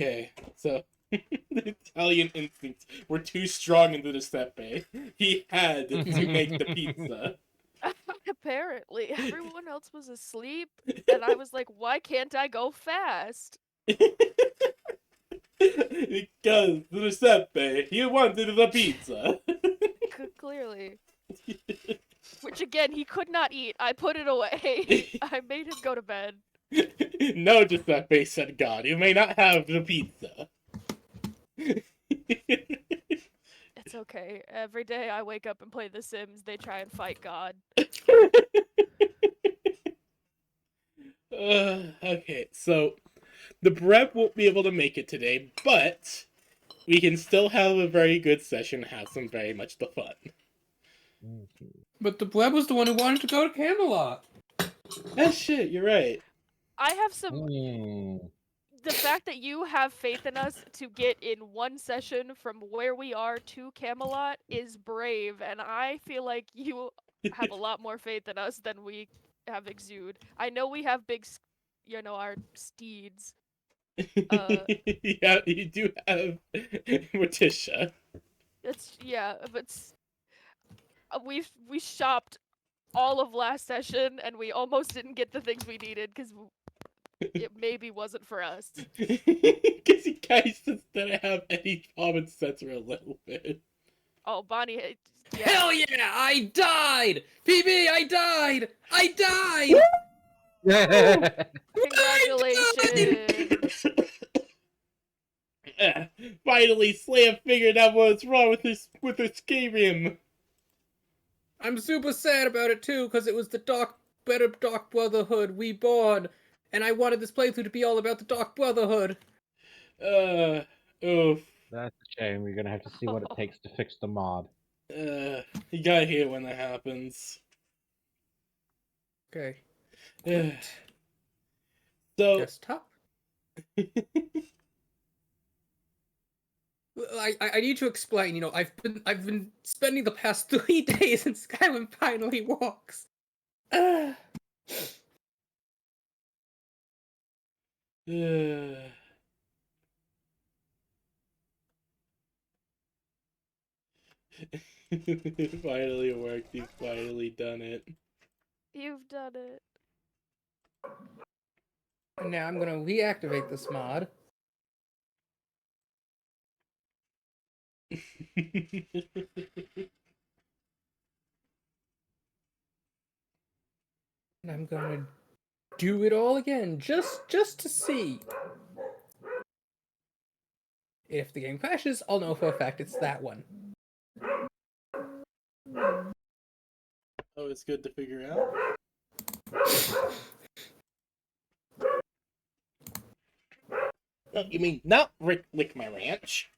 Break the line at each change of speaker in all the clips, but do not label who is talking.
Okay, so the Italian instincts were too strong in the Giuseppe. He had to make the pizza.
Apparently, everyone else was asleep, and I was like, why can't I go fast?
Because the Giuseppe, he wanted the pizza.
Clearly. Which again, he could not eat. I put it away. I made him go to bed.
No, Giuseppe, said God, you may not have the pizza.
It's okay. Every day I wake up and play The Sims, they try and fight God.
Okay, so the bread won't be able to make it today, but we can still have a very good session, have some very much the fun.
But the pleb was the one who wanted to go to Camelot.
Ah, shit, you're right.
I have some. The fact that you have faith in us to get in one session from where we are to Camelot is brave, and I feel like you have a lot more faith in us than we have exude. I know we have big, our steeds.
Yeah, you do have Morticia.
But we shopped all of last session, and we almost didn't get the things we needed because it maybe wasn't for us.
Because you guys just didn't have any common sense for a little bit.
Oh, Bonnie, yeah.
Hell yeah! I died! PB, I died! I died!
Congratulations!
Finally, Slam figured out what's wrong with his game room.
I'm super sad about it too, because it was the Better Dark Brotherhood we born, and I wanted this playthrough to be all about the Dark Brotherhood.
Oof.
That's a shame. We're gonna have to see what it takes to fix the mod.
You gotta hate it when that happens.
Okay.
So
desktop. I need to explain. I've been spending the past 3 days in Skyrim finally walks.
It finally worked. You've finally done it.
You've done it.
And now I'm gonna reactivate this mod. And I'm gonna do it all again, just to see. If the game crashes, I'll know for a fact it's that one.
Oh, it's good to figure out. Oh, you mean not lick my ranch?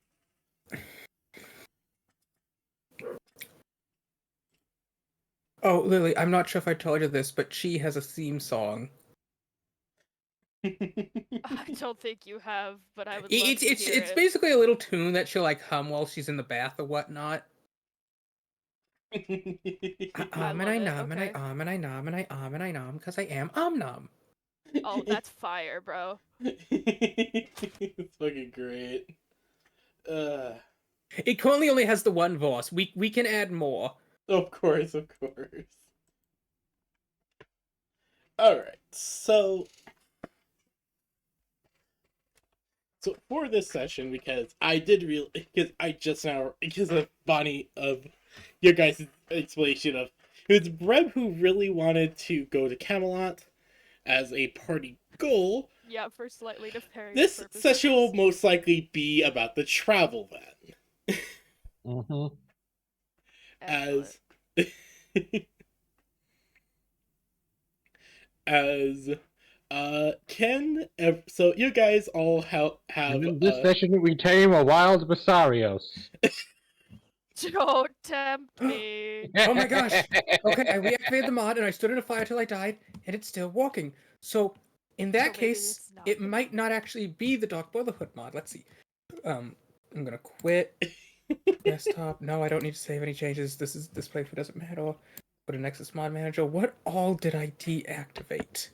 Oh, Lily, I'm not sure if I told you this, but she has a theme song.
I don't think you have, but I would love to hear
It's
it.
basically a little tune that she'll hum while she's in the bath or whatnot. And I nom, and I and I nom, and I nom, because I am nom.
Oh, that's fire, bro.
It's fucking great.
It currently only has the one verse. We can add more.
Of course. Alright, so for this session, because of Bonnie, of your guys' explanation of, it was Breb who really wanted to go to Camelot as a party goal.
Yeah, for slightly nefarious
This
purposes.
session will most likely be about the travel then. As Ken, so you guys all have
And in this session we tame a wild Basarios.
Don't tempt me.
Oh my gosh. Okay, I reactivated the mod and I stood in a fire till I died, and it's still walking. So, in that case, it might not actually be the Dark Brotherhood mod. Let's see. I'm gonna quit. Desktop. No, I don't need to save any changes. This playthrough doesn't matter. Go to Nexus Mod Manager. What all did I deactivate?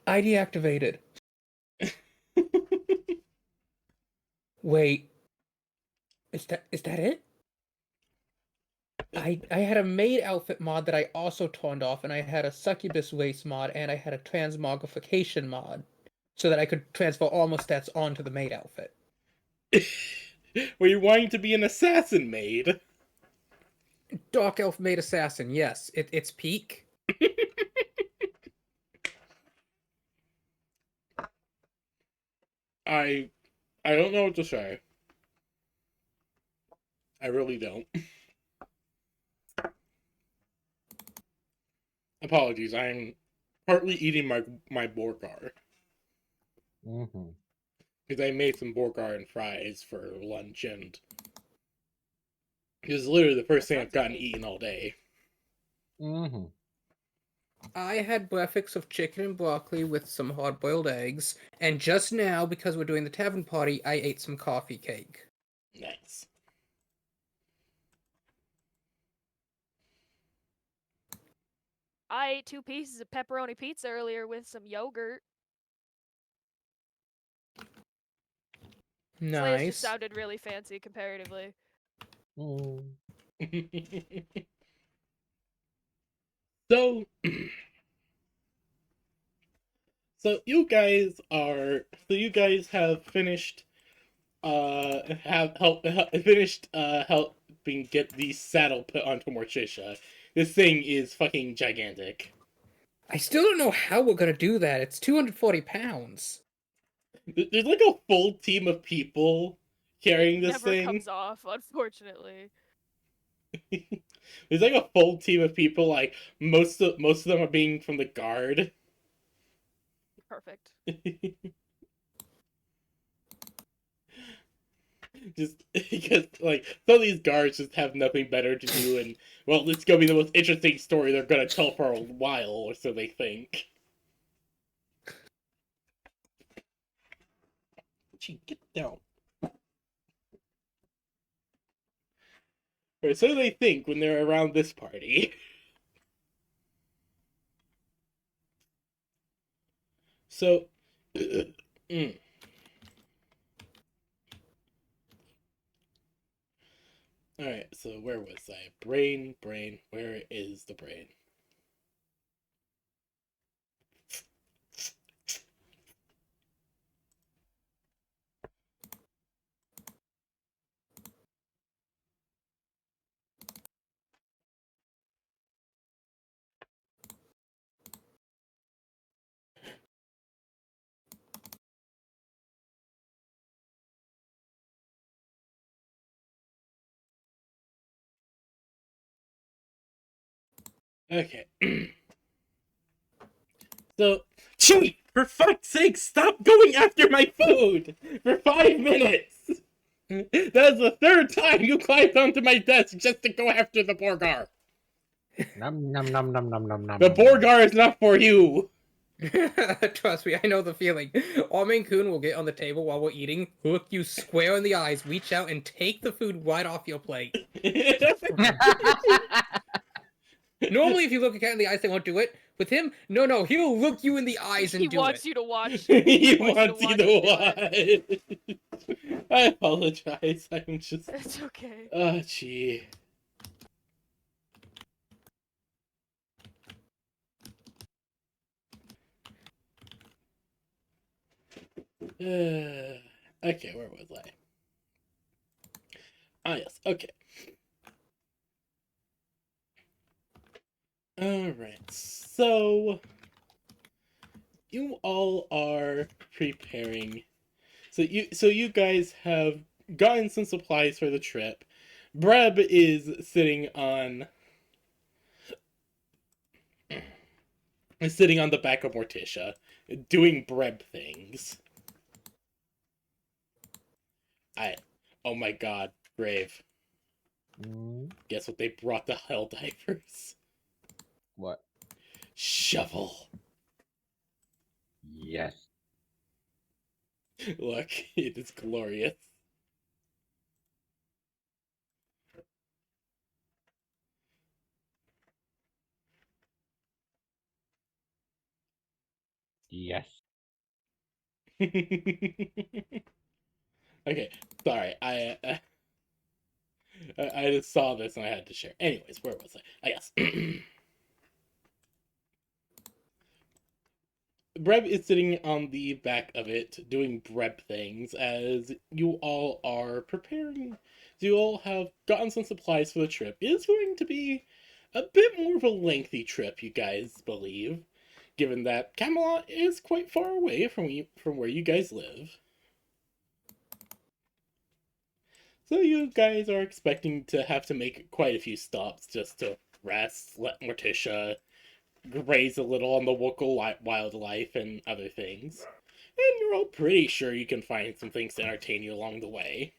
I deactivated Wait, is that it? I had a maid outfit mod that I also turned off, and I had a succubus waist mod, and I had a transmogrification mod, so that I could transfer all my stats onto the maid outfit.
Were you wanting to be an assassin maid?
Dark elf maid assassin, yes, it's peak.
I don't know what to say. I really don't. Apologies, I'm partly eating my Borgar.
Mm-hmm.
Because I made some Borgar and fries for lunch, and it's literally the first thing I've gotten eaten all day.
Mm-hmm.
I had breakfast of chicken and broccoli with some hard-boiled eggs, and just now, because we're doing the tavern party, I ate some coffee cake.
Nice.
I ate 2 pieces of pepperoni pizza earlier with some yogurt. This latest just
Nice.
sounded really fancy comparatively.
Mm.
So, you guys have finished finished helping get the saddle put onto Morticia. This thing is fucking gigantic.
I still don't know how we're gonna do that. It's 240 pounds.
There's like a full team of people carrying this
Never
thing.
comes off, unfortunately.
There's like a full team of people. Like most of them are being from the guard.
Perfect.
Just because like some of these guards just have nothing better to do, and well, it's gonna be the most interesting story they're gonna tell for a while, or so they think. Gee, get down. Or so they think when they're around this party. So, mm. All right. So where was I? Brain. Where is the brain? Okay. So, Cheat! For fuck's sake, stop going after my food! For 5 minutes! That is the third time you climbed onto my desk just to go after the Borgar!
Nom nom nom nom nom nom nom.
The Borgar is not for you!
Trust me, I know the feeling. Armin Kun will get on the table while we're eating, look you square in the eyes, reach out, and take the food right off your plate. Normally, if you look a cat in the eyes, they won't do it. With him, no, he'll look you in the eyes and
He
do
wants
it.
you to watch.
He wants you to
do it.
watch. I apologize. I'm just.
It's okay.
Oh, gee. Okay, where was I? Ah, yes. Okay. Alright, so you all are preparing. So you guys have gotten some supplies for the trip. Breb is sitting on the back of Morticia, doing Breb things. Oh my god, Brave.
Mm.
Guess what they brought the Helldivers?
What?
Shovel.
Yes.
Look, it is glorious.
Yes.
Okay, sorry. I just saw this and I had to share. Anyways, where was I? I guess. Breb is sitting on the back of it doing Breb things as you all are preparing. You all have gotten some supplies for the trip. It is going to be a bit more of a lengthy trip, you guys believe, given that Camelot is quite far away from where you guys live. So you guys are expecting to have to make quite a few stops just to rest, let Morticia graze a little on the local wildlife and other things. And you're all pretty sure you can find some things to entertain you along the way.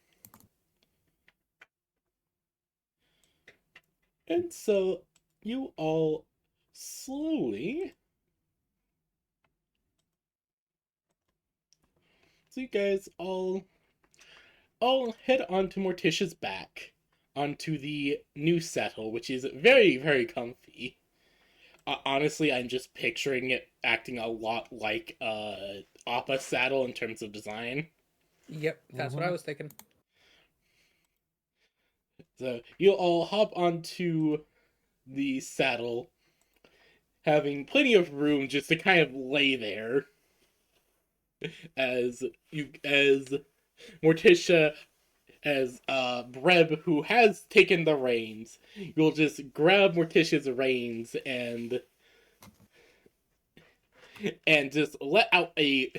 And so you all slowly. So you guys all head onto Morticia's back, onto the new settle, which is very, very comfy. Honestly, I'm just picturing it acting a lot like Appa saddle in terms of design.
Yep, that's what I was thinking.
So you'll all hop onto the saddle, having plenty of room just to kind of lay there as Morticia, as Breb, who has taken the reins, you'll just grab Morticia's reins and just let out a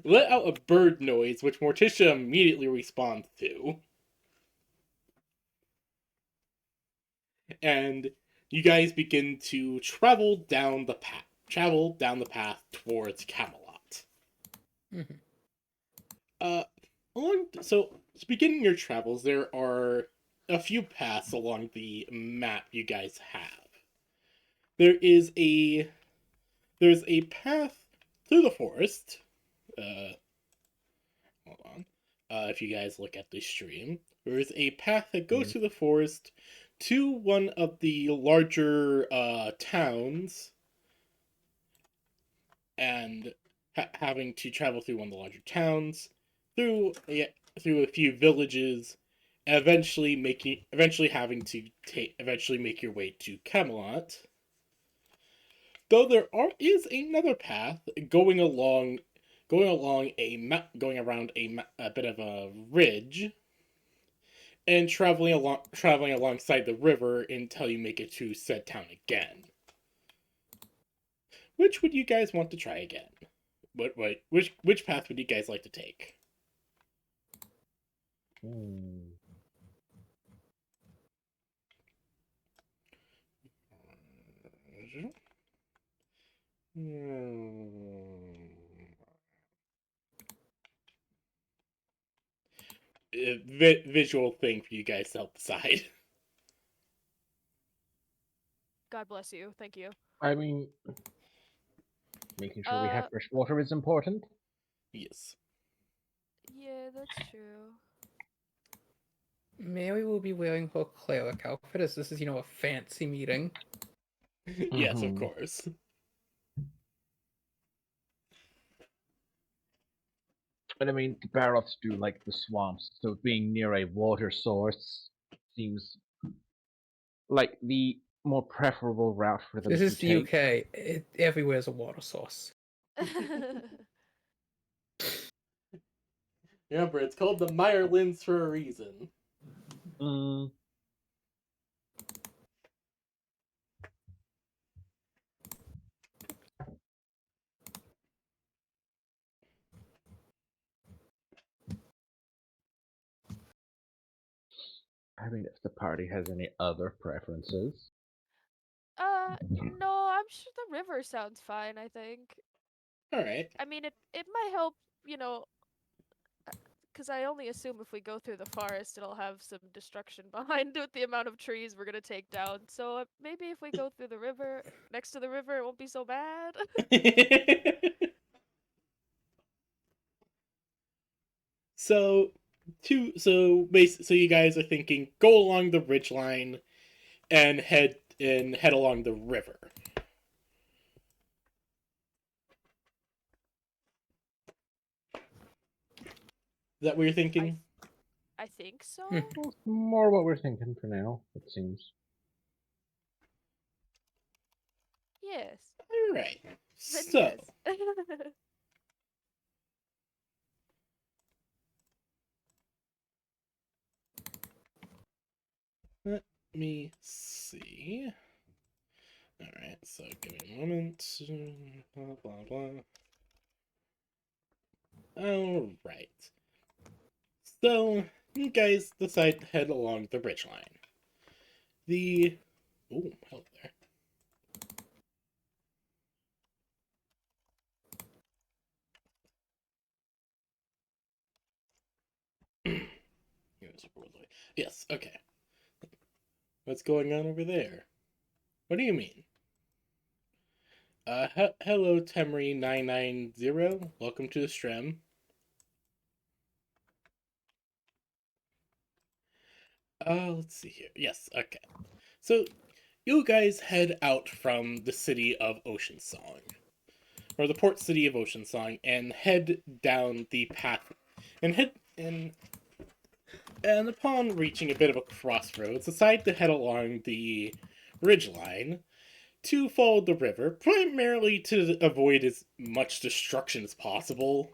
let out a bird noise, which Morticia immediately responds to. And you guys begin to travel down the path towards Camelot.
Mm-hmm.
So beginning your travels, there are a few paths along the map you guys have. There's a path through the forest. Hold on. If you guys look at the stream, there is a path that goes through the forest to one of the larger towns, and having to travel through one of the larger towns, through a few villages, and eventually having to make your way to Camelot. Though is another path going around a bit of a ridge and traveling alongside the river until you make it to said town again. Which would you guys want to try again? Which path would you guys like to take? Visual thing for you guys to help decide.
God bless you. Thank you.
I mean, making sure we have fresh water is important.
Yes.
Yeah, that's true.
Mary will be wearing her cleric outfit as this is, a fancy meeting.
Yes, of course.
But I mean, the Baroths do like the swamps, so being near a water source seems like the more preferable route for them
This
to
is the
take.
UK. Everywhere's a water source.
Remember, it's called the MireLands for a reason.
I mean, if the party has any other preferences.
No, I'm sure the river sounds fine, I think.
Alright.
I mean, it might help, because I only assume if we go through the forest, it'll have some destruction behind with the amount of trees we're gonna take down. So maybe if we go through the river, next to the river, it won't be so bad.
So you guys are thinking go along the ridgeline and head along the river. that what you're thinking?
I think so.
Well, it's more what we're thinking for now, it seems.
Yes.
All right.
Then
So,
yes.
let me see. All right. So, give me a moment. Blah blah blah. All right. So, you guys decide to head along the ridge line. Oh, hello there. Yes, okay. What's going on over there? What do you mean? Hello, Temry990. Welcome to the stream. Let's see here. Yes, okay. So, you guys head out from the city of Oceansong, or the port city of Oceansong, and head down the path, and upon reaching a bit of a crossroads, decide to head along the ridgeline to follow the river, primarily to avoid as much destruction as possible.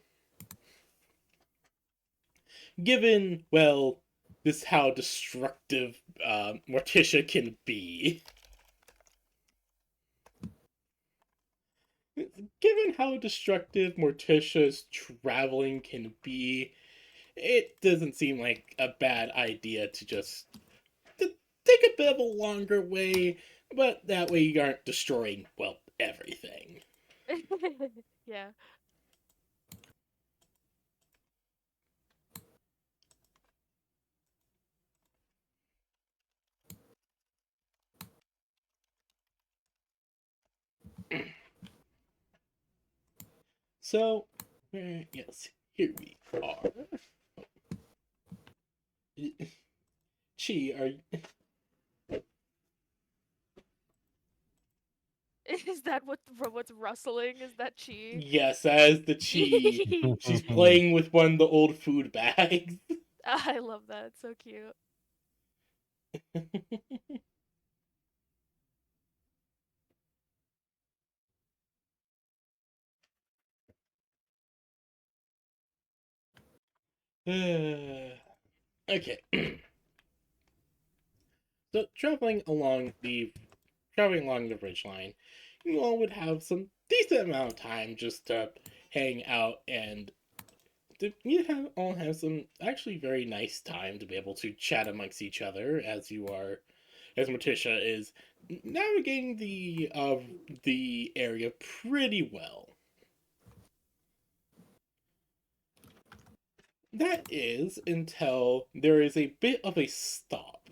Given, well, this how destructive Morticia can be. Given how destructive Morticia's traveling can be, it doesn't seem like a bad idea to just take a bit of a longer way, but that way you aren't destroying, well, everything.
Yeah.
So, yes, here we are. Chi, are
Is that what's rustling? Is that chi?
yes, as the Chi. She's playing with one of the old food bags.
I love that. It's so cute.
Okay. So traveling along the ridge line, you all would have some decent amount of time just to hang out and all have some actually very nice time to be able to chat amongst each other as Morticia is navigating the area pretty well. That is until there is a bit of a stop.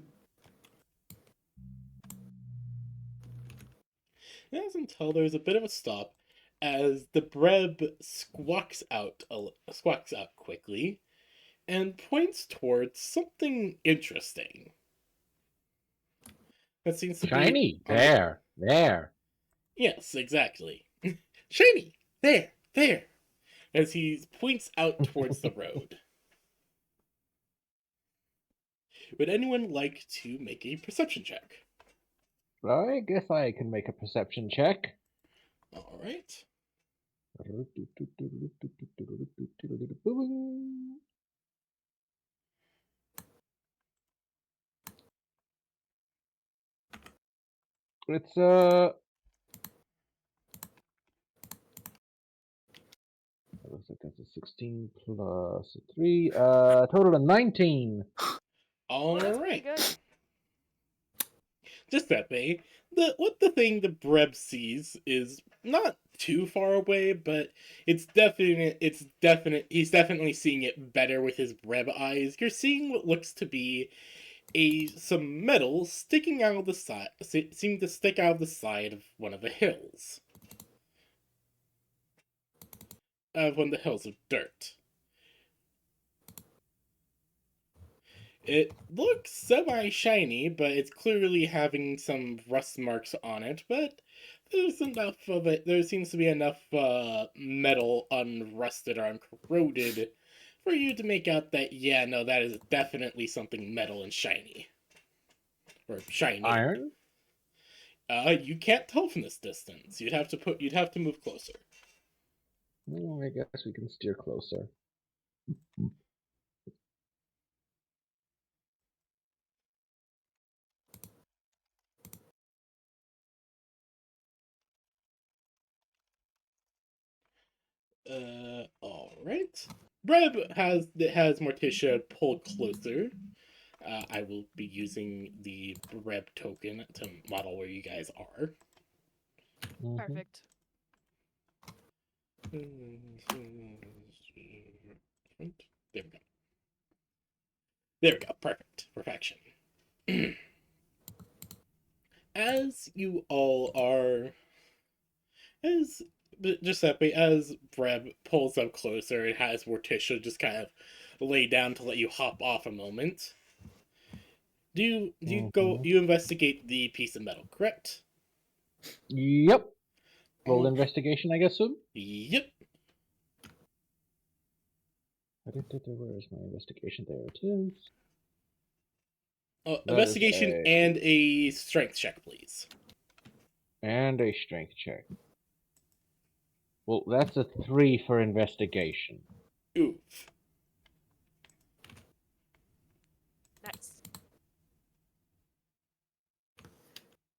That's until there's a bit of a stop as the Breb squawks out quickly and points towards something interesting. That seems to
Shiny!
be
There!
Yes, exactly. Shiny! There! As he points out towards the road. Would anyone like to make a perception check?
I guess I can make a perception check.
Alright.
It's looks like that's a 16 plus 3, total of 19.
Oh, that's pretty
Alright.
good.
Just that way. The thing the Breb sees is not too far away, but he's definitely seeing it better with his Breb eyes. You're seeing what looks to be some metal sticking out of the side, seem to stick out of the side of one of the hills. Of one of the hills of dirt. It looks semi-shiny, but it's clearly having some rust marks on it, but there's enough of it, there seems to be enough metal unrusted or uncorroded for you to make out that, yeah, no, that is definitely something metal and shiny. Or shiny.
Iron?
You can't tell from this distance. You'd have to move closer.
Well, I guess we can steer closer.
Alright. Breb has Morticia pull closer. I will be using the Breb token to model where you guys are.
Perfect.
There we go. There we go. Perfect. Perfection. As you all are, as Giuseppe, as Breb pulls up closer and has Morticia just kind of lay down to let you hop off a moment. Do you go? You investigate the piece of metal, correct?
Yep. Roll
Okay.
investigation, I guess so.
Yep.
Where is my investigation? There it is.
Investigation and a strength check, please.
And a strength check. Well, that's a 3 for investigation.
Oof.
Nice.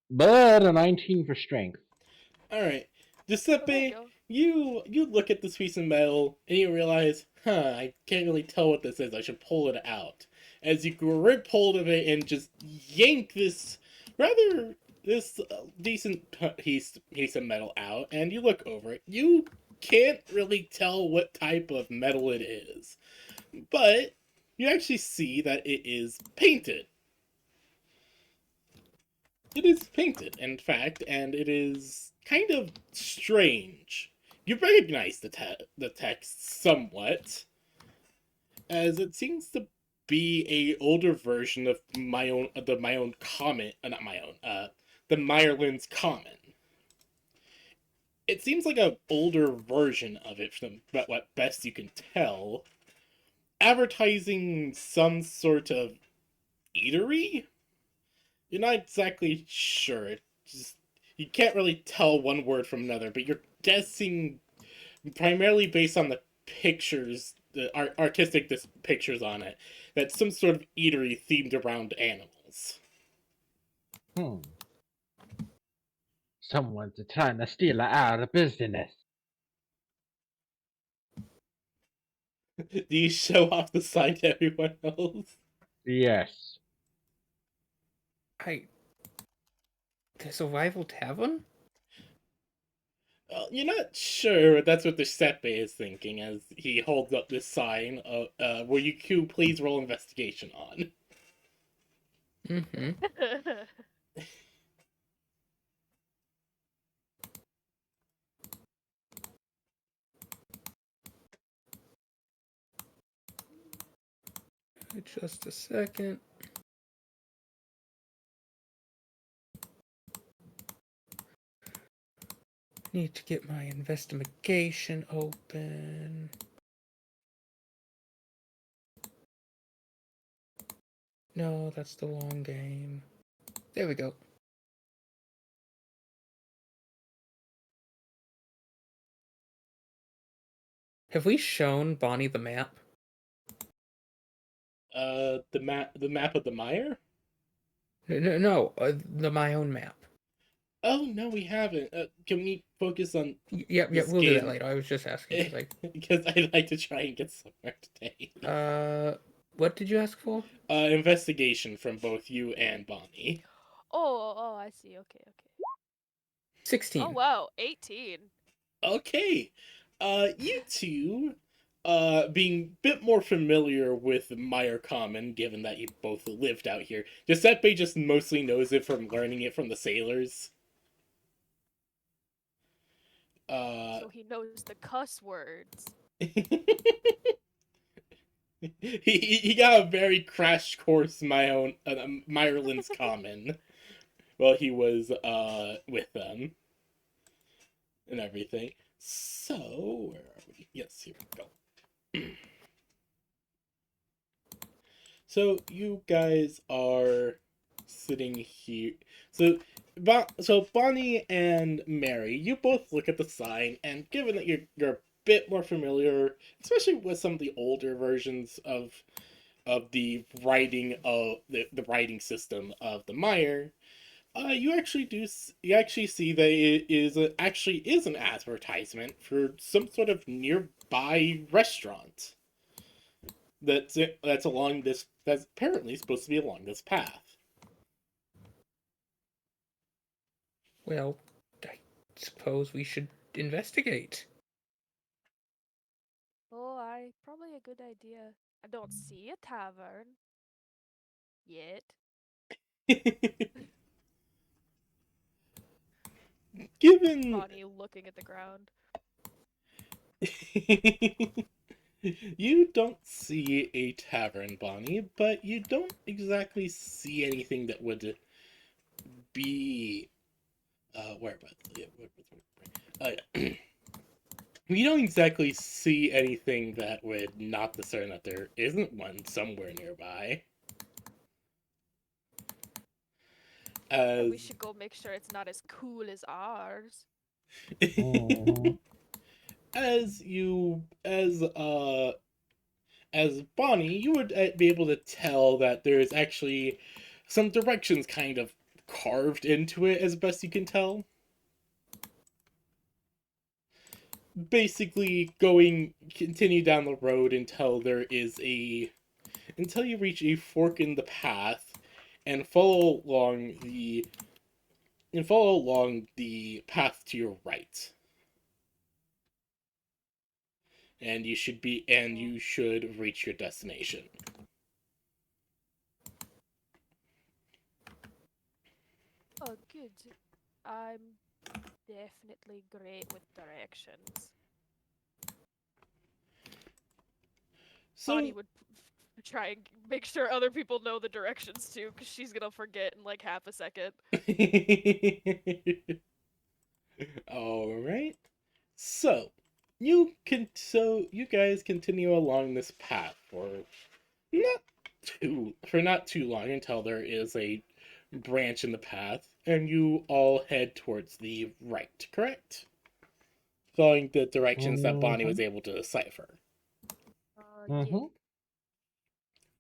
But a 19 for strength.
All right,
Oh, there
Giuseppe,
you
you look at this piece of metal and you realize, I can't really tell what this is. I should pull it out. As you grip hold of it and just yank this decent piece of metal out, and you look over it, you can't really tell what type of metal it is, but you actually see that it is painted. It is painted, in fact, and it is kind of strange. You recognize the text somewhat, as it seems to be a older version of my own comet, not my own, the MireLands Common. It seems like an older version of it, from what best you can tell, advertising some sort of eatery. You're not exactly sure. It just you can't really tell one word from another, but you're guessing primarily based on the pictures, the artistic pictures on it, that some sort of eatery themed around animals.
Someone's trying to steal our business.
Do you show off the sign to everyone else?
Yes.
There's a rival tavern?
Well, you're not sure, but that's what the Sepe is thinking as he holds up this sign. Will you please roll investigation on?
Mm-hmm. Just a second. Need to get my investigation open. No, that's the long game. There we go. Have we shown Bonnie the map?
The map of the Mire?
No, my own map.
Oh no, we haven't. Can we focus on
Yep,
this
we'll do that
game?
later. I was just asking
Because I'd like to try and get somewhere today.
What did you ask for?
Investigation from both you and Bonnie.
Oh, I see. Okay.
16.
Oh wow, 18.
Okay. You two, being a bit more familiar with Meyer Common, given that you both lived out here. Giuseppe just mostly knows it from learning it from the sailors.
So he knows the cuss words.
he got a very crash course MireLands Common while he was with them and everything. So where are we? Yes, here we go. So you guys are sitting here. So, so Bonnie and Mary, you both look at the sign, and given that you're a bit more familiar, especially with some of the older versions of the writing of the writing system of the Mire, you actually you actually see that it is actually is an advertisement for some sort of nearby restaurant that's along this that's apparently supposed to be along this path.
Well, I suppose we should investigate.
Probably a good idea. I don't see a tavern yet.
Given
Bonnie looking at the ground.
you don't see a tavern, Bonnie, but you don't exactly see anything that would be where about yeah. You don't exactly see anything that would not discern that there isn't one somewhere nearby.
But we
As
should go make sure it's not as cool as ours.
Mhm.
as you as Bonnie, you would be able to tell that there is actually some directions kind of carved into it as best you can tell. Basically, continue down the road until you reach a fork in the path, and follow along the path to your right. And
Oh,
you should reach your destination.
oh, good. I'm definitely great with directions. Bonnie
So
would try and make sure other people know the directions too, because she's gonna forget in like half a second.
all right. So, you guys continue along this path not not too long until there is a branch in the path and you all head towards the right, correct? Following the directions that Bonnie was
Mhm.
able to decipher.
Yeah.
Mhm.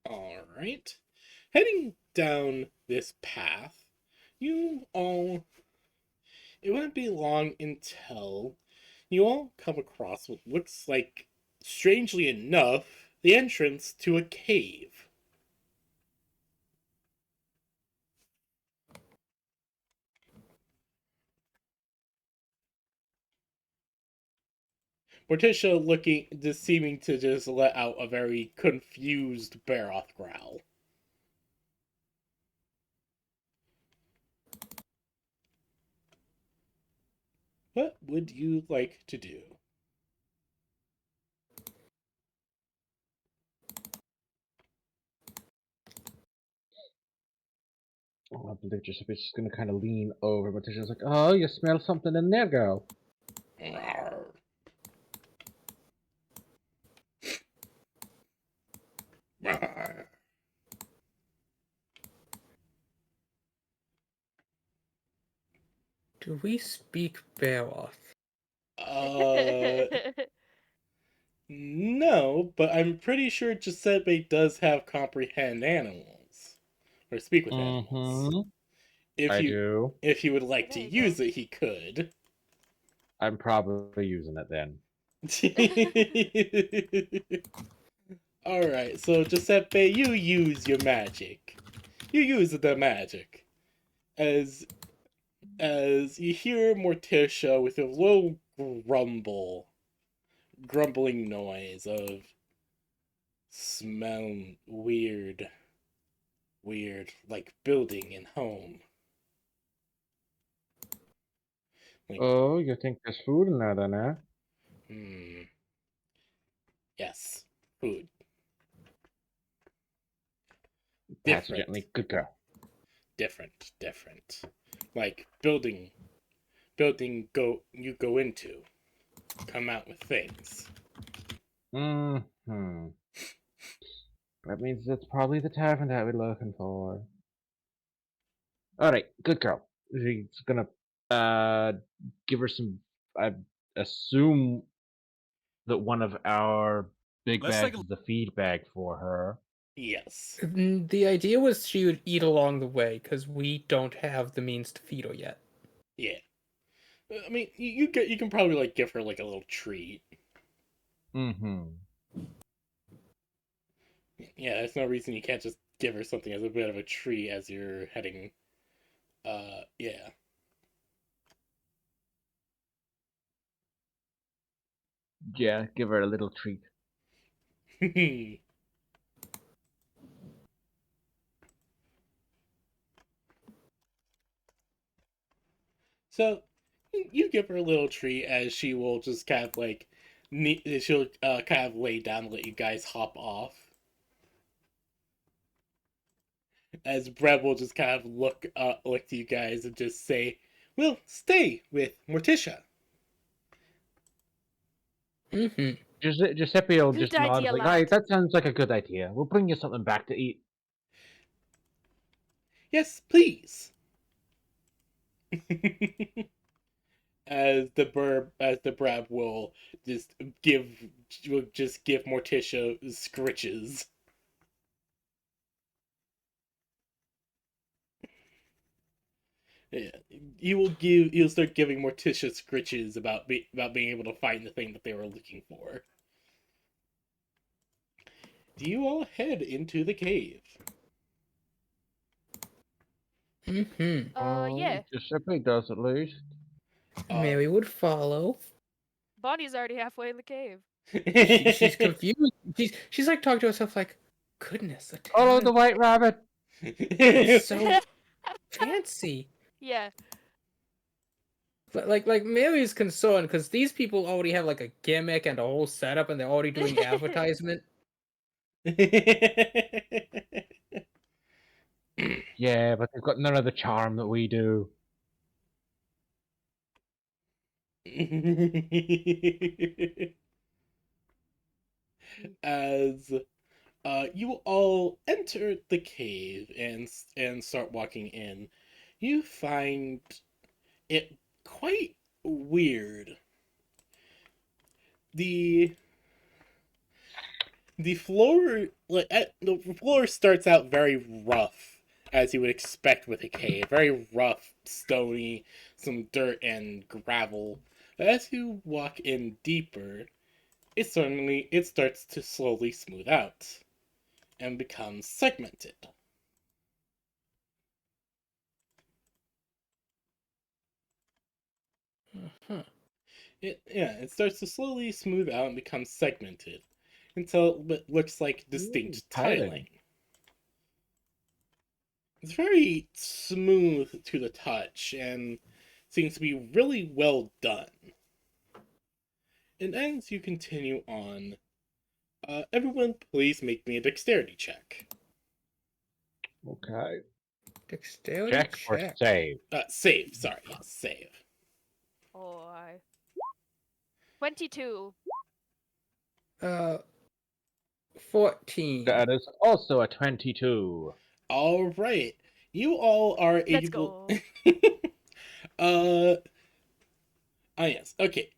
All right. Heading down this path, you all it wouldn't be long until you all come across what looks like, strangely enough, the entrance to a cave. Morticia just seeming to just let out a very confused Baroth growl. What would you like to do?
I believe just gonna kind of lean over, but she's like, "Oh, you smell something in there, girl."
Do we speak Beowulf?
Uh, no, but I'm pretty sure Giuseppe does have comprehend animals or speak with animals.
Mhm.
If
I
you
do.
if you would
Oh,
like to
there you go.
use it, he could.
I'm probably using it then.
All right, so Giuseppe, you use your magic. You use the magic as you hear Morticia with a low grumbling noise of smell weird, like building and home. Like,
Oh, you think there's food in there then, eh?
hmm, yes, food,
Pat you
different,
gently. Good girl.
different. Like you go into, come out with things.
Hmm. That means it's probably the tavern that we're looking for. Alright, good girl. She's gonna give her some. I assume that one of our big
Let's
bags
take a
is the feed bag for her.
Yes.
The idea was she would eat along the way because we don't have the means to feed her yet.
Yeah. I mean, you can probably like give her like a little treat.
Mm-hmm.
Yeah, there's no reason you can't just give her something as a bit of a treat as you're heading. Yeah.
Yeah, give her a little treat.
So you give her a little treat as she will just kind of like she'll kind of lay down and let you guys hop off. As Breb will just kind of look to you guys and just say, "We'll stay with Morticia."
Mm-hmm.
Giuseppe will
Good
just nod
idea,
like,
lad.
"Aye, that sounds like a good idea. We'll bring you something back to eat."
Yes, please. As the Brab will give give Morticia scritches. Yeah, you'll start giving Morticia scritches about being able to find the thing that they were looking for. Do you all head into the cave?
Mm-hmm.
Yeah.
Giuseppe does at least.
Mary would follow.
Bonnie's already halfway in the cave.
She's confused. She's like talking to herself like, goodness, a
Follow
tavern
the white rabbit.
is so fancy.
Yeah.
Like Mary's concerned because these people already have like a gimmick and a whole setup, and they're already doing advertisement.
Yeah, but they've got none of the charm that we do.
As you all enter the cave and start walking in, you find it quite weird. The the floor the floor starts out very rough, as you would expect with a cave, very rough, stony, some dirt and gravel. As you walk in deeper, it starts to slowly smooth out and becomes segmented.
Huh.
It starts to slowly smooth out and become segmented until it looks like distinct tiling. It's very smooth to the touch and seems to be really well done. And as you continue on, everyone please make me a dexterity check.
Okay.
Dexterity
Check or
check.
save?
Save, sorry, yes, save.
Oh, 22.
14.
That is also a 22.
All right, you all are
Let's
able.
go.
uh, yes, okay.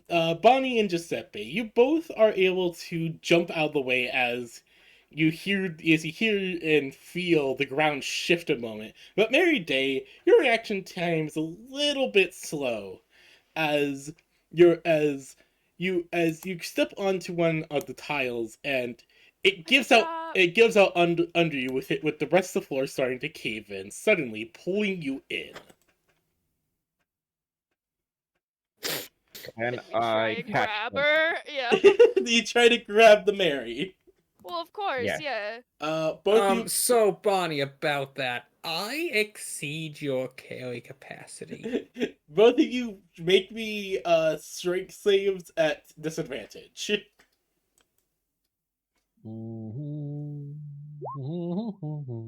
Bonnie and Giuseppe, you both are able to jump out of the way as you hear and feel the ground shift a moment. But Mary Day, your reaction time is a little bit slow, as as you step onto one of the tiles and
Stop.
it gives out under you with the rest of the floor starting to cave in, suddenly pulling you in.
Can
We try
I
and
catch
grab
them?
her. Yeah.
You try to grab the Mary.
Well, of course,
Yes.
yeah.
Both you.
So Bonnie, about that, I exceed your carry capacity.
Both of you make me strength saves at disadvantage.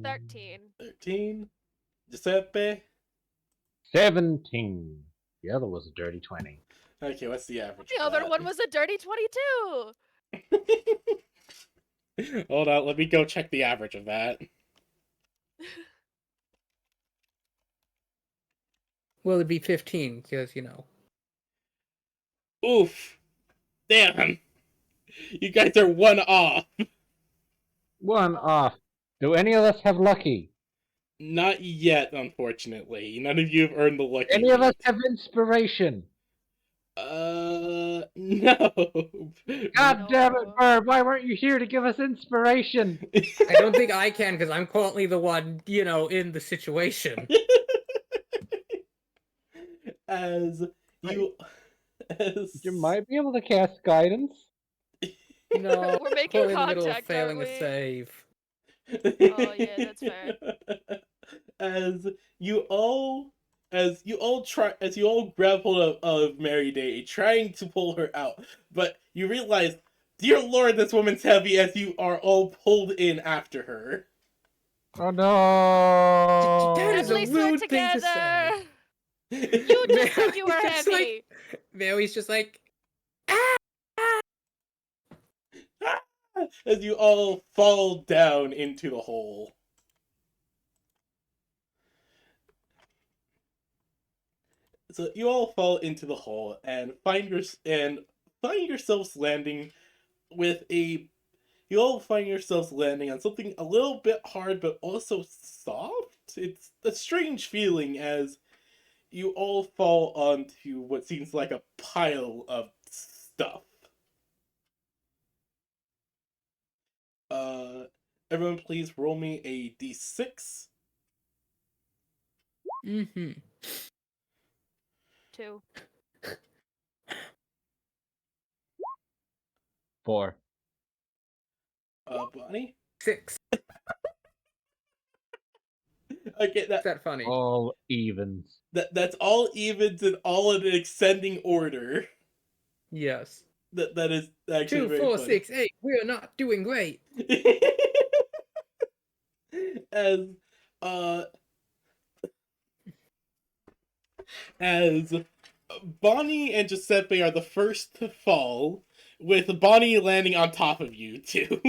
13.
13. Giuseppe.
17. The other was a dirty 20.
Okay, what's the average?
The other one was a dirty 22.
Hold on, let me go check the average of that.
Well, it'd be 15, because, you know.
Oof. Damn. You guys are one off.
One
Oh.
off. Do any of us have lucky?
Not yet, unfortunately. None of you have earned the lucky
Any of us
meat.
have inspiration?
No.
God damn it,
No.
Bird! Why weren't you here to give us inspiration?
I don't think I can, because I'm currently the one, you know, in the situation.
As you... As...
You might be able to cast guidance.
No,
We're making
currently in the middle of
contact,
failing
aren't
a
we?
save.
Oh, yeah, that's fair.
As you all grab hold of Mary Day, trying to pull her out, but you realize, dear Lord, this woman's heavy, as you are all pulled in after her.
Oh no!
That
At
is a
least we're
rude thing to
together!
say.
You just said you were
Mary's just
heavy!
Mary's just like,
As you all fall down into the hole. So you all fall into the hole and find yourselves landing with a. You all find yourselves landing on something a little bit hard, but also soft. It's a strange feeling as you all fall onto what seems like a pile of stuff. Uh, Everyone, please roll me a d6.
mm-hmm.
2.
4.
Bonnie.
6.
Okay,
Is that funny?
All evens.
that's all evens and all in an ascending order.
Yes.
That is actually
2,
very
4,
funny.
6, 8. We're not doing great.
as uh as Bonnie and Giuseppe are the first to fall, with Bonnie landing on top of you two,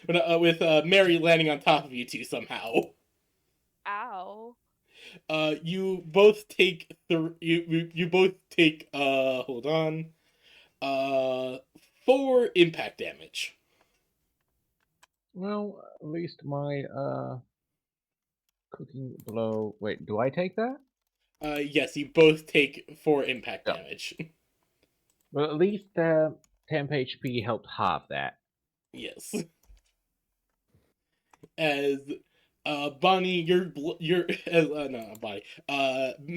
with Mary landing on top of you two somehow.
Ow.
You both take you both take hold on, 4 impact damage.
Well, at least my cooking blow. Wait, do I take that?
Yes, you both take 4 impact
Yeah.
damage.
Well, at least temp HP helped halve that.
Yes. As Bonnie, no, Bonnie.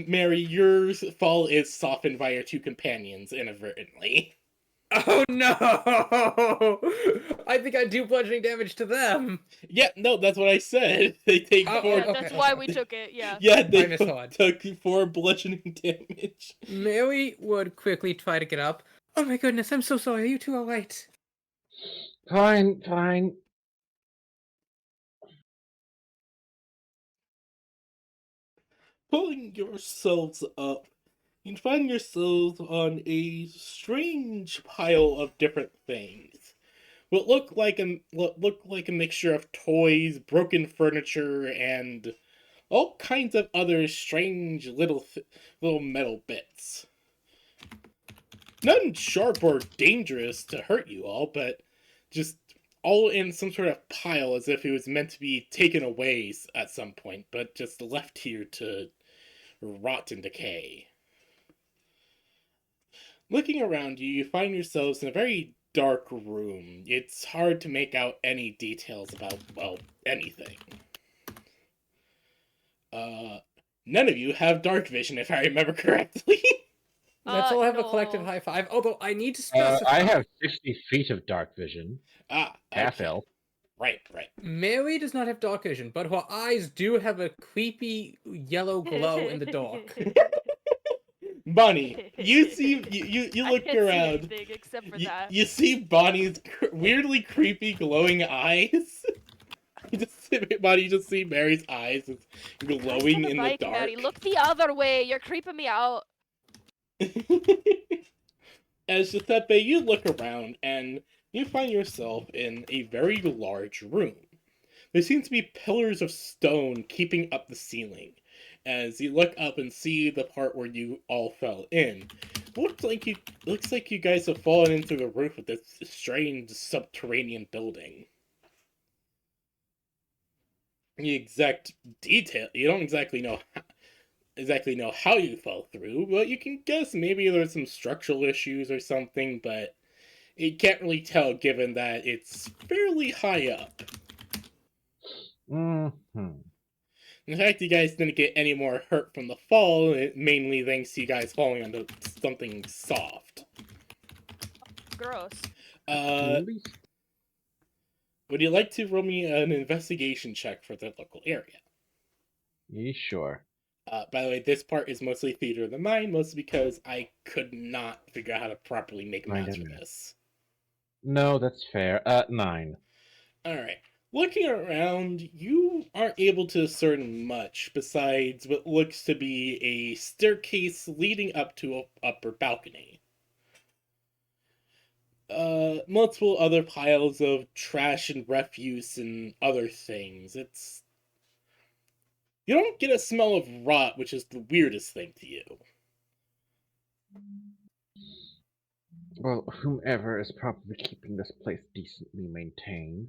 Mary, your fall is softened by your 2 companions inadvertently.
Oh no! I think I do bludgeoning damage to them.
Yeah, no, that's what I said. They take
Oh,
4.
Yeah,
okay,
that's
okay,
why
okay.
we took it, yeah.
Yeah, they
I misheard.
took 4 bludgeoning damage.
Mary would quickly try to get up. Oh my goodness, I'm so sorry. You two are right.
Fine, fine.
Pulling yourselves up, you find yourselves on a strange pile of different things. What look like a mixture of toys, broken furniture, and all kinds of other strange little metal bits. None sharp or dangerous to hurt you all, but just all in some sort of pile as if it was meant to be taken away at some point, but just left here to rot and decay. Looking around you, you find yourselves in a very dark room. It's hard to make out any details about, well, anything. None of you have dark vision, if I remember correctly.
Let's all have a
No.
collective high five. Although I need to specify.
I have 60 feet of dark vision. Half
Okay.
elf.
Right.
Mary does not have dark vision, but her eyes do have a creepy yellow glow in the dark.
Bonnie, you see, you
I
look
can't see
around.
anything except for that.
You see Bonnie's weirdly creepy glowing eyes. Bonnie, you just see Mary's eyes glowing in the
bike,
dark.
Maddie. Look the other way. You're creeping me out.
As Giuseppe, you look around and you find yourself in a very large room. There seem to be pillars of stone keeping up the ceiling. As you look up and see the part where you all fell in, looks like you guys have fallen into the roof of this strange subterranean building. The exact detail you don't exactly know how you fell through, but you can guess maybe there's some structural issues or something, but you can't really tell given that it's fairly high up.
Mm-hmm.
In fact, you guys didn't get any more hurt from the fall, mainly thanks to you guys falling onto something soft.
Gross.
Would you like to roll me an investigation check for the local area?
Yeah, sure.
By the way, this part is mostly theater of the mind, mostly because I could not figure out how to properly make maps for this.
No, that's fair. 9.
Alright. Looking around, you aren't able to discern much besides what looks to be a staircase leading up to an upper balcony. Multiple other piles of trash and refuse and other things. You don't get a smell of rot, which is the weirdest thing to you.
Well, whomever is probably keeping this place decently maintained.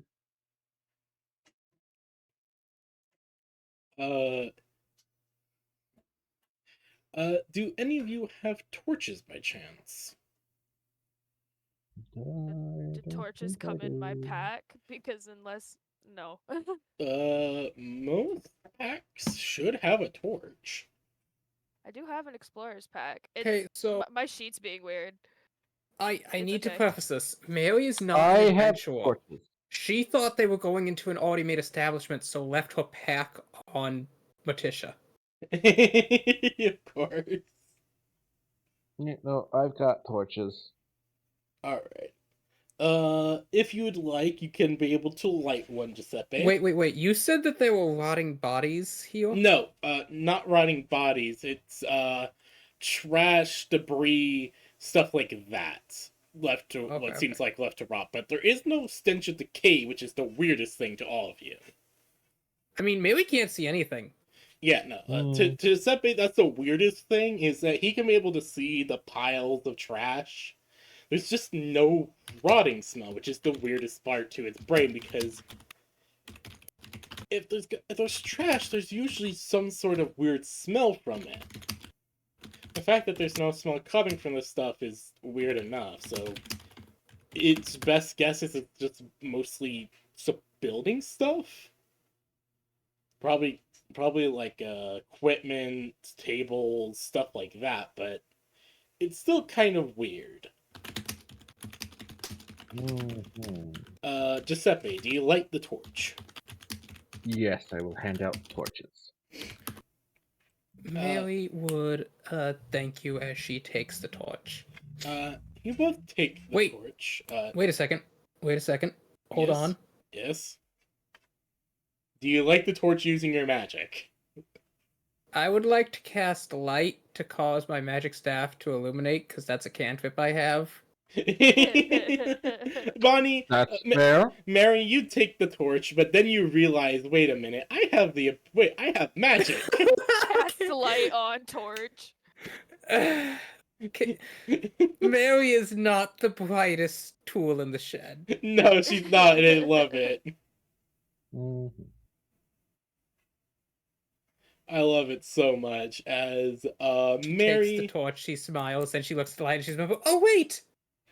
Do any of you have torches by chance?
Do torches come in my pack? Because unless... No.
Most packs should have a torch.
I do have an explorer's pack. It's
Okay, so
my sheet's being weird.
I
It's
need to
okay.
preface this. Mary is not
I
an
have
adventurer.
torches.
She thought they were going into an already made establishment, so left her pack on Matisha.
Of course.
Yeah, no, I've got torches.
Alright. If you would like, you can be able to light one, Giuseppe.
Wait. You said that there were rotting bodies here?
No, not rotting bodies. It's, trash, debris, stuff like that. Left to, what seems like left to rot. But there is no stench of decay, which is the weirdest thing to all of you.
I mean, Mary can't see anything.
Yeah, no. To Giuseppe, that's the weirdest thing, is that he can be able to see the piles of trash. There's just no rotting smell, which is the weirdest part to its brain, because if there's trash, there's usually some sort of weird smell from it. The fact that there's no smell coming from this stuff is weird enough, so its best guess is it's just mostly building stuff. Probably like equipment, tables, stuff like that, but it's still kind of weird. Giuseppe, do you light the torch?
Yes, I will hand out torches.
Mary would thank you as she takes the torch.
You both take the torch.
Wait a second. Hold on.
Yes. Do you light the torch using your magic?
I would like to cast light to cause my magic staff to illuminate, because that's a cantrip I have.
Bonnie,
that's fair.
Mary, you take the torch, but then you realize, wait a minute, I have magic.
Cast light on torch.
Mary is not the brightest tool in the shed.
No, she's not, and I love it. I love it so much. As Mary
takes the torch, she smiles, and she looks at the light, and she's like, "Oh wait!"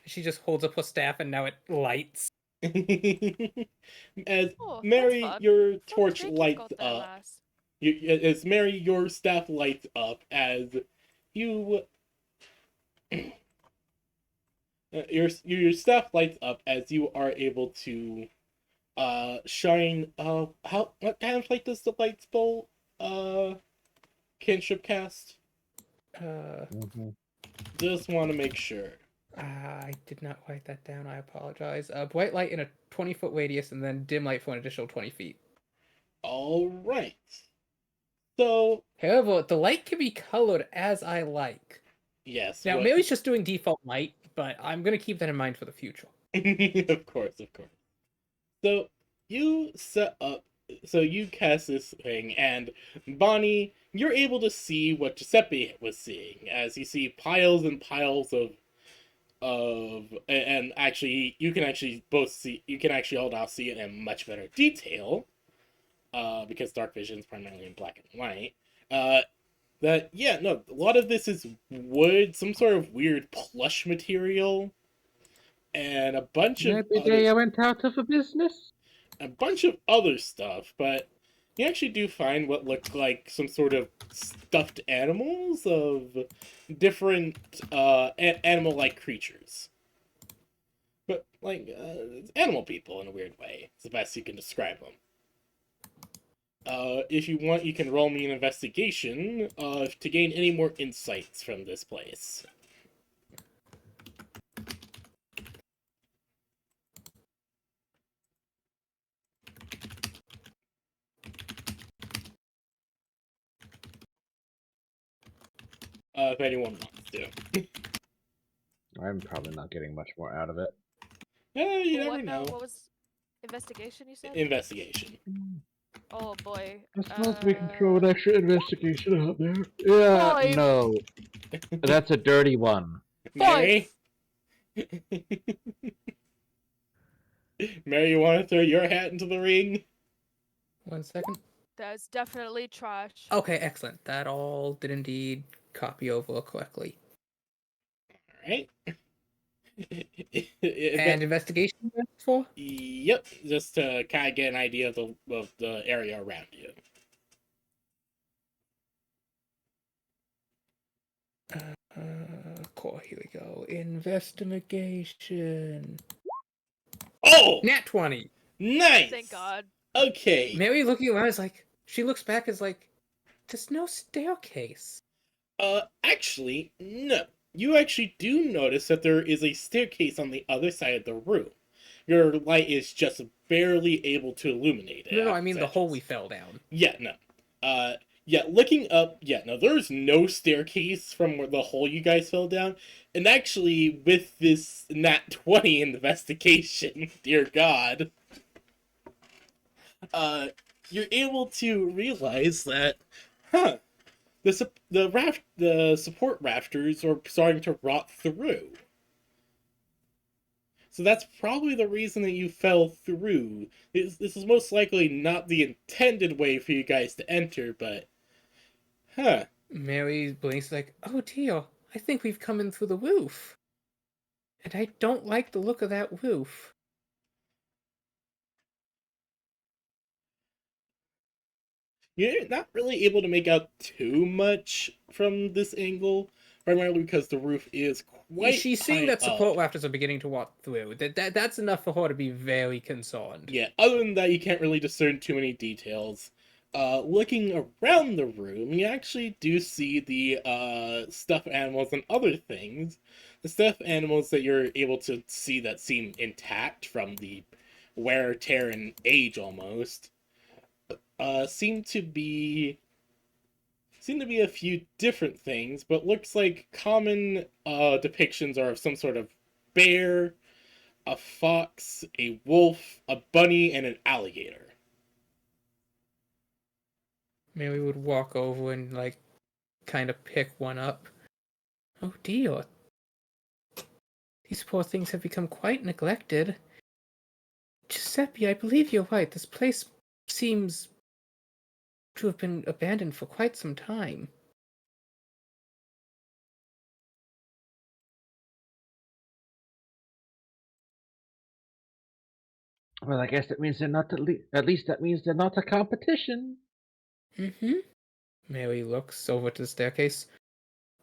She just holds up her staff, and now it lights.
As Mary, your torch lights up. As Mary, your staff lights up as you. Your staff lights up as you are able to shine. What kind of light does the light spell cantrip cast? Just want to make sure.
I did not write that down. I apologize. Bright light in a 20-foot radius, and then dim light for an additional 20 feet.
All right. So,
however, the light can be colored as I like.
Yes.
Now, Mary's just doing default light, but I'm gonna keep that in mind for the future.
Of course, of course. So you set up, so you cast this thing, and Bonnie, you're able to see what Giuseppe was seeing, as you see piles and piles and actually you can actually both see, you can actually all now see it in much better detail, because dark vision is primarily in black and white. That yeah, no, a lot of this is wood, some sort of weird plush material, and
Maybe they went out of business?
a bunch of other stuff, but you actually do find what look like some sort of stuffed animals of different animal-like creatures. But like animal people in a weird way. It's the best you can describe them. If you want, you can roll me an investigation to gain any more insights from this place. If anyone wants to.
I'm probably not getting much more out of it.
You
What
never
now?
know.
What was investigation you said?
Investigation.
Oh boy.
I suppose we can throw an extra investigation out there. Yeah,
Five.
no. That's a dirty one.
Mary? Mary, you want to throw your hat into the ring?
1 second.
That's definitely trash.
Okay, excellent. That all did indeed copy over correctly.
Alright.
And investigation for?
Yep, just to kind of get an idea of the area around you.
Cool, here we go. Investigation.
Oh!
Nat 20.
Nice!
Thank God.
Okay.
Mary looking around is like, she looks back is like, there's no staircase.
Actually, no. You actually do notice that there is a staircase on the other side of the room. Your light is just barely able to illuminate it.
No, I mean the hole we fell down.
Yeah, no. Yeah, looking up, yeah, no, there's no staircase from where the hole you guys fell down. And actually, with this nat 20 investigation, dear God, you're able to realize that, huh, the support rafters are starting to rot through. So that's probably the reason that you fell through. This is most likely not the intended way for you guys to enter, but huh.
Mary blinks like, oh dear, I think we've come in through the roof. And I don't like the look of that roof.
You're not really able to make out too much from this angle, primarily because the roof is quite
She's seeing that support rafters are beginning to rot through. That's enough for her to be very concerned.
Yeah, other than that, you can't really discern too many details. Looking around the room, you actually do see the stuffed animals and other things. The stuffed animals that you're able to see that seem intact from the wear, tear, and age almost seem to be a few different things, but looks like common depictions are of some sort of bear, a fox, a wolf, a bunny, and an alligator.
Mary would walk over and, like, kind of pick one up. Oh dear. These poor things have become quite neglected. Giuseppe, I believe you're right. This place seems to have been abandoned for quite some time.
Well, I guess that means they're not at least that means they're not a competition.
Mm-hmm. Mary looks over to the staircase.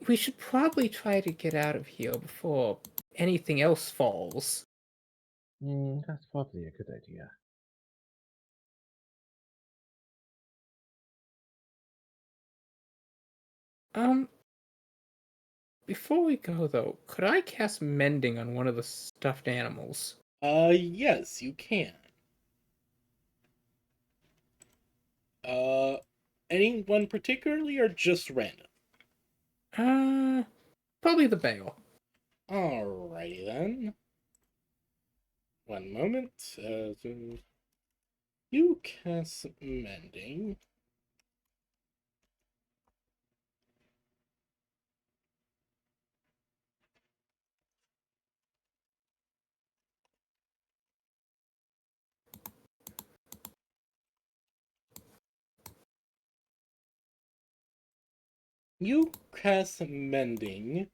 We should probably try to get out of here before anything else falls.
That's probably a good idea.
Before we go though, could I cast mending on one of the stuffed animals?
Yes, you can. Anyone particularly or just random?
Probably the bear.
Alrighty then. One moment. You cast mending. You cast mending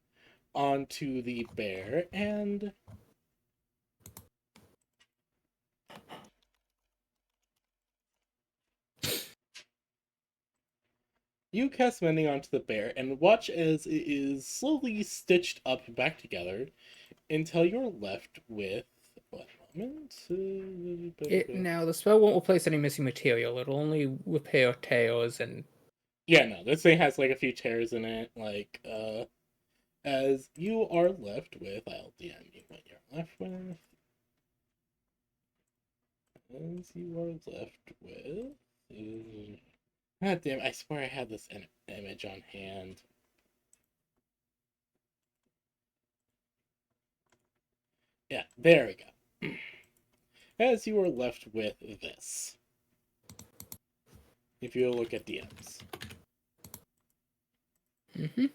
onto the bear, and you cast mending onto the bear, and watch as it is slowly stitched up back together until you're left with. One moment.
Now, the spell won't replace any missing material. It'll only repair tears and...
Yeah, no, this thing has like a few tears in it. Like, as you are left with, I'll DM you what you're left with. As you are left with. God damn, I swear I had this image on hand. Yeah, there we go. As you are left with this. If you look at DMs.
Mm-hmm.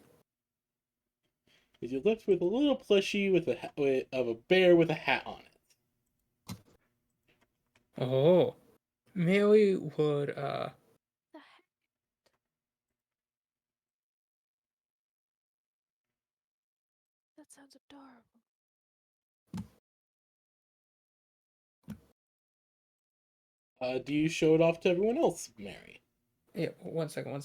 You're left with a little plushie with of a bear with a hat on it.
Oh. Mary would,
That sounds adorable.
Do you show it off to everyone else, Mary?
Yeah, one second.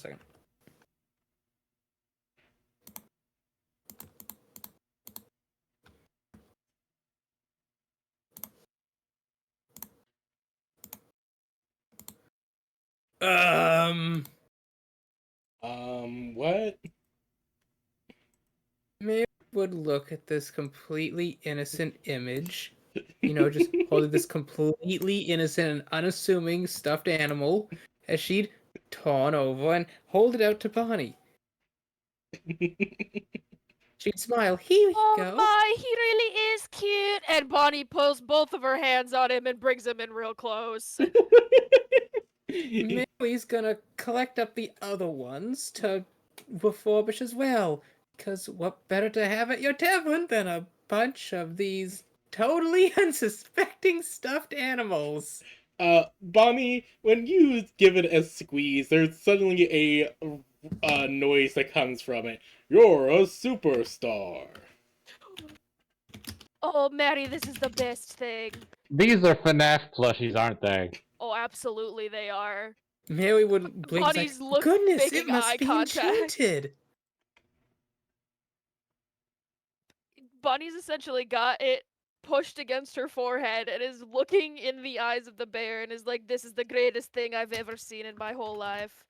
What?
Mary would look at this completely innocent image, just holding this completely innocent and unassuming stuffed animal, as she'd turn over and hold it out to Bonnie. She'd smile. Here you go.
Oh my, he really is cute. And Bonnie pulls both of her hands on him and brings him in real close.
Mary's gonna collect up the other ones to refurbish as well. Because what better to have at your tavern than a bunch of these totally unsuspecting stuffed animals?
Bonnie, when you give it a squeeze, there's suddenly a noise that comes from it. You're a superstar.
Oh, Maddie, this is the best thing.
These are FNAF plushies, aren't they?
Oh, absolutely they are.
Mary would blink
Bonnie's
like, goodness, it
making
must
eye
be
contact.
enchanted.
Bonnie's essentially got it pushed against her forehead and is looking in the eyes of the bear and is like, this is the greatest thing I've ever seen in my whole life.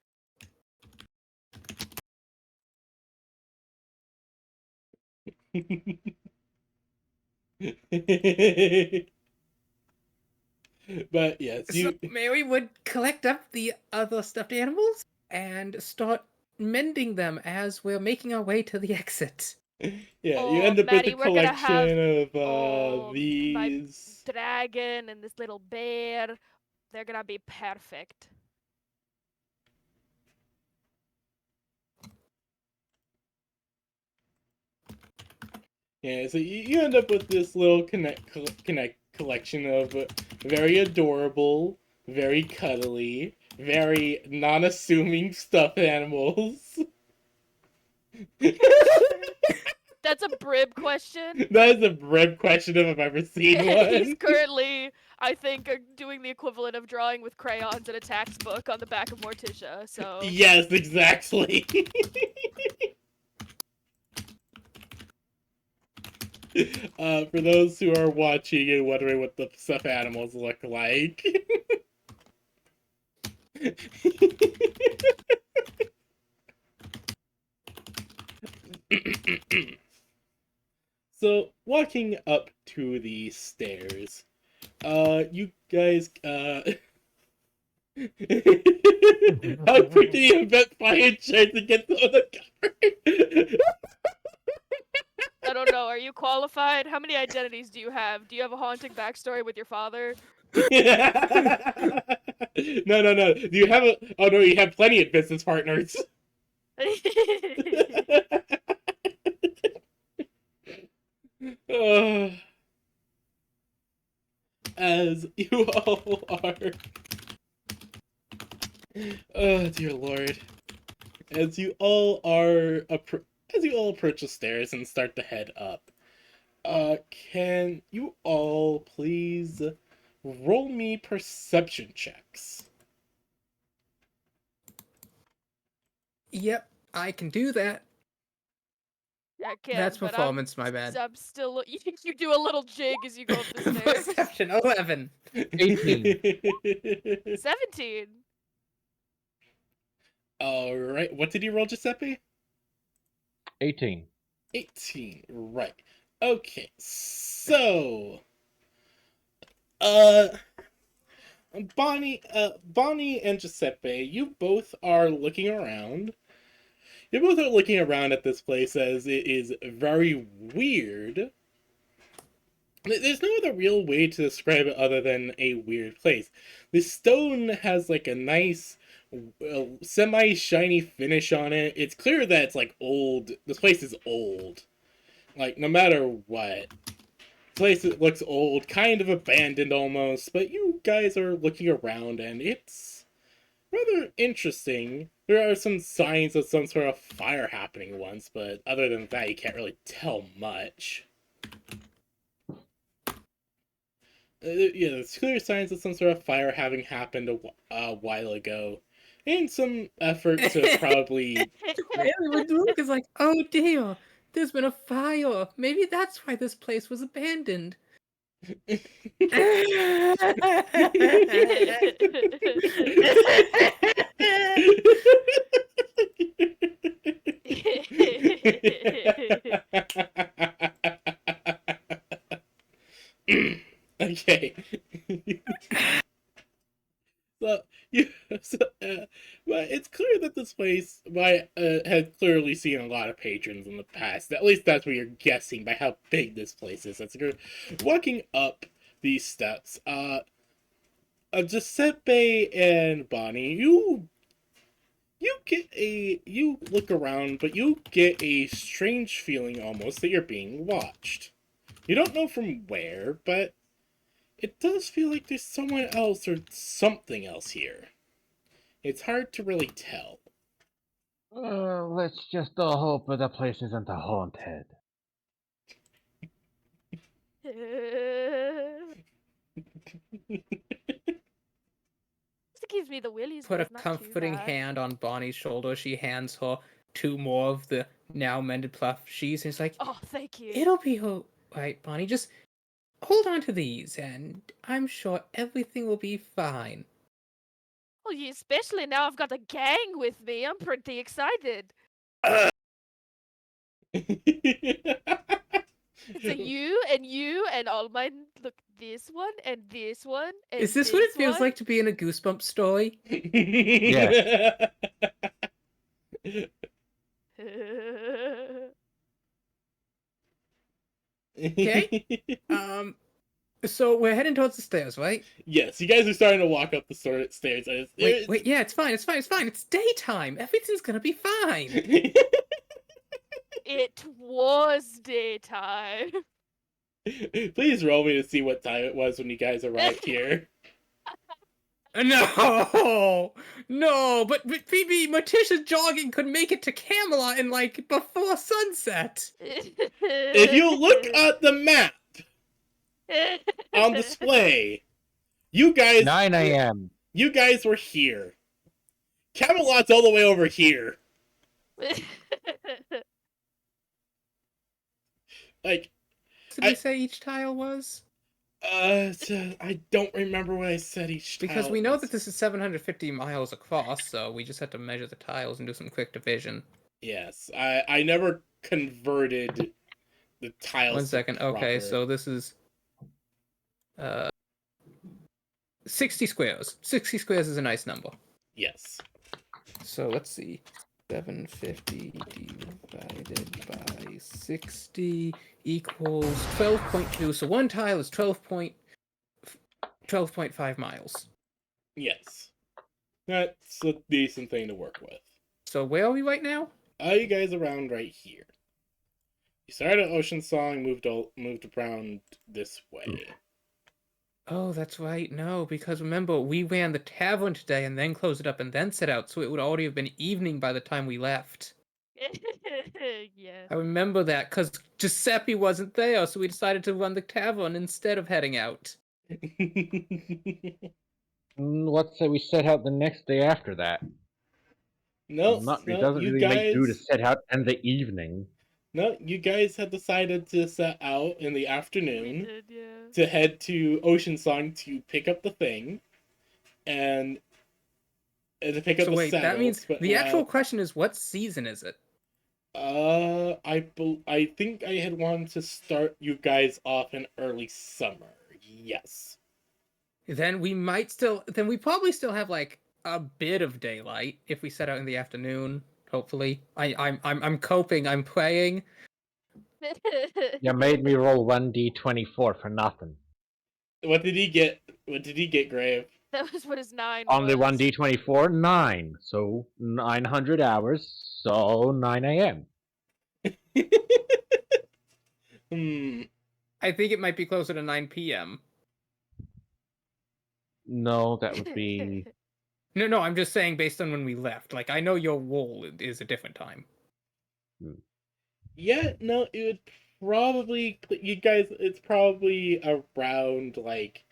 But yes,
So Mary would collect up the other stuffed animals and start mending them as we're making our way to the exit.
Yeah,
Oh,
you end up
Maddie,
with a
we're gonna have
collection of
my
these.
dragon and this little bear. They're gonna be perfect.
Yeah, so you end up with this little collection of very adorable, very cuddly, very non-assuming stuffed animals.
That's a Brib question.
That is a bread question if I've ever seen one.
He's currently, I think, doing the equivalent of drawing with crayons in a textbook on the back of Morticia, so...
Yes, exactly. For those who are watching and wondering what the stuffed animals look like. So, walking up to the stairs, you guys, how quick do you invent fire chairs to get to the cover?
I don't know. Are you qualified? How many identities do you have? Do you have a haunting backstory with your father?
No. Do you have a? Oh no, you have plenty of business partners. Uh, as you all are. Oh dear lord. As you all are as you all approach the stairs and start to head up, can you all please roll me perception checks?
Yep, I can do that.
I can,
That's
but
performance, my bad.
I'm still. You do a little jig as you go up the stairs.
Perception 11.
18.
17.
Alright, what did you roll, Giuseppe?
18.
18, right. Okay, so uh Bonnie and Giuseppe, you both are looking around. You both are looking around at this place as it is very weird. There's no other real way to describe it other than a weird place. The stone has like a nice semi-shiny finish on it. It's clear that it's like old. This place is old. Like no matter what. Place that looks old, kind of abandoned almost, but you guys are looking around and it's rather interesting. There are some signs of some sort of fire happening once, but other than that, you can't really tell much. Yeah, there's clear signs of some sort of fire having happened a while ago, and some effort to probably.
Really, when Luke is like, oh dear, there's been a fire. Maybe that's why this place was abandoned.
Okay. So you, so, but it's clear that this place had clearly seen a lot of patrons in the past. At least that's what you're guessing by how big this place is. That's you're walking up these steps. Giuseppe and Bonnie, you look around, but you get a strange feeling almost that you're being watched. You don't know from where, but it does feel like there's someone else or something else here. It's hard to really tell.
Let's just all hope that the place isn't haunted.
It gives me the willies.
Put
But
a
it's not
comforting
too bad.
hand on Bonnie's shoulder. She hands her 2 more of the now mended plushies, and it's like,
Oh, thank you.
it'll be alright, Bonnie. Just hold on to these, and I'm sure everything will be fine.
Well, especially now I've got a gang with me. I'm pretty excited. So you and all mine. Look, this one and this one. And
Is this what it feels
one.
like to be in a Goosebumps story?
Yeah.
Okay. So we're heading towards the stairs, right?
Yes, you guys are starting to walk up the stairs. And
Wait, yeah, it's fine. It's daytime. Everything's gonna be fine.
It was daytime.
Please roll me to see what time it was when you guys arrived here.
No, but Phoebe, Morticia jogging could make it to Camelot in like before sunset.
If you look at the map on display, you guys
9 a.m.
You guys were here. Camelot's all the way over here. Like,
Did we say each tile was?
I don't remember what I said each time.
Because we know that this is 750 miles across, so we just have to measure the tiles and do some quick division.
Yes, I never converted the tiles.
1 second. Okay,
proper.
so this is 60 squares. 60 squares is a nice number.
Yes.
So let's see. 750 divided by 60 equals 12.2. So one tile is 12.5 miles.
Yes. That's a decent thing to work with.
So where are we right now?
You guys around right here. You started at Ocean Song, moved around this way.
Oh, that's right. No, because remember, we ran the tavern today and then closed it up and then set out, so it would already have been evening by the time we left.
Yeah.
I remember that, because Giuseppe wasn't there, so we decided to run the tavern instead of heading out.
Let's say we set out the next day after that.
No,
It doesn't
you
really make do to
guys.
set out in the evening.
No, you guys had decided to set out in the
We
afternoon
did, yeah.
to head to Ocean Song to pick up the thing, and to pick up
So
the
wait, that
saddles.
means
But
the
now,
actual question is, what season is it?
I think I had wanted to start you guys off in early summer. Yes.
Then we probably still have like a bit of daylight if we set out in the afternoon. Hopefully, I'm coping. I'm praying.
You made me roll 1d24 for nothing.
What did he get? What did he get, Grave?
That was what his 9
Only
was.
1d24, 9. So 900 hours, so 9 a.m.
I think it might be closer to 9 p.m.
No, that would be...
No, I'm just saying based on when we left. Like, I know your roll is a different time.
Yeah, no, it would probably you guys. It's probably around like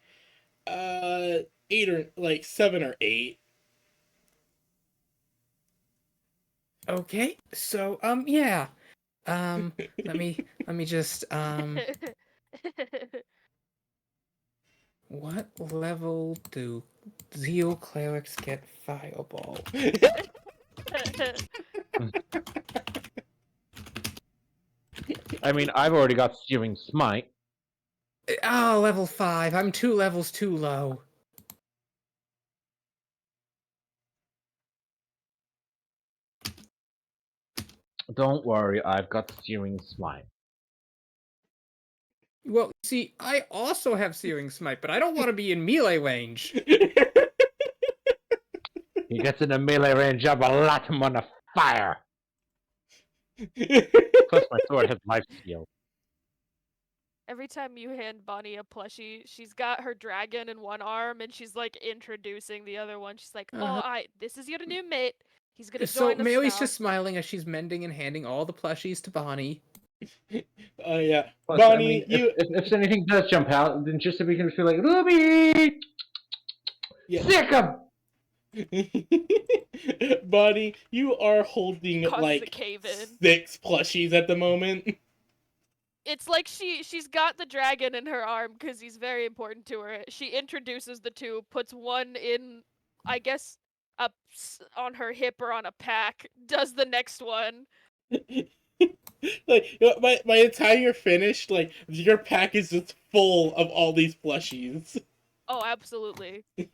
8 or like 7 or 8.
Okay, so yeah, let me just what level do Zeal clerics get Fireball?
I mean, I've already got Searing Smite.
Oh, level 5. I'm 2 levels too low.
Don't worry, I've got Searing Smite.
Well, see, I also have Searing Smite, but I don't want to be in melee range.
He gets in a melee range of a lot him on a fire. Plus my sword has life steal.
Every time you hand Bonnie a plushie, she's got her dragon in one arm and she's like introducing the other one. She's like, "Oh, this is your new mate. He's gonna
So
join us
Mary's
now."
just smiling as she's mending and handing all the plushies to Bonnie.
Oh yeah,
Plus,
Bonnie,
I mean,
you.
if anything does jump out, then just so we can feel like, Ruby!
Yeah.
Sick him!
Bonnie, you are holding
Causes a
like
cave-in.
6 plushies at the moment.
It's like she's got the dragon in her arm because he's very important to her. She introduces the two, puts one in, I guess, up on her hip or on a pack, does the next one.
Like by the time you're finished, like your pack is just full of all these plushies.
Oh, absolutely.
I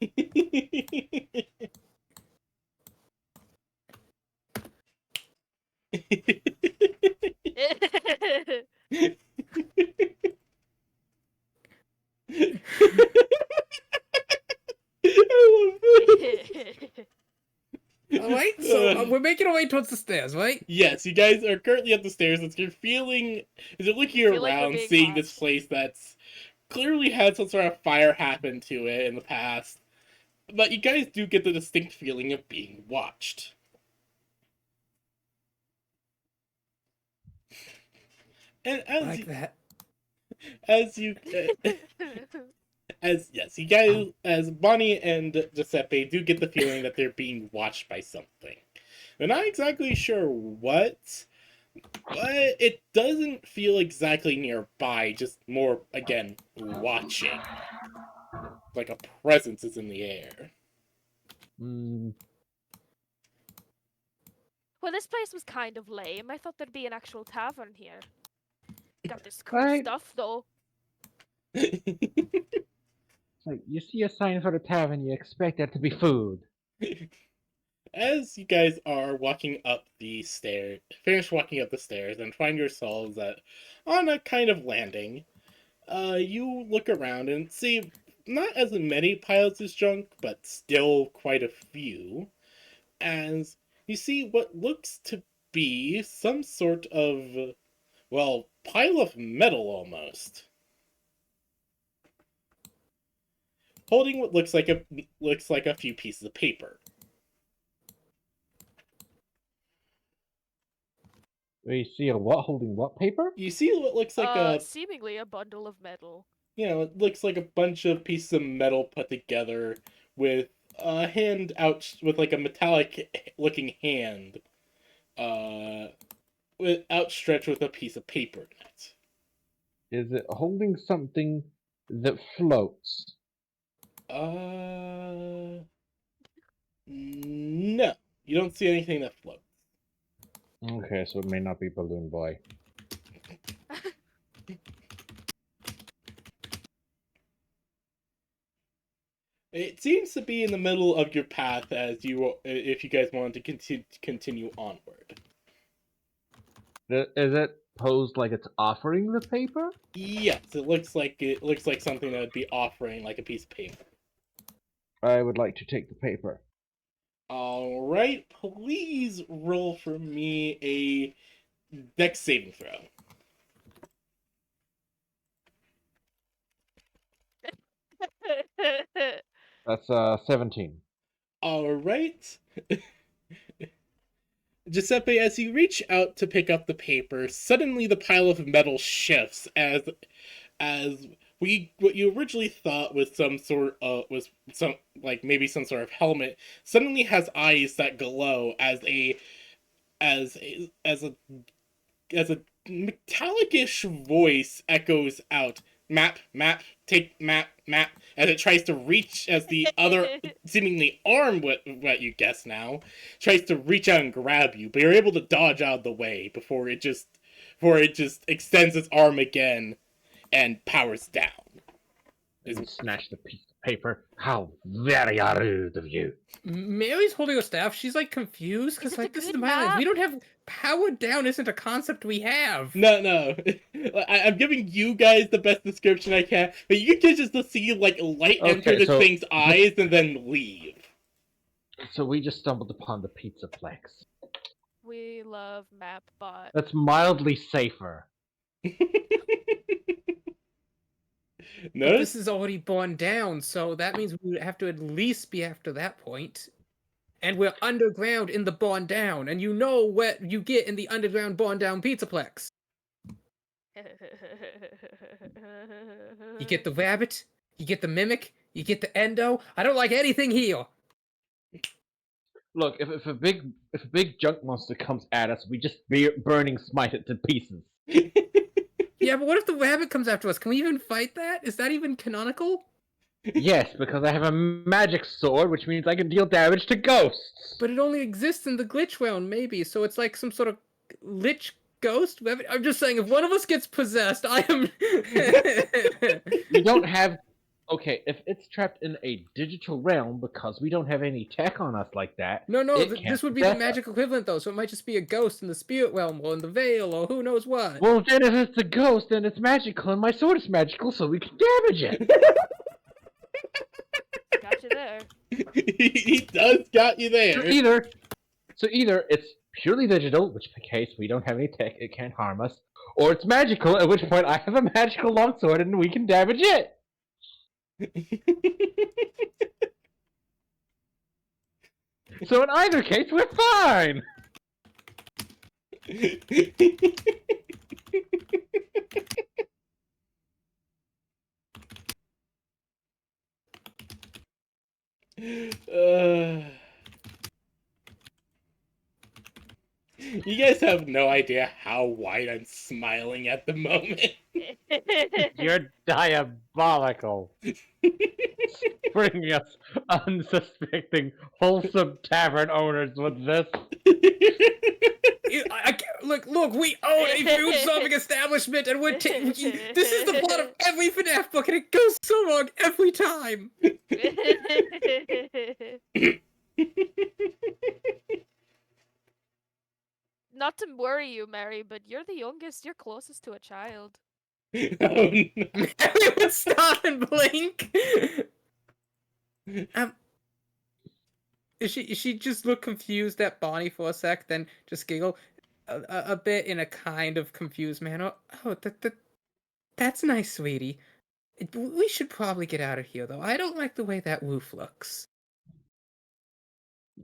love this.
Alright, so we're making our way towards the stairs, right?
Yes, you guys are currently at the stairs. As you're looking
Feel like we're
around,
being
seeing this
watched.
place that's clearly had some sort of fire happen to it in the past. But you guys do get the distinct feeling of being watched. And
Like that.
as you you guys, as Bonnie and Giuseppe do get the feeling that they're being watched by something. They're not exactly sure what, but it doesn't feel exactly nearby, just more, again, watching. Like a presence is in the air.
Well, this place was kind of lame. I thought there'd be an actual tavern here. Got this cool
Right.
stuff, though.
It's like, you see a sign for the tavern, you expect there to be food.
As you guys are walking up the stairs, finish walking up the stairs, and find yourselves on a kind of landing, you look around and see not as many piles as junk, but still quite a few. As you see what looks to be some sort of, well, pile of metal almost. Holding what looks like a few pieces of paper.
We see a what holding what paper?
You see what looks like
seemingly a bundle of metal.
it looks like a bunch of pieces of metal put together with a hand out with like a metallic looking hand, with outstretched with a piece of paper in it.
Is it holding something that floats?
No, you don't see anything that floats.
Okay, so it may not be Balloon Boy.
It seems to be in the middle of your path if you guys want to continue onward.
Is it posed like it's offering the paper?
Yes, it looks like something that would be offering like a piece of paper.
I would like to take the paper.
All right, please roll for me a Dex saving throw.
That's 17.
All right. Giuseppe, as you reach out to pick up the paper, suddenly the pile of metal shifts as what you originally thought was maybe some sort of helmet suddenly has eyes that glow as a metallic-ish voice echoes out, map, take map, as it tries to reach, as the other seemingly arm, what you guess now, tries to reach out and grab you, but you're able to dodge out of the way before it just extends its arm again and powers down.
And snatch the piece of paper. How very rude of you.
Mary's holding a staff. She's like confused because like this is the MireLands. We don't have powered down. Isn't a concept we have.
No. I'm giving you guys the best description I can, but you can just see like light enter this thing's eyes and then leave.
So we just stumbled upon the Pizzaplex.
We love MapBot.
That's mildly safer.
But this is already borne down, so that means we would have to at least be after that point. And we're underground in the borne down, and you know what you get in the underground borne down Pizzaplex. You get the rabbit, you get the mimic, you get the endo. I don't like anything here.
Look, if a big junk monster comes at us, we just burning smite it to pieces.
Yeah, but what if the rabbit comes after us? Can we even fight that? Is that even canonical?
Yes, because I have a magic sword, which means I can deal damage to ghosts.
But it only exists in the glitch realm, maybe, so it's like some sort of lich ghost? I'm just saying, if one of us gets possessed, I am...
We don't have... Okay, if it's trapped in a digital realm, because we don't have any tech on us like that...
No, this would be the magic equivalent, though, so it might just be a ghost in the spirit realm, or in the veil, or who knows what.
Well, then if it's a ghost, then it's magical, and my sword is magical, so we can damage it!
Got you there.
He does got you there.
So either it's purely digital, which in case we don't have any tech, it can't harm us, or it's magical, at which point I have a magical longsword and we can damage it! So in either case, we're fine!
You guys have no idea how wide I'm smiling at the moment.
You're diabolical. Bringing us unsuspecting, wholesome tavern owners with this.
Look, we own a food serving establishment, and we're this is the plot of every FNAF book, and it goes so wrong every time.
sorry, you, Mary, but you're the youngest. You're closest to a child.
Oh, no.
Mary would stop and blink. She just look confused at Bonnie for a sec, then just giggle a bit in a kind of confused manner. Oh, that's nice, sweetie. We should probably get out of here, though. I don't like the way that roof looks.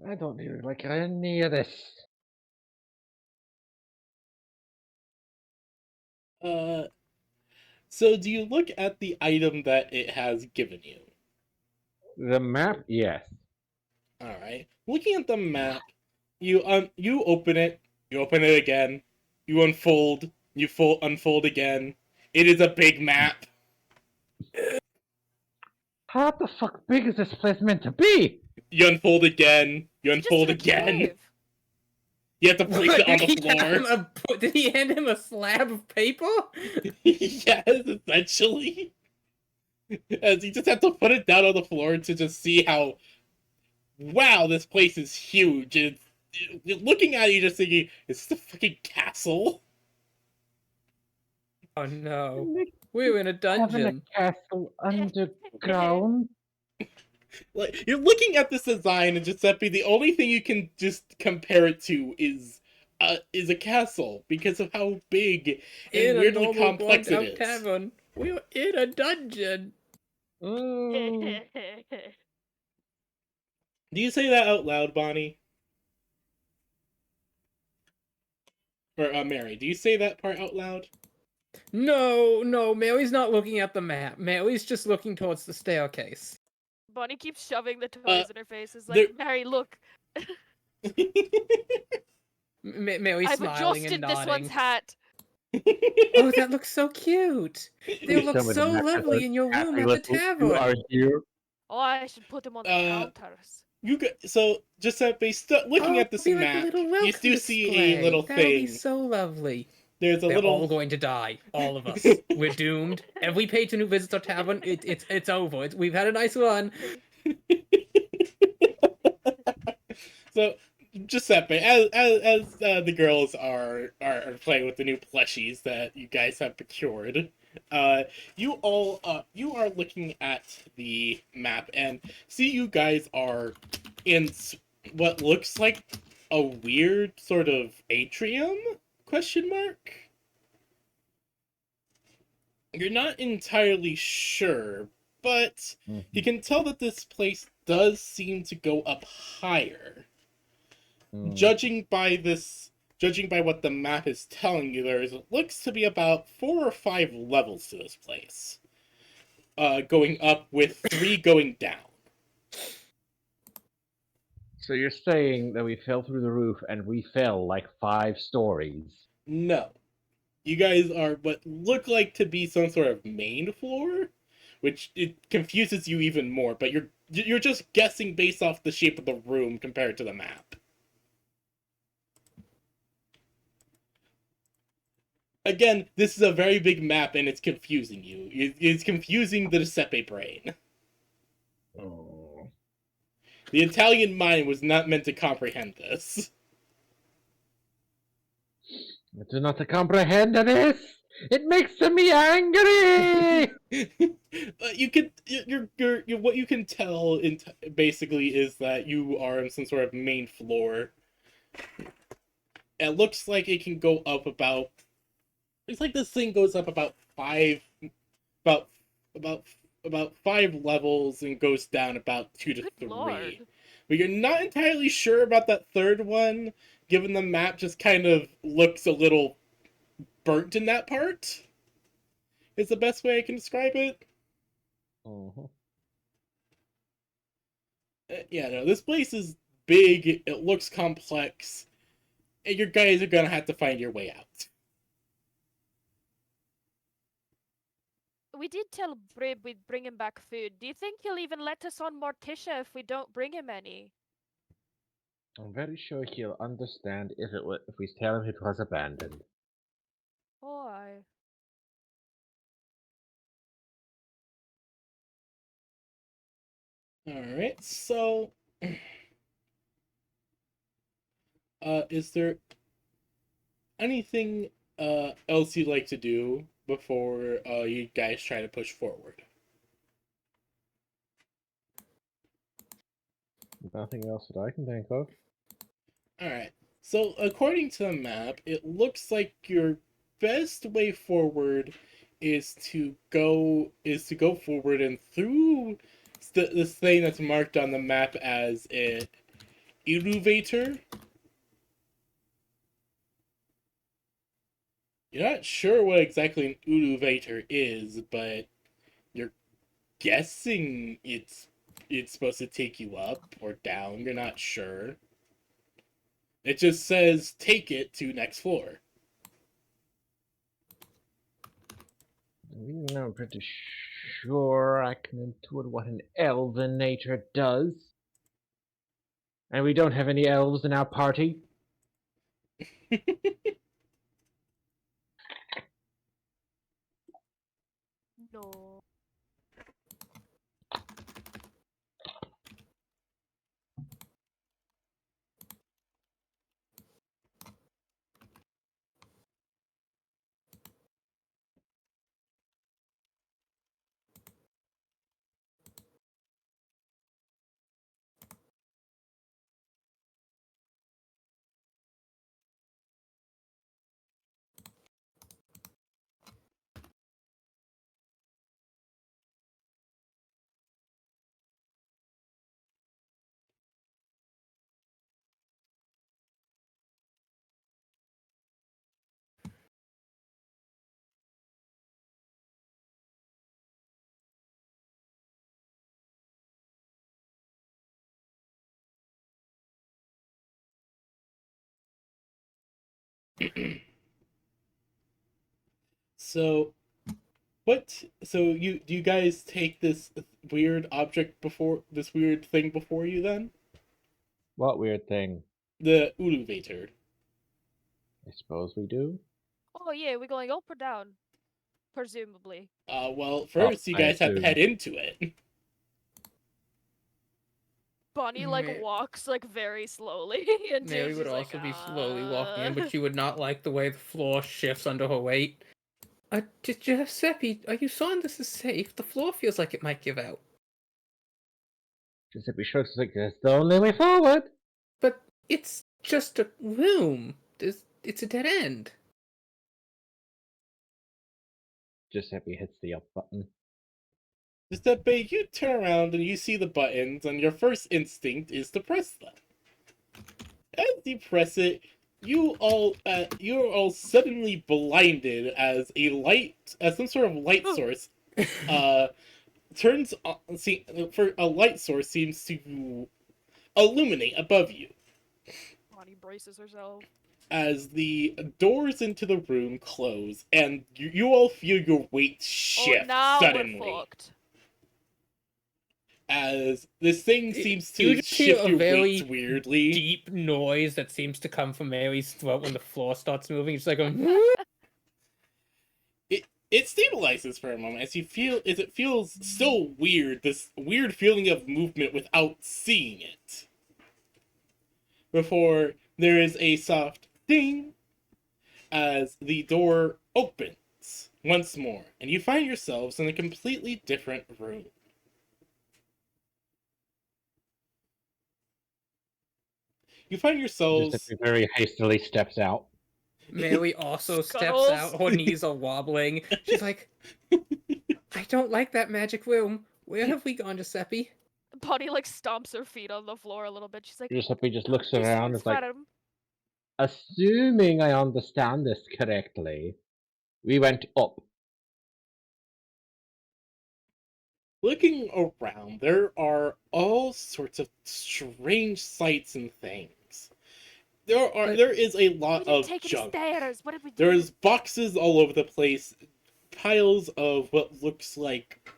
I don't really like any of this.
So do you look at the item that it has given you?
The map, yes.
All right. Looking at the map, you open it, you open it again, you unfold, you unfold again. It is a big map.
How the fuck big is this place meant to be?
You unfold again, you
He just
unfold
took
again.
Brave.
You have to place it on the floor.
Did he hand him a slab of paper?
Yes, essentially. As you just have to put it down on the floor to just see how, wow, this place is huge. You're looking at it, you're just thinking, is this a fucking castle?
Oh no. We're in a dungeon.
Having a castle underground?
Like, you're looking at this design, and Giuseppe, the only thing you can just compare it to is a castle because of how big and weirdly complex it is.
Tavern. We're in a dungeon.
Mm.
Do you say that out loud, Bonnie? Or Mary? Do you say that part out loud?
No, Mary's not looking at the map. Mary's just looking towards the staircase.
Bonnie keeps shoving the toys in her face. It's like,
there-
Mary, look.
Mary's
I've
smiling
adjusted
and
this
nodding.
one's hat.
Oh, that looks so cute. They
Please
look
tell me the
so
map
lovely in your room at the
You are
tavern.
here.
Oh, I should put them on the counters.
So Giuseppe, looking at this
be like a
map,
little
you
welcome
do see
display.
a little
That'll be
thing.
so lovely.
There's a
They're
little.
all going to die. All of us. We're doomed. If we pay to new visits our tavern, it's over. We've had a nice run.
So Giuseppe, as the girls are playing with the new plushies that you guys have procured, you are looking at the map and see you guys are in what looks like a weird sort of atrium? Question mark. You're not entirely sure, but you can tell that this place does seem to go up higher. Judging by what the map is telling you, looks to be about 4 or 5 levels to this place. Going up with 3 going down.
So you're saying that we fell through the roof and we fell like 5 stories?
No. You guys are what look like to be some sort of main floor, which it confuses you even more, but you're just guessing based off the shape of the room compared to the map. Again, this is a very big map and it's confusing you. It's confusing the Giuseppe brain.
Oh.
The Italian mind was not meant to comprehend this.
I do not comprehend this! It makes me angry!
You can, what you can tell basically is that you are on some sort of main floor. It looks like it can go up about. It's like this thing goes up about 5 levels and goes down about 2 to 3.
Lord.
But you're not entirely sure about that third one, given the map just kind of looks a little burnt in that part. Is the best way I can describe it. Yeah, no, this place is big, it looks complex, and you guys are gonna have to find your way out.
We did tell Brib we'd bring him back food. Do you think he'll even let us on Morticia if we don't bring him any?
I'm very sure he'll understand if we tell him it was abandoned.
Oh, aye.
Alright, so is there anything else you'd like to do before you guys try to push forward?
Nothing else that I can think of.
Alright. So according to the map, it looks like your best way forward is to go forward and through this thing that's marked on the map as an elevator. You're not sure what exactly an elevator is, but you're guessing it's supposed to take you up or down. You're not sure. It just says take it to next floor.
Even though I'm pretty sure I can intuit what an elvenator does. And we don't have any elves in our party.
No.
So do you guys take this weird object before this weird thing before you then?
What weird thing?
The elevator.
I suppose we do.
Oh yeah, we're going up or down? Presumably.
Well, first you
I
guys have to
assume.
head into it.
Bonnie walks very slowly, and
Mary
she's
would
like,
also be slowly walking in, but she would not like the way the floor shifts under her weight. Giuseppe, are you certain this is safe? The floor feels like it might give out.
Giuseppe shrugs like that's the only way forward.
But it's just a room. It's a dead end.
Giuseppe hits the up button.
Giuseppe, you turn around and you see the buttons, and your first instinct is to press them. As you press it, you're all suddenly blinded as some sort of light source, turns on. For a light source seems to illuminate above you.
Bonnie braces herself.
As the doors into the room close, and you all feel your weight shift
now
suddenly.
We're fucked.
As this thing seems
You
to
just hear
shift
a
your
very
weights weirdly.
deep noise that seems to come from Mary's throat when the floor starts moving. It's like a
it stabilizes for a moment as it feels so weird, this weird feeling of movement without seeing it. Before there is a soft ding as the door opens once more, and you find yourselves in a completely different room. You find yourselves...
Giuseppe very hastily steps out.
Mary also
Scuttles.
steps out. Her knees are wobbling. She's like, I don't like that magic room. Where have we gone, Giuseppe?
Bonnie stomps her feet on the floor a little bit. She's like,
Giuseppe just looks around and is like,
Adam.
assuming I understand this correctly, we went up.
Looking around, there are all sorts of strange sights and things. There is a lot of junk.
What did we do?
There's boxes all over the place, piles of what looks like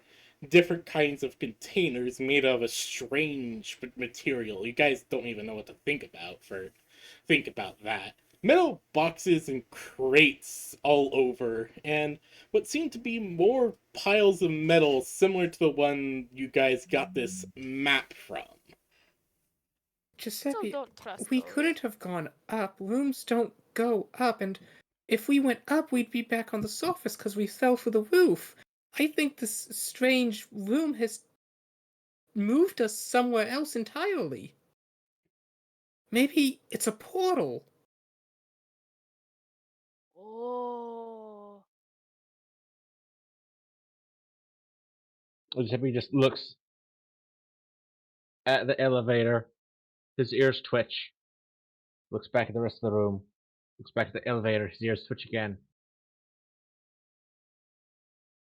different kinds of containers made of a strange material. You guys don't even know what to think about that. Metal boxes and crates all over, and what seem to be more piles of metal similar to the one you guys got this map from.
Giuseppe,
don't trust
we
those.
couldn't have gone up. Rooms don't go up, and if we went up, we'd be back on the surface because we fell through the roof. I think this strange room has moved us somewhere else entirely. Maybe it's a portal.
Oh.
Giuseppe just looks at the elevator. His ears twitch. Looks back at the rest of the room. Looks back at the elevator. His ears twitch again.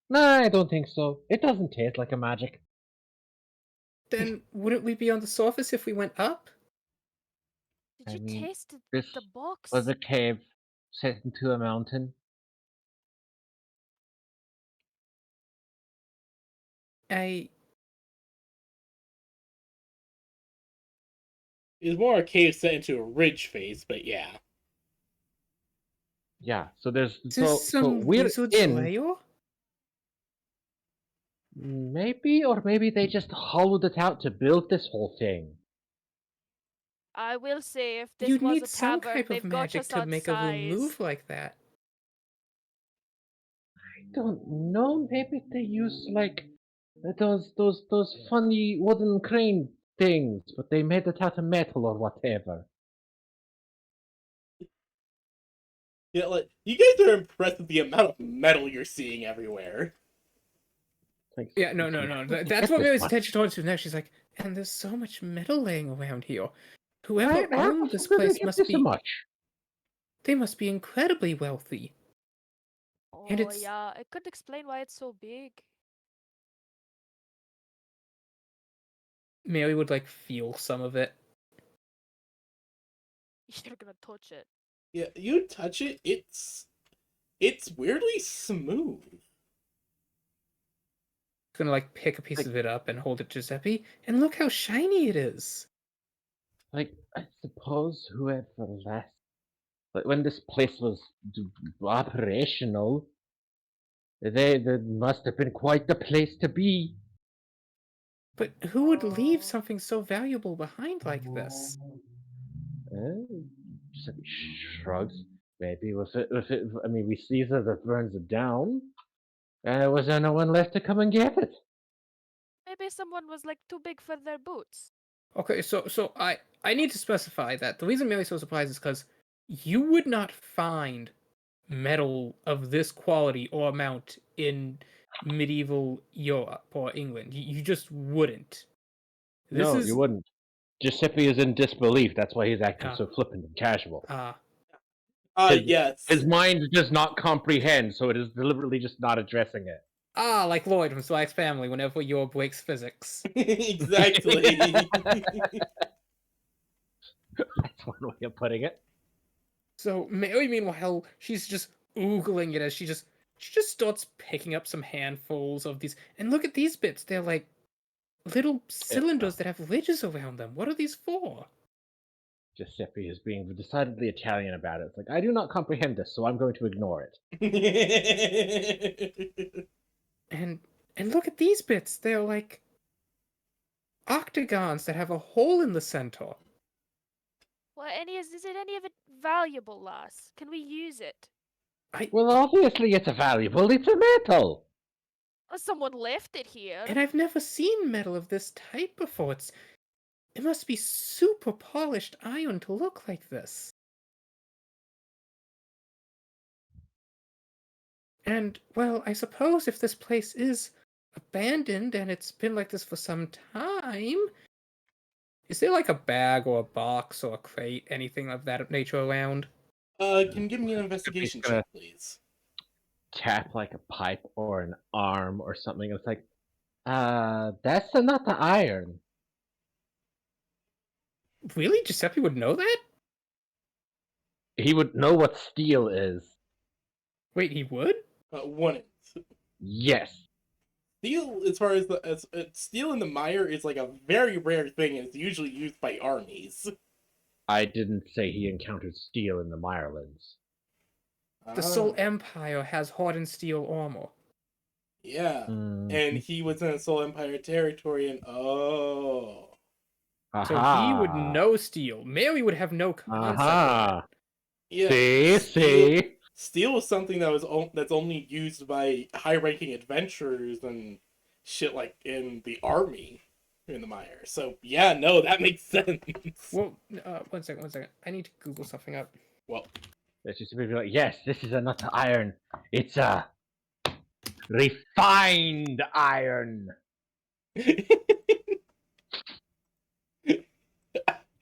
No, I don't think so. It doesn't taste like a magic.
Then wouldn't we be on the surface if we went up?
Did
I
you
mean,
taste
this
the box?
was a cave set into a mountain.
I
It's more a cave set into a ridge face, but yeah.
Yeah, so there's
is this
so
some
we're
lizard's
in.
lair?
Maybe, or maybe they just hollowed it out to build this whole thing.
I will say, if this
You'd
was
need
a
some
tavern,
type of
they've got
magic
us
to
on
make a room
size.
move like that.
I don't know. Maybe they use like those funny wooden crane things, but they made it out of metal or whatever.
Yeah, like, you guys are impressed with the amount of metal you're seeing everywhere.
Like,
Yeah, no.
where did
That's
get
what
this
Mary's
much?
attention towards you next. She's like, and there's so much metal laying around here.
How
Whoever owned
the
this
fuck did they
place
get
must
this
be.
much?
They must be incredibly wealthy. And
Oh,
it's
yeah, it could explain why it's so big.
Mary would like feel some of it.
You're gonna touch it.
Yeah, you touch it, it's weirdly smooth.
Gonna like pick a piece
Like-
of it up and hold it to Giuseppe, and look how shiny it is.
Like, I suppose whoever left, like when this place was operational, they must have been quite the place to be.
But who would leave
Oh.
something so valuable behind like this?
Giuseppe shrugs. Maybe if it, I mean, we see that it burns it down. Was there no one left to come and get it?
Maybe someone was like too big for their boots.
Okay, so I need to specify that the reason Mary's so surprised is because you would not find metal of this quality or amount in medieval Europe or England. You just wouldn't. This
No,
is
you wouldn't. Giuseppe is in disbelief. That's why he's acting
Ah.
so flippant and casual.
Yes.
His mind does not comprehend, so it is deliberately just not addressing it.
like Lloyd from Spy X Family whenever Yor breaks physics.
Exactly.
That's one way of putting it.
So Mary, meanwhile, she's just oogling it as she just starts picking up some handfuls of these. And look at these bits. They're like little cylinders that have ridges around them. What are these for?
Giuseppe is being decidedly Italian about it. It's like, I do not comprehend this, so I'm going to ignore it.
And look at these bits. They're like octagons that have a hole in the center.
Well, is it any of it valuable, lass? Can we use it?
Well, obviously it's valuable. It's a metal.
Someone left it here.
And I've never seen metal of this type before. It must be super polished iron to look like this. And, well, I suppose if this place is abandoned and it's been like this for some time, is there like a bag or a box or a crate, anything of that nature around?
Can you give me an investigation check, please?
Tap like a pipe or an arm or something. It's like, that's not the iron.
Really? Giuseppe would know that?
He would know what steel is.
Wait, he would?
Wouldn't.
Yes.
Steel, as far as steel in the mire is like a very rare thing, and it's usually used by armies.
I didn't say he encountered steel in the MireLands.
The Soul Empire has hardened steel armor.
Yeah, and he was in a Soul Empire territory, and
So he would
Aha.
know steel. Mary would have no concept of
Aha.
Yeah,
See?
steel is something that's only used by high-ranking adventurers and shit like in the army in the Mire. So yeah, no, that makes sense.
Well, one second. I need to Google something up.
Well,
Let's just be like, yes, this is not iron. It's a refined iron.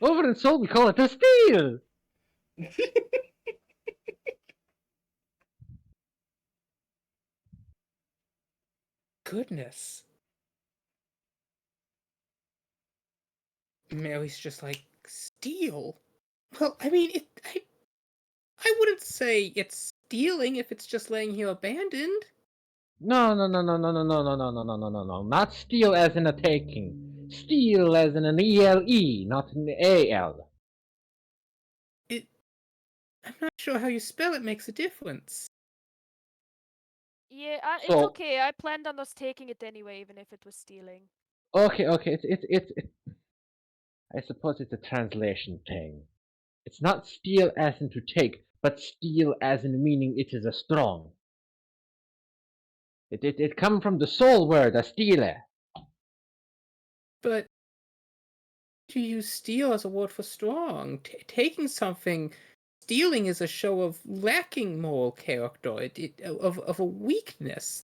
Over in Seoul, we call it a steel.
Goodness. Mary's just like, steal? Well, I mean, I wouldn't say it's stealing if it's just laying here abandoned.
No. Not steal as in a taking. Steal as in an ELE, not an AL.
I'm not sure how you spell it makes a difference.
Yeah, it's
So-
okay. I planned on us taking it anyway, even if it was stealing.
Okay. It's. I suppose it's a translation thing. It's not steal as in to take, but steal as in meaning it is a strong. It come from the soul word, a steale.
But you use steal as a word for strong. Taking something, stealing is a show of lacking moral character, of a weakness.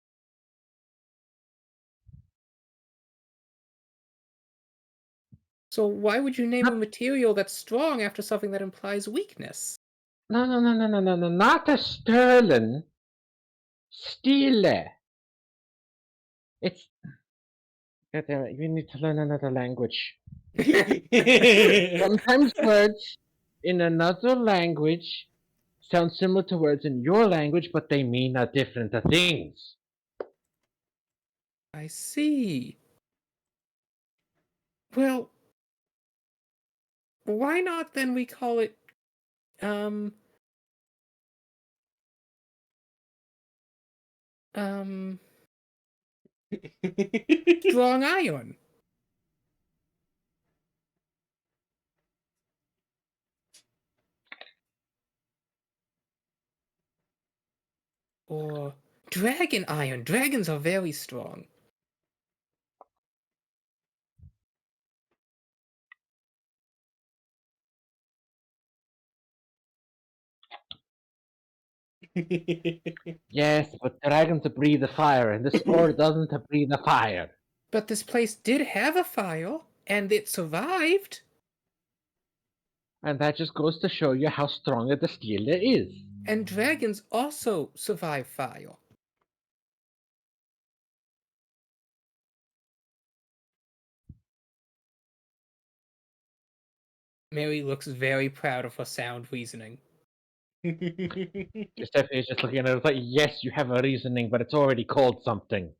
So why would you name a material that's strong after something that implies weakness?
No, not a sterling. Steale. It's. God damn it, you need to learn another language. Sometimes words in another language sound similar to words in your language, but they mean a different things.
I see. Well, why not then we call it, strong iron? Or dragon iron. Dragons are very strong.
Yes, but dragons breathe fire, and this sword doesn't breathe fire.
But this place did have a fire, and it survived.
And that just goes to show you how strong the steel is.
And dragons also survive fire. Mary looks very proud of her sound reasoning.
Stephanie is just looking at it like, yes, you have a reasoning, but it's already called something.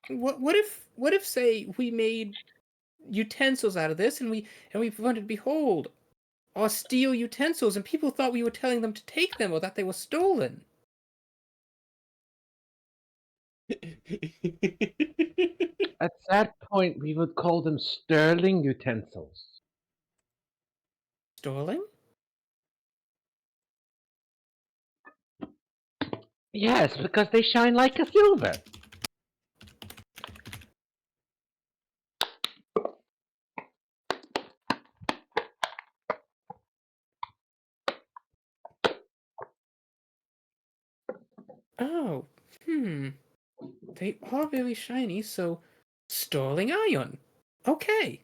What if say we made utensils out of this and we wanted, behold, our steel utensils, and people thought we were telling them to take them or that they were stolen?
At that point, we would call them sterling utensils.
Stolen?
Yes, because they shine like a silver.
Oh, they are very shiny, so sterling iron. Okay.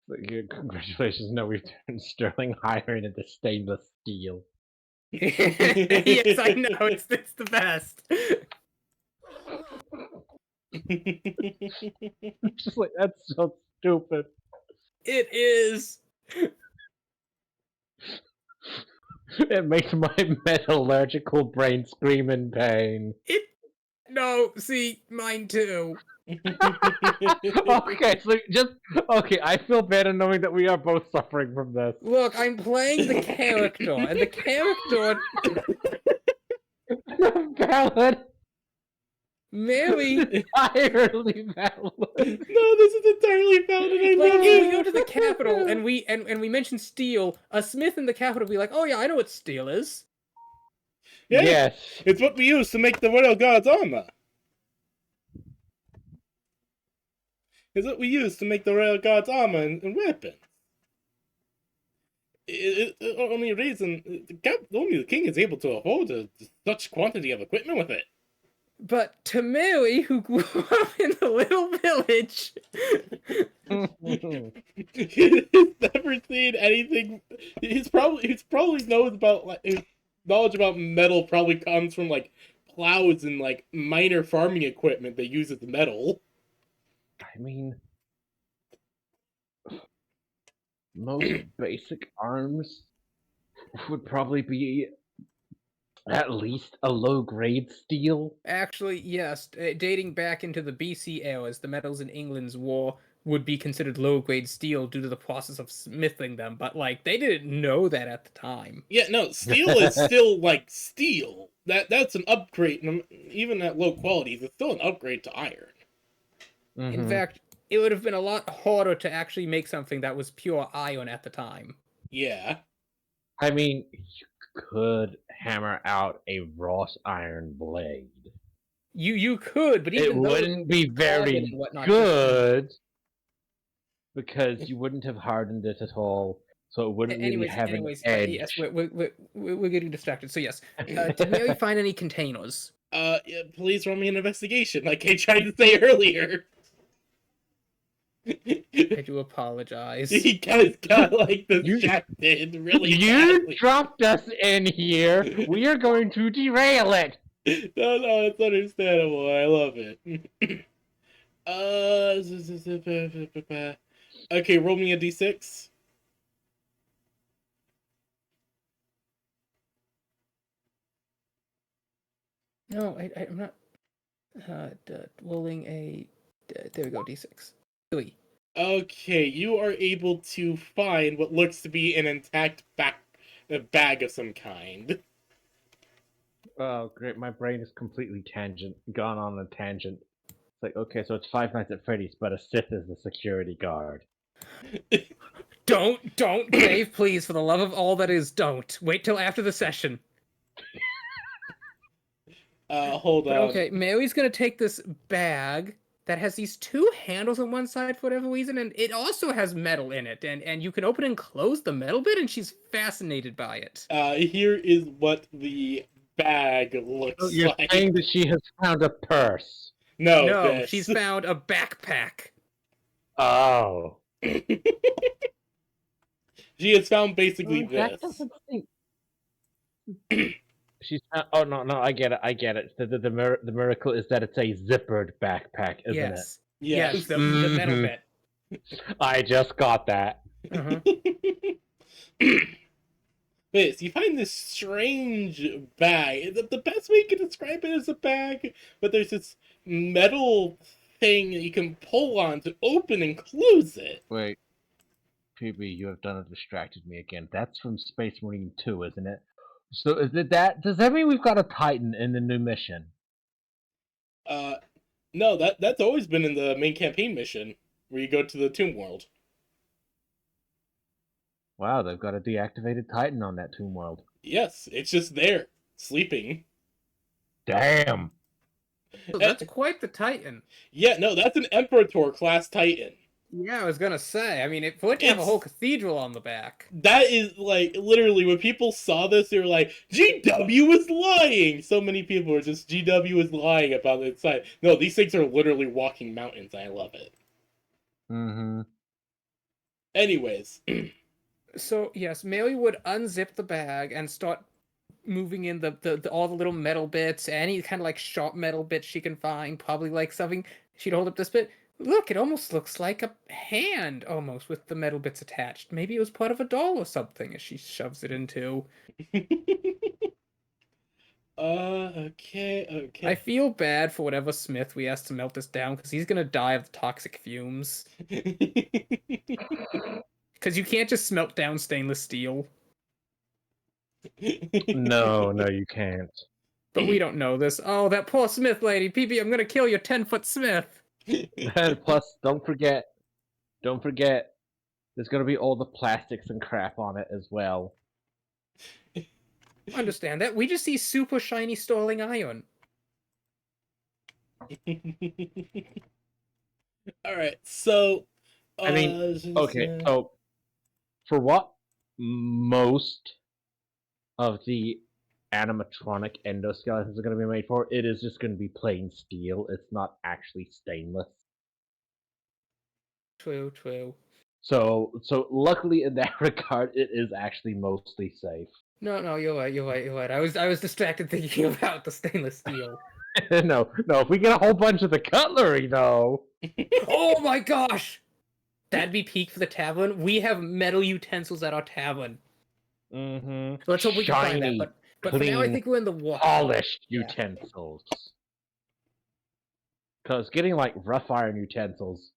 Congratulations, no, we've turned sterling iron into stainless steel.
Yes, I know, it's the best.
Just like, that's so stupid.
It is.
It makes my metallurgical brain scream in pain.
No, see, mine too.
Okay, so I feel better knowing that we are both suffering from this.
Look, I'm playing the character, and the character
Valid.
Mary.
Entirely valid.
No, this is entirely valid, and I
Like,
love
if we
it.
go to the capital and we mention steel, a smith in the capital will be like, "Oh yeah, I know what steel is."
Yeah,
Yes.
it's what we use to make the royal guard's armor. It's what we use to make the royal guard's armor and weapons. Only reason only the king is able to afford such quantity of equipment with it.
But to Mary, who grew up in the little village,
He's never seen anything. He's probably knows about his knowledge about metal probably comes from like plows and like minor farming equipment that uses metal.
I mean, most basic arms would probably be at least a low-grade steel.
actually, yes, dating back into the BC eras, the metals in England's war would be considered low-grade steel due to the process of smithing them. But like, they didn't know that at the time.
Yeah, no, steel is still like steel. That's an upgrade, even at low qualities. It's still an upgrade to iron.
In fact, it would have been a lot harder to actually make something that was pure iron at the time.
Yeah.
I mean, you could hammer out a wrought iron blade.
You could, but
It
even though
wouldn't be very
and whatnot,
good because you wouldn't have hardened it at all, so it wouldn't really have an edge.
yes, we're getting distracted. So yes, did Mary find any containers?
Yeah, please roll me an investigation, like I tried to say earlier.
I do apologize.
He got like distracted really
You
badly.
dropped us in here. We are going to derail it.
No, it's understandable. I love it. Okay, roll me a d6.
No, I'm not. Rolling a. There we go, d6. 3.
Okay, you are able to find what looks to be an intact bag of some kind.
Oh, great. My brain is completely gone on a tangent. It's like, okay, so it's Five Nights at Freddy's, but a Sith is the security guard.
Don't, Dave, please, for the love of all that is, don't. Wait till after the session.
Hold on.
Okay, Mary's gonna take this bag that has these 2 handles on one side for whatever reason, and it also has metal in it, and you can open and close the metal bit, and she's fascinated by it.
Here is what the bag looks
So you're
like.
saying that she has found a purse?
No,
she's found a backpack.
Oh.
She has found basically this.
She's oh no, I get it. The miracle is that it's a zippered backpack, isn't
Yes.
it?
Yes, the metal
Mhm.
bit.
I just got that.
Uh-huh.
But you find this strange bag. The best way you can describe it is a bag, but there's this metal thing that you can pull on to open and close it.
Wait, PB, you have distracted me again. That's from Space Marine 2, isn't it? So is it that? Does that mean we've got a Titan in the new mission?
No, that's always been in the main campaign mission, where you go to the tomb world.
Wow, they've got a deactivated Titan on that tomb world.
Yes, it's just there, sleeping.
Damn.
So that's quite the Titan.
Yeah, no, that's an Imperator class Titan.
Yeah, I was gonna say. I mean, it would have a whole cathedral on the back.
That is, like, literally, when people saw this, they were like, GW is lying! So many people were just, GW is lying about its size. No, these things are literally walking mountains, and I love it.
Mm-hmm.
Anyways.
So, yes, Mary would unzip the bag and start moving in all the little metal bits, any kind of, like, sharp metal bits she can find. Probably, like, something. She'd hold up this bit. Look, it almost looks like a hand, almost, with the metal bits attached. Maybe it was part of a doll or something, as she shoves it into.
Okay.
I feel bad for whatever smith we asked to melt this down, because he's gonna die of the toxic fumes. Because you can't just smelt down stainless steel.
No, you can't.
But we don't know this. Oh, that poor smith lady. PB, I'm gonna kill your 10-foot smith.
And plus, don't forget, there's gonna be all the plastics and crap on it as well.
Understand that. We just see super shiny sterling iron.
Alright, so
I mean, okay, so for what most of the animatronic endoskeletons are going to be made for, it is just going to be plain steel. It's not actually stainless.
True.
So luckily in that regard, it is actually mostly safe.
No, you're right. I was distracted thinking about the stainless steel.
no, if we get a whole bunch of the cutlery, though.
Oh my gosh! That'd be peak for the tavern. We have metal utensils at our tavern.
Mm-hmm.
So let's hope we can find that. But for now, I think we're in the water.
Polished utensils. Because getting like rough iron utensils,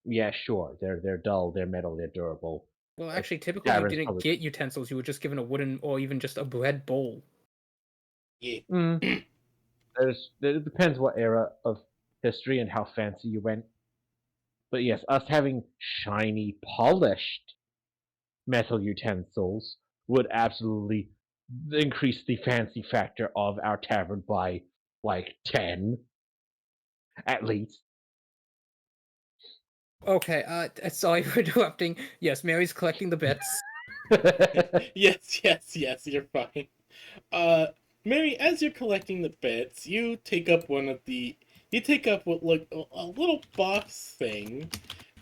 yeah, sure, they're dull, they're metal, they're durable.
Well, actually, typically you didn't get utensils. You were just given a wooden or even just a bread bowl.
Yeah.
It depends what era of history and how fancy you went. But yes, us having shiny, polished metal utensils would absolutely increase the fancy factor of our tavern by like 10 at least.
Okay, sorry for interrupting. Yes, Mary's collecting the bits.
Yes, you're fine. Mary, as you're collecting the bits, you take up what look a little box thing,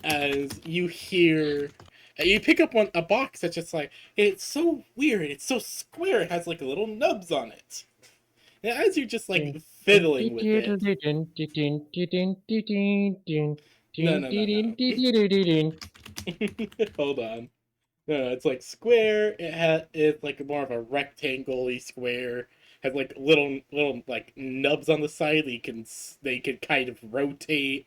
as you hear. You pick up a box that's just like, it's so weird. It's so square. It has like little nubs on it. And as you're just like fiddling with it. No. Hold on. No, it's like square. It's like more of a rectangle-y square. Has like little like nubs on the side that they can kind of rotate.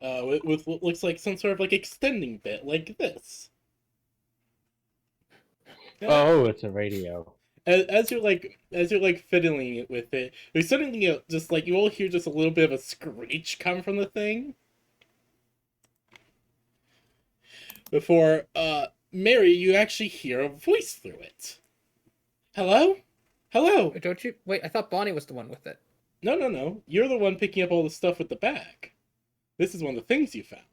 Uh, with what looks like some sort of like extending bit like this.
Oh, it's a radio.
As you're like fiddling with it, there's suddenly just like you all hear just a little bit of a screech come from the thing. Before Mary, you actually hear a voice through it. Hello?
Don't you wait? I thought Bonnie was the one with it.
No. You're the one picking up all the stuff with the bag. This is one of the things you found.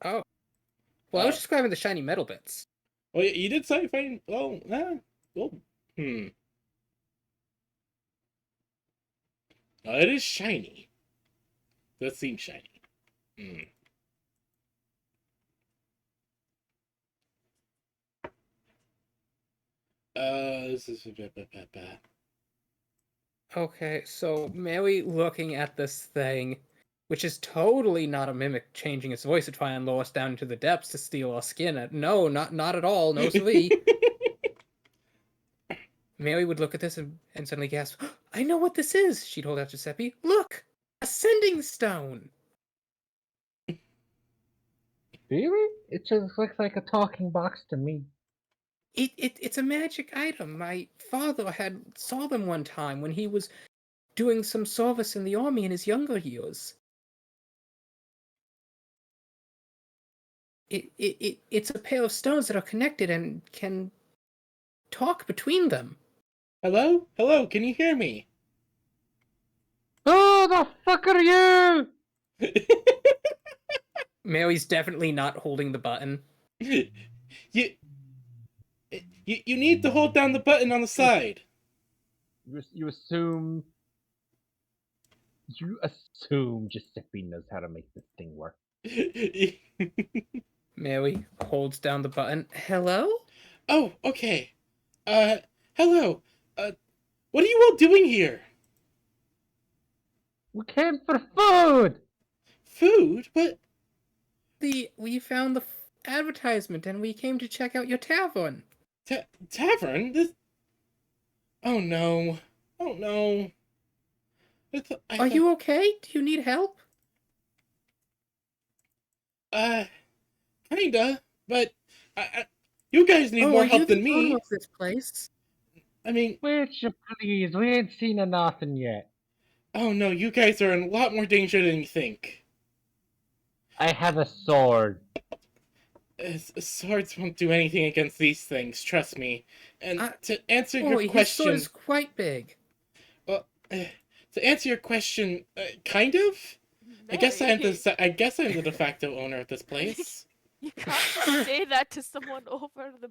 Oh. Well, I was just grabbing the shiny metal bits.
Well, you did say find. Oh. It is shiny. Does seem shiny. This is
Okay, so Mary looking at this thing, which is totally not a mimic changing its voice to try and lower us down into the depths to steal our skin. No, not at all. No, sweet. Mary would look at this and suddenly gasp, I know what this is! She'd hold out Giuseppe. Look! A sending stone!
Really? It just looks like a talking box to me.
It's a magic item. My father saw them one time when he was doing some service in the army in his younger years. It's a pair of stones that are connected and can talk between them.
Hello? Can you hear me?
Oh, the fuck are you?
Mary's definitely not holding the button.
You need to hold down the button on the side.
You assume Giuseppe knows how to make this thing work.
Mary holds down the button. Hello?
Oh, okay. Hello. What are you all doing here?
We came for food!
Food? What?
We found the advertisement and we came to check out your tavern.
Tavern? This... Oh no. Oh no.
Are you okay? Do you need help?
Kinda. But you guys need more help than
Are you the owner
me.
of this place?
I mean,
Wait you please, we ain't seen a nothing yet.
oh no, you guys are in a lot more danger than you think.
I have a sword.
Swords won't do anything against these things, trust me. And to answer your
His sword
question...
is quite big.
Well, to answer your question, kind of? I guess I'm the de facto owner of this place.
You can't just say that to someone over the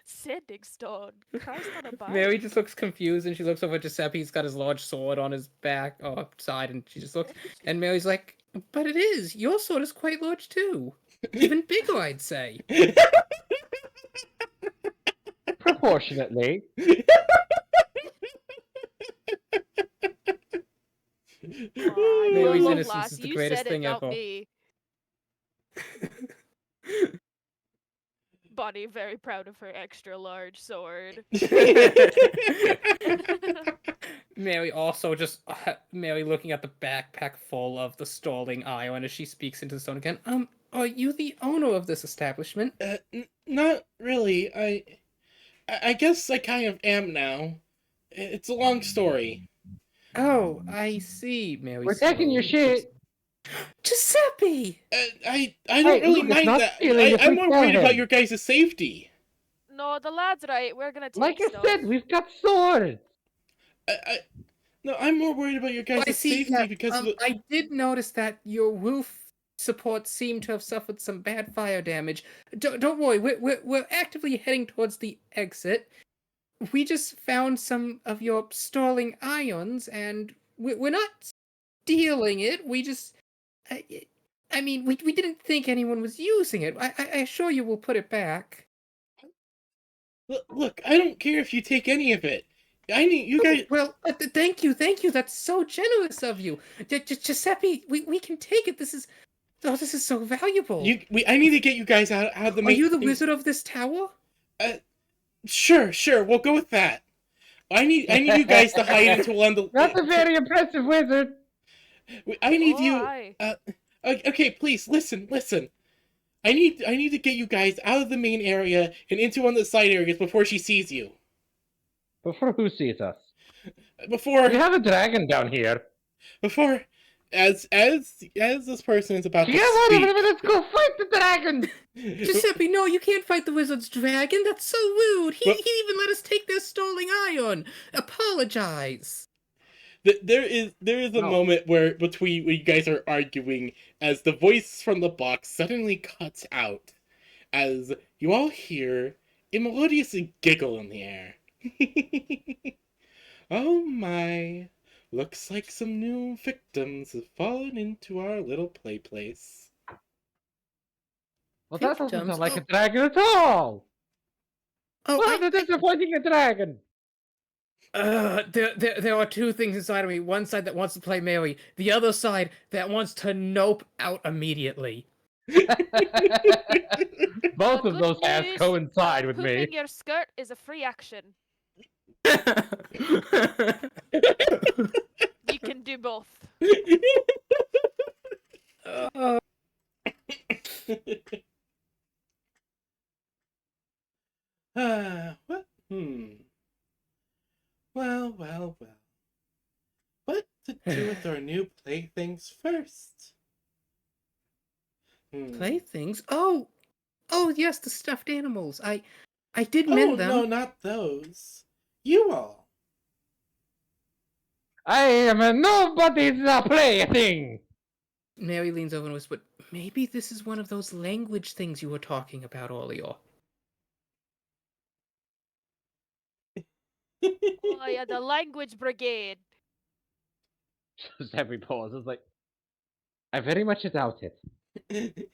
sanding stone. Christ on a bike.
Mary just looks confused and she looks over at Giuseppe. He's got his large sword on his back or side, and she just looks. And Mary's like, "But it is. Your sword is quite large too. Even bigger, I'd say."
Proportionately.
Mary's
Look,
innocence
lass,
is the
you
greatest
said it,
thing
not
ever.
me. Bonnie, very proud of her extra large sword.
Mary also just Mary looking at the backpack full of the stalling iron as she speaks into the stone again. Are you the owner of this establishment?
Not really. I guess I kind of am now. It's a long story.
Oh, I see, Mary.
We're taking your shit.
Giuseppe!
I don't really
look, it's
mind
not
that.
stealing if
I'm
we
more
tell
worried about
him.
your guys' safety.
No, the lad's right. We're gonna take
Like I
stuff.
said, we've got swords.
No, I'm more worried about your guys'
I see.
safety
Yeah,
because
I did notice that your roof supports seem to have suffered some bad fire damage. Don't worry, we're actively heading towards the exit. We just found some of your stalling irons, and we're not stealing it. We just, I mean, we didn't think anyone was using it. I assure you, we'll put it back.
look, I don't care if you take any of it. I need you guys.
Well, thank you. That's so generous of you, Giuseppe. We can take it. This is so valuable.
I need to get you guys out of the
Are
main.
you the wizard of this tower?
Sure, we'll go with that. I need you guys to hide into one of the.
That's a very impressive wizard.
I need you.
Aye.
Okay, please listen. I need to get you guys out of the main area and into one of the side areas before she sees you.
Before who sees us?
Before
We have a dragon down here.
as this person is about to
Yeah, whatever,
speak.
let's go fight the dragon.
Giuseppe, no, you can't fight the wizard's dragon. That's so rude. He even let us take their stalling iron. Apologize.
There is a moment where you guys are arguing as the voice from the box suddenly cuts out as you all hear a melodious giggle in the air. Oh my, looks like some new victims have fallen into our little play place.
Well, that doesn't
Victims?
sound like a dragon at all.
Oh,
What a disappointing a dragon.
there are two things inside of me. One side that wants to play Mary, the other side that wants to nope out immediately.
Both
The
of
good
those has
news,
coincide with me.
Pooping your skirt is a free action. You can do both.
What? Well. What to do with our new playthings first?
Playthings? Oh, yes, the stuffed animals. I did mend them.
No, not those. You all.
I am a nobody's plaything.
Mary leans over and whispers, "Maybe this is one of those language things you were talking about earlier."
Oh yeah, the language brigade.
Just every pause is like, I very much doubt it.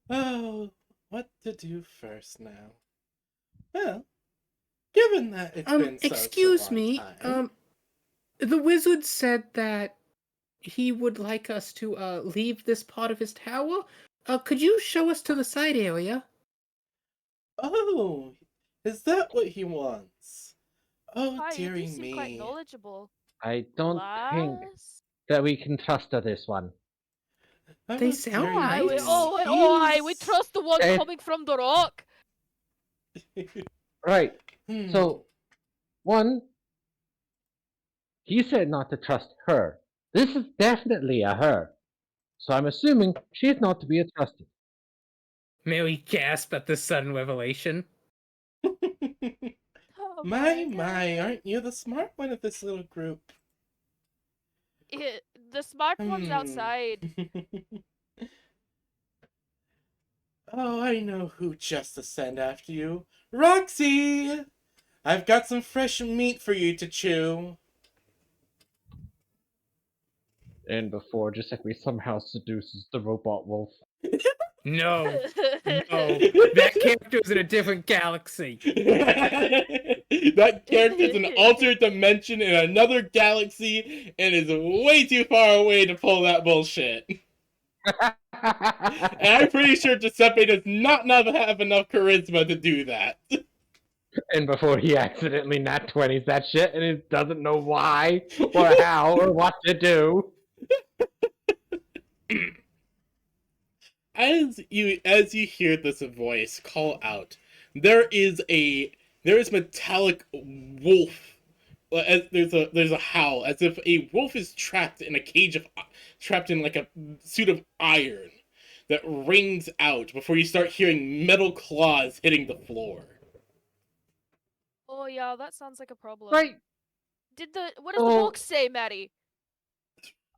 Oh, what to do first now? Well, given that it's been
excuse
so long
me.
time.
The wizard said that he would like us to leave this part of his tower. Could you show us to the side area?
Oh, is that what he wants? Oh,
Hi, you do
dearie
seem quite
me.
knowledgeable.
I don't think
Lass?
that we can trust her this one.
Oh,
They sound
dearie
nice.
me.
We trust the one
Eh.
coming from the rock.
Right.
Hmm.
So, one, he said not to trust her. This is definitely a her. So I'm assuming she's not to be trusted.
Mary gasped at this sudden revelation.
Oh
my,
God.
aren't you the smart one of this little group?
The smart one's outside.
Oh, I know who just to send after you. Roxy! I've got some fresh meat for you to chew.
And before Giuseppe somehow seduces the robot wolf.
No, that character's in a different galaxy.
That character's an alternate dimension in another galaxy and is way too far away to pull that bullshit. And I'm pretty sure Giuseppe does not have enough charisma to do that.
And before he accidentally nat 20s that shit and he doesn't know why or how or what to do.
As you hear this voice call out, there is metallic wolf. There's a howl as if a wolf is trapped in like a suit of iron that rings out before you start hearing metal claws hitting the floor.
Oh yeah, that sounds like a problem.
Right.
What does the book say, Maddie?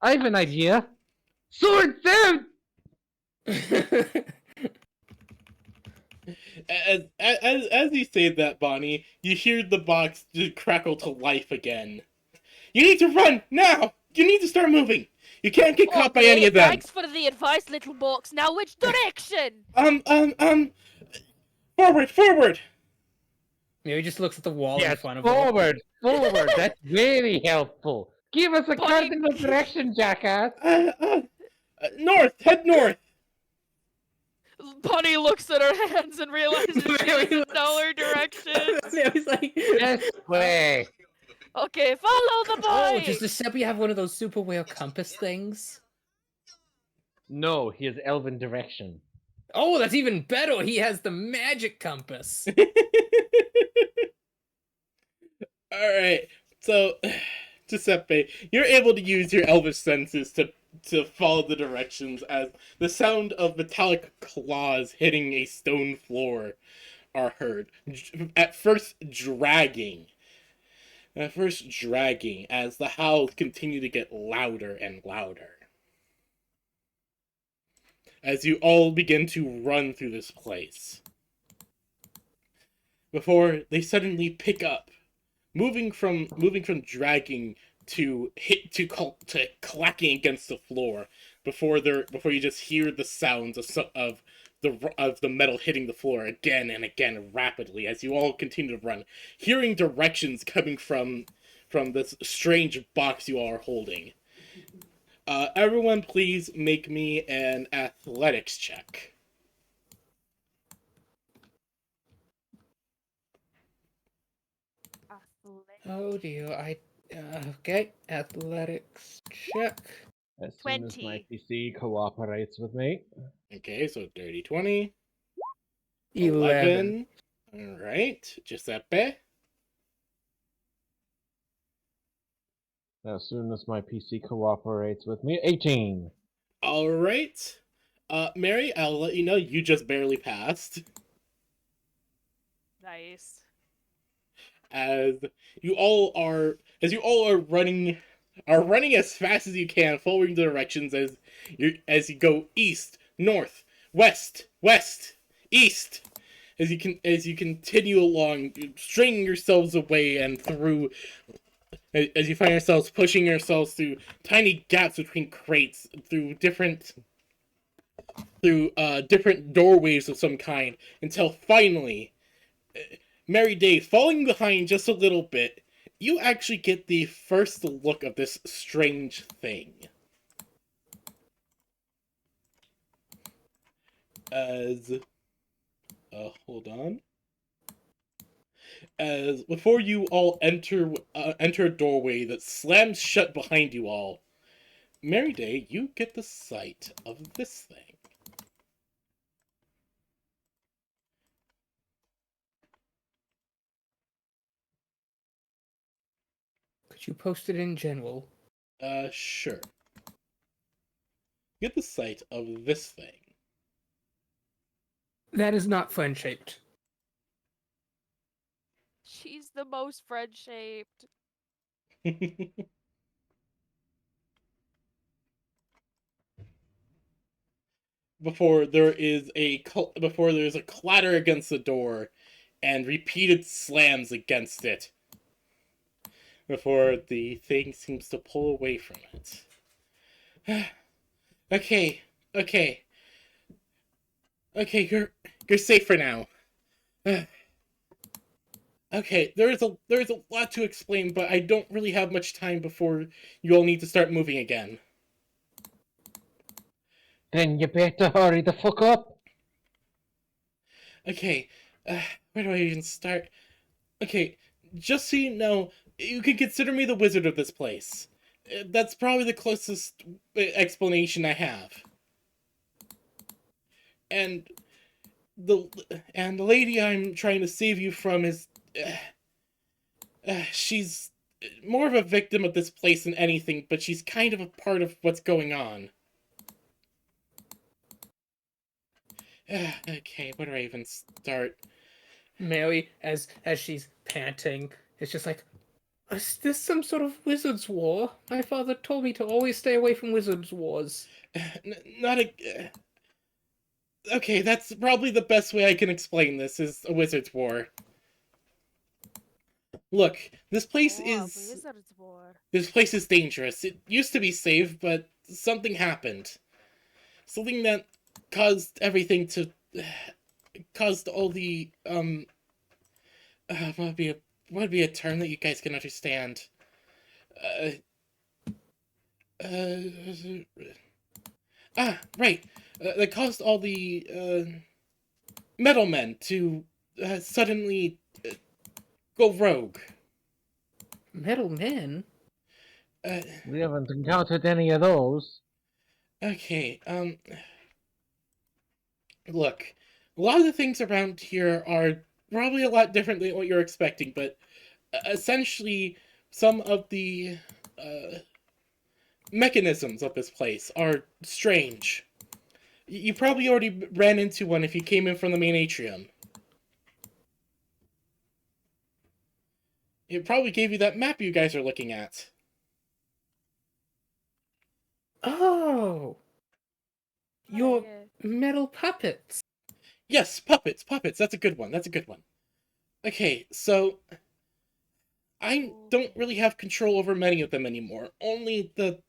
I have an idea. Sword down!
As you say that, Bonnie, you hear the box just crackle to life again. You need to run now. You need to start moving. You can't get caught by any of them.
Thanks for the advice, little box. Now which direction?
Forward.
Mary just looks at the wall in
Yes,
front of her.
forward. That's very helpful. Give us a cardinal direction, jackass.
North. Head north.
Bunny looks at her hands and realizes she doesn't know her direction.
Mary's like,
This way.
Okay, follow the boy.
oh, does Giuseppe have one of those super whale compass things?
No, he has elven direction.
Oh, that's even better. He has the magic compass.
Alright, so, Giuseppe, you're able to use your elvish senses to follow the directions as the sound of metallic claws hitting a stone floor are heard. At first dragging as the howls continue to get louder and louder. As you all begin to run through this place. Before they suddenly pick up, moving from dragging to clacking against the floor before you just hear the sounds of the metal hitting the floor again and again rapidly as you all continue to run, hearing directions coming from this strange box you all are holding. Everyone please make me an athletics check.
Oh dear, okay, athletics check.
As soon as
20.
my PC cooperates with me.
Okay, so dirty 20.
11.
Alright, Giuseppe.
As soon as my PC cooperates with me, 18.
Alright. Mary, I'll let you know you just barely passed.
Nice.
As you all are running as fast as you can, following the directions as you go east, north, west, east. As you continue along, stringing yourselves away and through. As you find yourselves pushing yourselves through tiny gaps between crates, through different doorways of some kind, until finally, Mary Day, falling behind just a little bit, you actually get the first look of this strange thing. As hold on. As before you all enter a doorway that slams shut behind you all, Mary Day, you get the sight of this thing.
Could you post it in general?
Sure. Get the sight of this thing.
That is not fun shaped.
She's the most friend-shaped.
Before there's a clatter against the door and repeated slams against it before the thing seems to pull away from it. Okay, you're safe for now. Okay, there's a lot to explain, but I don't really have much time before you all need to start moving again.
Then you better hurry the fuck up.
Okay, where do I even start? Okay, just so you know, you can consider me the wizard of this place. That's probably the closest explanation I have. And the lady I'm trying to save you from is she's more of a victim of this place than anything, but she's kind of a part of what's going on. Okay, where do I even start?
Mary, as she's panting, it's just like, is this some sort of wizard's war? My father told me to always stay away from wizard's wars.
Not a... Okay, that's probably the best way I can explain this, is a wizard's war. Look, this place is dangerous. It used to be safe, but something happened. Something that caused everything to... caused all the, what would be a term that you guys can understand? Right. That caused all the, metal men to, suddenly, go rogue.
Metal men?
We haven't encountered any of those.
Okay, look, a lot of the things around here are probably a lot different than what you're expecting, but essentially, some of the, mechanisms of this place are strange. You probably already ran into one if you came in from the main atrium. It probably gave you that map you guys are looking at.
Oh! Your metal puppets.
Yes, puppets, that's a good one, Okay, so... I don't really have control over many of them anymore. Only the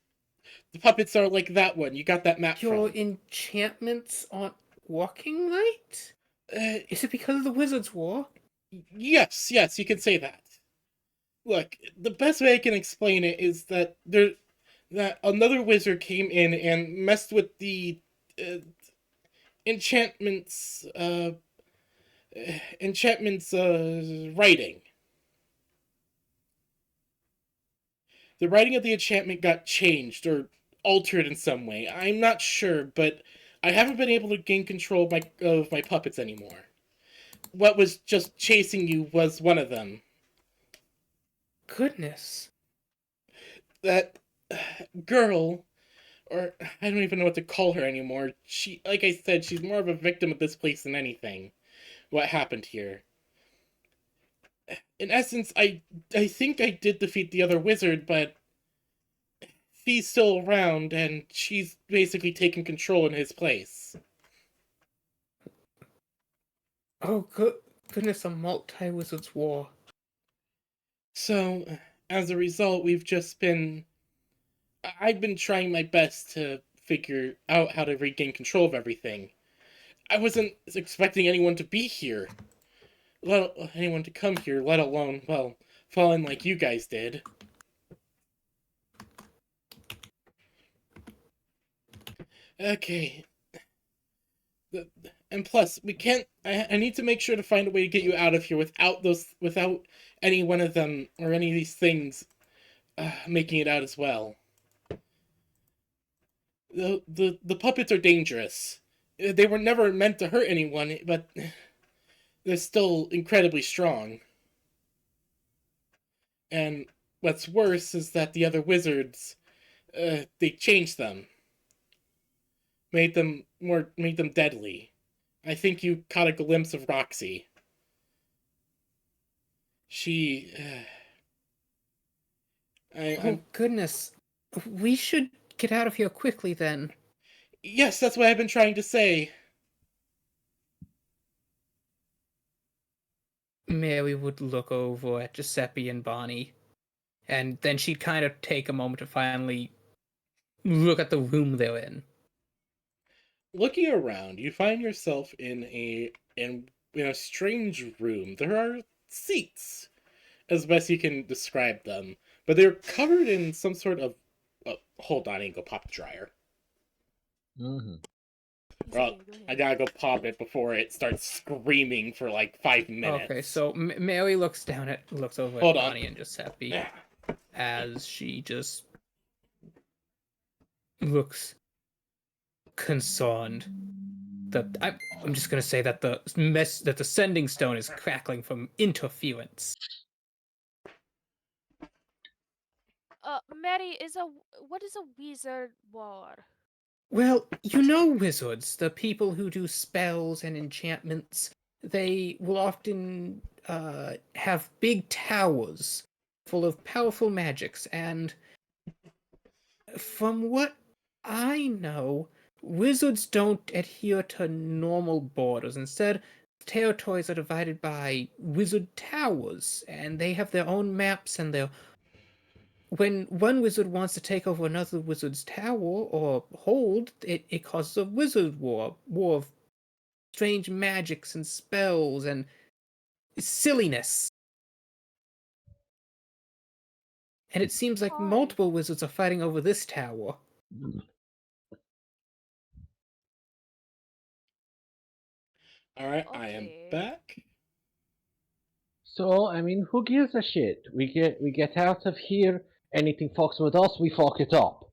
puppets are like that one. You got that map
Your
from.
enchantments aren't working right? Is it because of the Wizard's War?
Yes, you can say that. Look, the best way I can explain it is that that another wizard came in and messed with the uh, enchantments writing. The writing of the enchantment got changed or altered in some way. I'm not sure, but I haven't been able to gain control of my puppets anymore. What was just chasing you was one of them.
Goodness.
That girl, or I don't even know what to call her anymore. She, like I said, she's more of a victim of this place than anything. What happened here? In essence, I think I did defeat the other wizard, but she's still around, and she's basically taken control in his place.
Oh, goodness, a multi-wizard's war.
So, as a result, I've been trying my best to figure out how to regain control of everything. I wasn't expecting anyone to be here. let anyone to come here, let alone, well, fall in like you guys did. Okay. And plus, we can't. I need to make sure to find a way to get you out of here without any one of them or any of these things making it out as well. The puppets are dangerous. They were never meant to hurt anyone, but they're still incredibly strong. And what's worse is that the other wizards, they changed them, made them deadly. I think you caught a glimpse of Roxy. She,
Oh, goodness. We should get out of here quickly then.
Yes, that's what I've been trying to say.
Mary would look over at Giuseppe and Bonnie, and then she'd kind of take a moment to finally look at the room they're in.
Looking around, you find yourself in a strange room. There are seats, as best you can describe them, but they're covered in some sort of. Hold on, I need to go pop the dryer.
Mm-hmm.
Well, I gotta go pop it before it starts screaming for like 5 minutes.
Okay, so Mary looks over
Hold
at
on.
Bonnie and Giuseppe as she just looks concerned. I'm just gonna say that the sending stone is crackling from interference.
Mary, what is a wizard war?
Well, you know wizards, the people who do spells and enchantments. They will often have big towers full of powerful magics, and from what I know, wizards don't adhere to normal borders. Instead, territories are divided by wizard towers, and they have their own maps and their when one wizard wants to take over another wizard's tower or hold, it causes a wizard war of strange magics and spells and silliness. And it seems like multiple wizards are fighting over this tower.
Alright, I am back.
So, I mean, who gives a shit? We get out of here. Anything fucks with us, we fuck it up.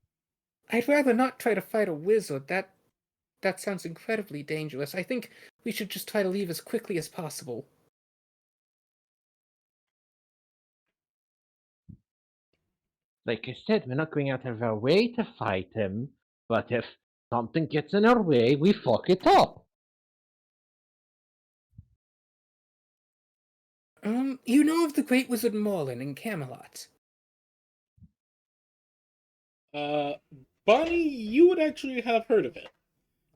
I'd rather not try to fight a wizard. That sounds incredibly dangerous. I think we should just try to leave as quickly as possible.
Like I said, we're not going out of our way to fight him, but if something gets in our way, we fuck it up.
You know of the Great Wizard Merlin in Camelot?
Bonnie, you would actually have heard of it.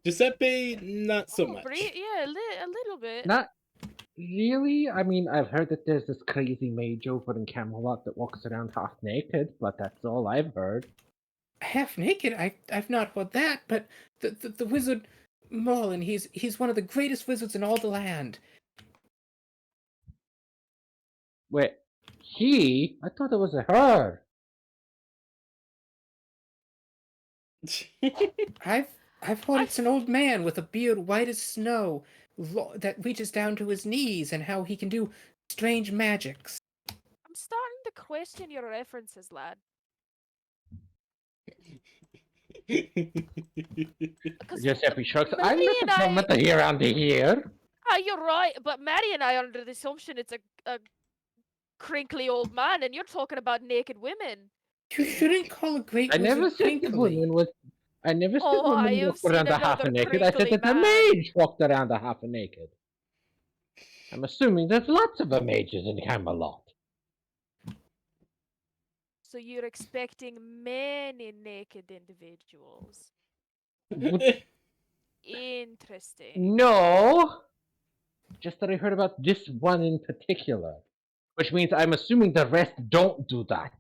Giuseppe, not so much.
Yeah, a little bit.
Not really. I mean, I've heard that there's this crazy mage over in Camelot that walks around half naked, but that's all I've heard.
Half naked? I've not heard that, but the wizard Merlin, he's one of the greatest wizards in all the land.
Wait, he? I thought it was a her.
I've heard it's an old man with a beard white as snow that reaches down to his knees, and how he can do strange magics.
I'm starting to question your references, lad.
Giuseppe shrugs. I'm not the commenter here around here.
You're right, but Maddie and I are under the assumption it's a crinkly old man, and you're talking about naked women.
You shouldn't call a great wizard
never
crinkly.
said women was. I never said
Oh,
women walked around a half naked. I said that the mage walked around a half naked. I'm assuming there's lots of mages in Camelot.
So you're expecting many naked individuals. Interesting.
No! Just that I heard about this one in particular. Which means I'm assuming the rest don't do that.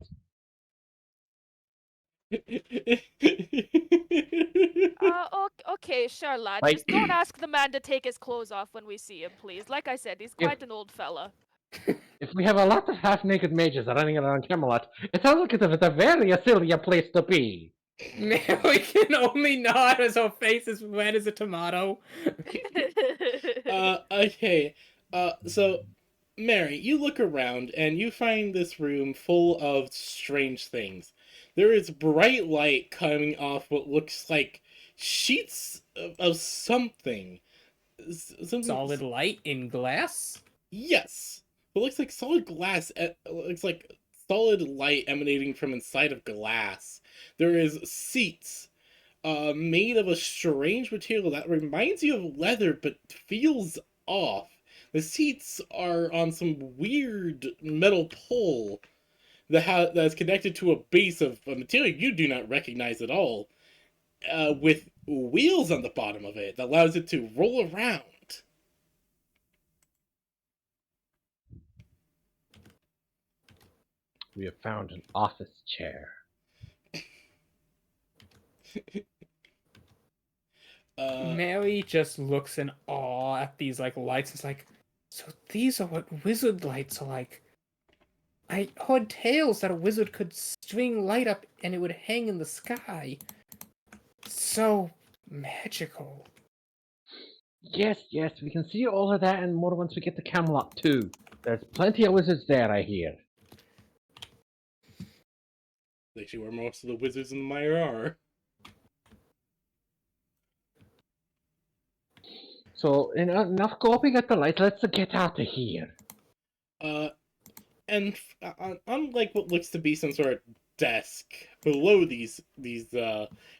Okay, sure, lad.
Like-
Just don't ask the man to take his clothes off when we see him, please. Like I said, he's quite an old fella.
If we have a lot of half-naked mages running around Camelot, it sounds like it's a very silly place to be.
We can only nod as our face is red as a tomato.
Okay. So, Mary, you look around and you find this room full of strange things. There is bright light coming off what looks like sheets of something. Something.
Solid light in glass?
Yes. It looks like solid glass. It looks like solid light emanating from inside of glass. There is seats made of a strange material that reminds you of leather but feels off. The seats are on some weird metal pole that is connected to a base of a material you do not recognize at all, with wheels on the bottom of it that allows it to roll around.
We have found an office chair.
Mary just looks in awe at these like lights. It's like, so these are what wizard lights are like. I heard tales that a wizard could string light up and it would hang in the sky. So magical.
Yes, we can see all of that and more once we get to Camelot too. There's plenty of wizards there, I hear.
Actually, where most of the wizards in the Mire are.
So, enough gawping at the lights, let's get out of here.
And unlike what looks to be some sort of desk below these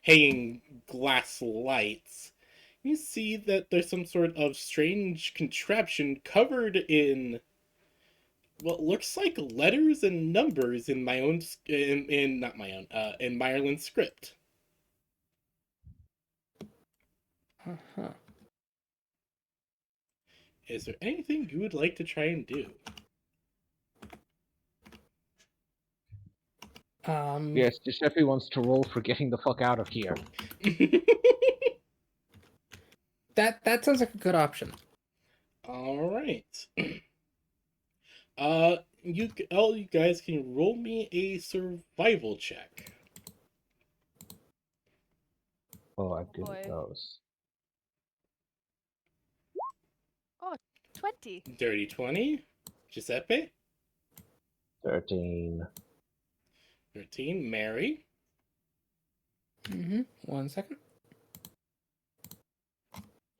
hanging glass lights, you see that there's some sort of strange contraption covered in what looks like letters and numbers in my own in not my own in MireLands script.
Uh-huh.
Is there anything you would like to try and do?
Yes, Giuseppe wants to roll for getting the fuck out of here.
That sounds like a good option.
All right. All you guys can roll me a survival check.
Oh, I'm good
Boy.
at those.
20.
Dirty 20. Giuseppe.
13.
13. Mary.
Mm-hmm. 1 second.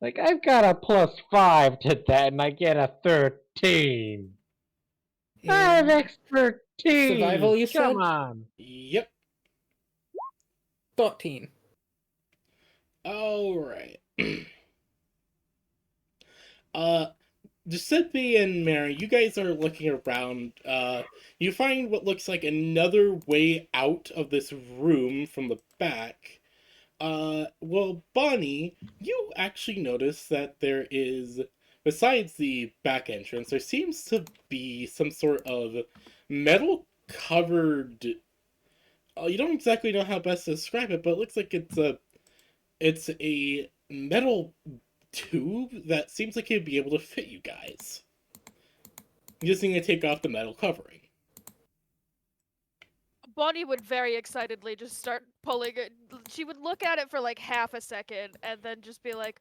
Like, I've got a +5 to that and I get a 13. I have
And
expertise!
survival, you said?
Come on!
Yep.
13.
All right. Giuseppe and Mary, you guys are looking around. You find what looks like another way out of this room from the back. Well, Bonnie, you actually notice that there is, besides the back entrance, there seems to be some sort of metal covered. You don't exactly know how best to describe it, but it looks like it's a metal tube that seems like it'd be able to fit you guys. You just need to take off the metal covering.
Bonnie would very excitedly just start pulling it. She would look at it for like half a second and then just be like,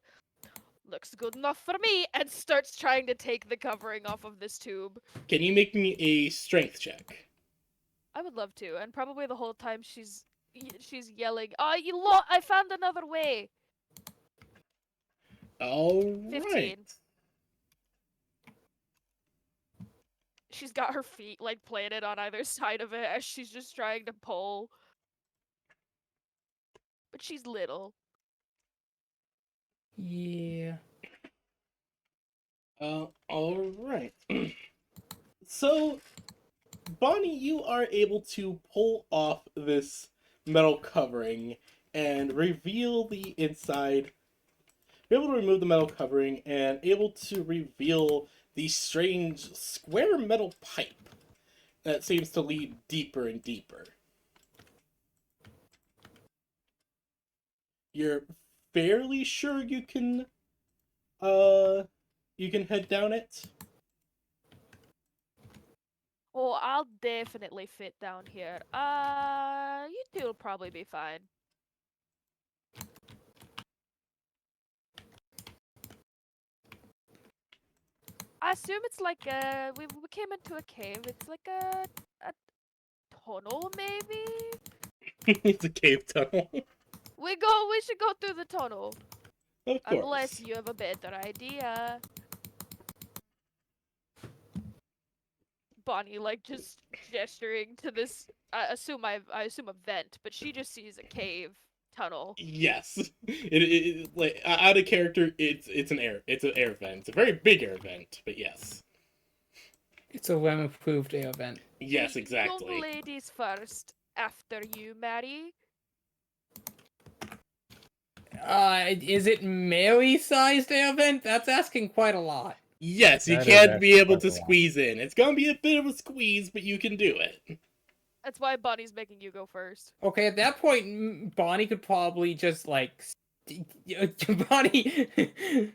looks good enough for me, and starts trying to take the covering off of this tube.
Can you make me a strength check?
I would love to, and probably the whole time she's yelling, "Oh, you lot! I found another way."
All
15.
right.
She's got her feet like planted on either side of it as she's just trying to pull. But she's little.
Yeah.
All right. So, Bonnie, you are able to pull off this metal covering and reveal the inside. You're able to remove the metal covering and able to reveal the strange square metal pipe that seems to lead deeper and deeper. you're fairly sure you can head down it?
Oh, I'll definitely fit down here. You two will probably be fine. I assume it's like we came into a cave. It's like a tunnel, maybe.
It's a cave tunnel.
We should go through the tunnel.
Of
Unless
course.
you have a better idea. Bonnie, like, just gesturing to this. I assume a vent, but she just sees a cave tunnel.
Yes, like out of character. It's an air vent. It's a very big air vent, but yes.
It's a well-approved air vent.
Yes, exactly.
Young ladies first. After you, Mary.
Is it Mary-sized air vent? That's asking quite a lot.
Yes, you
That is
can't be
actually
able
quite
to
a lot.
squeeze in. It's gonna be a bit of a squeeze, but you can do it.
That's why Bonnie's making you go first.
Okay, at that point, Bonnie could probably just like Bonnie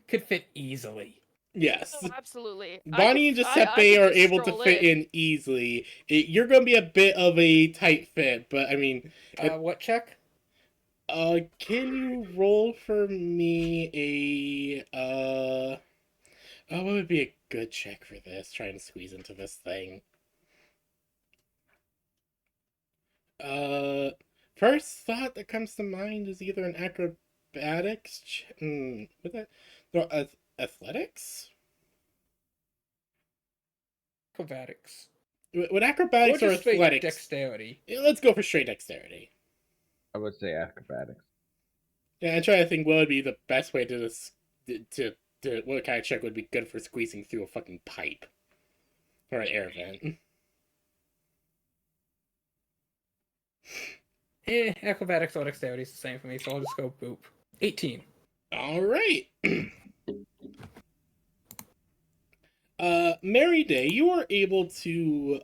could fit easily.
Yes.
Oh, absolutely.
Bonnie and
I
Giuseppe
could
are
just
able to
stroll
fit in easily. You're gonna be a bit of a tight fit, but I mean,
What check?
can you roll for me what would be a good check for this? Trying to squeeze into this thing. First thought that comes to mind is either an acrobatics. What that? No, athletics.
Acrobatics.
Would acrobatics or
just straight
athletics?
dexterity.
Yeah, let's go for straight dexterity.
I would say acrobatics.
Yeah, I'm trying to think what would be the best way to what kind of check would be good for squeezing through a fucking pipe or an air vent.
Acrobatics or dexterity is the same for me, so I'll just go boop. 18.
All right. Mary Day, you are able to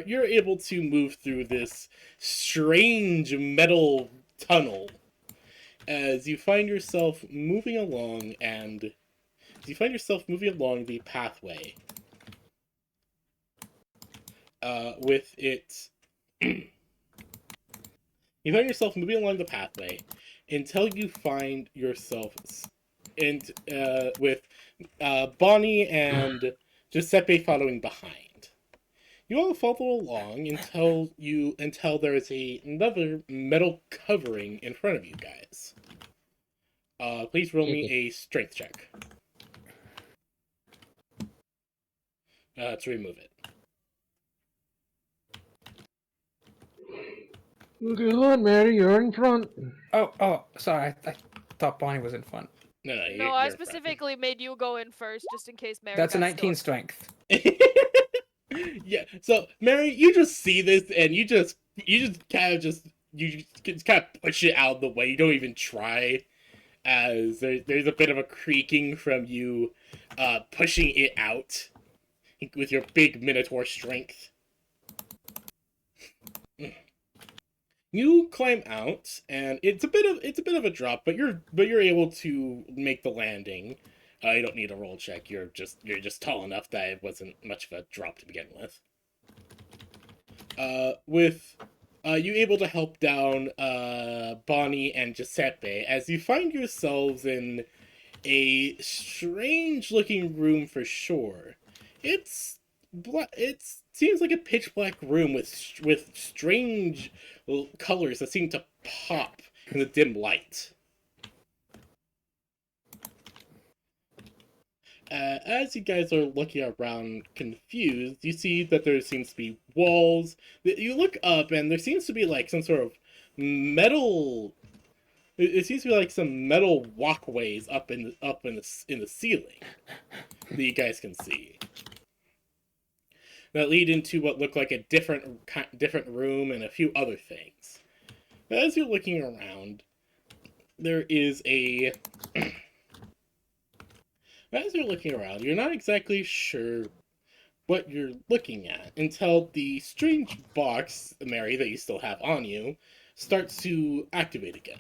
you're able to move through this strange metal tunnel as you find yourself moving along the pathway. With it You find yourself moving along the pathway until you find yourself with Bonnie and Giuseppe following behind. You all follow along until there is another metal covering in front of you guys. Please roll me a strength check to remove it.
Go on, Mary, you're in front.
Oh, sorry. I thought Bonnie was in front.
No,
No, I specifically made you go in first, just in case Mary.
That's a 19 strength.
Yeah. So Mary, you just see this, and you just kind of push it out of the way. You don't even try, as there's a bit of a creaking from you, pushing it out with your big minotaur strength. You climb out, and it's a bit of a drop, but you're able to make the landing. You don't need a roll check. You're just tall enough that it wasn't much of a drop to begin with. With you able to help down Bonnie and Giuseppe as you find yourselves in a strange looking room for sure. It seems like a pitch black room with strange colors that seem to pop in the dim light. As you guys are looking around confused, you see that there seems to be walls. You look up, and there seems to be like some sort of metal. It seems to be like some metal walkways up in the ceiling that you guys can see that lead into what look like a different room and a few other things. But as you're looking around, there is a. As you're looking around, you're not exactly sure what you're looking at until the strange box, Mary, that you still have on you, starts to activate again.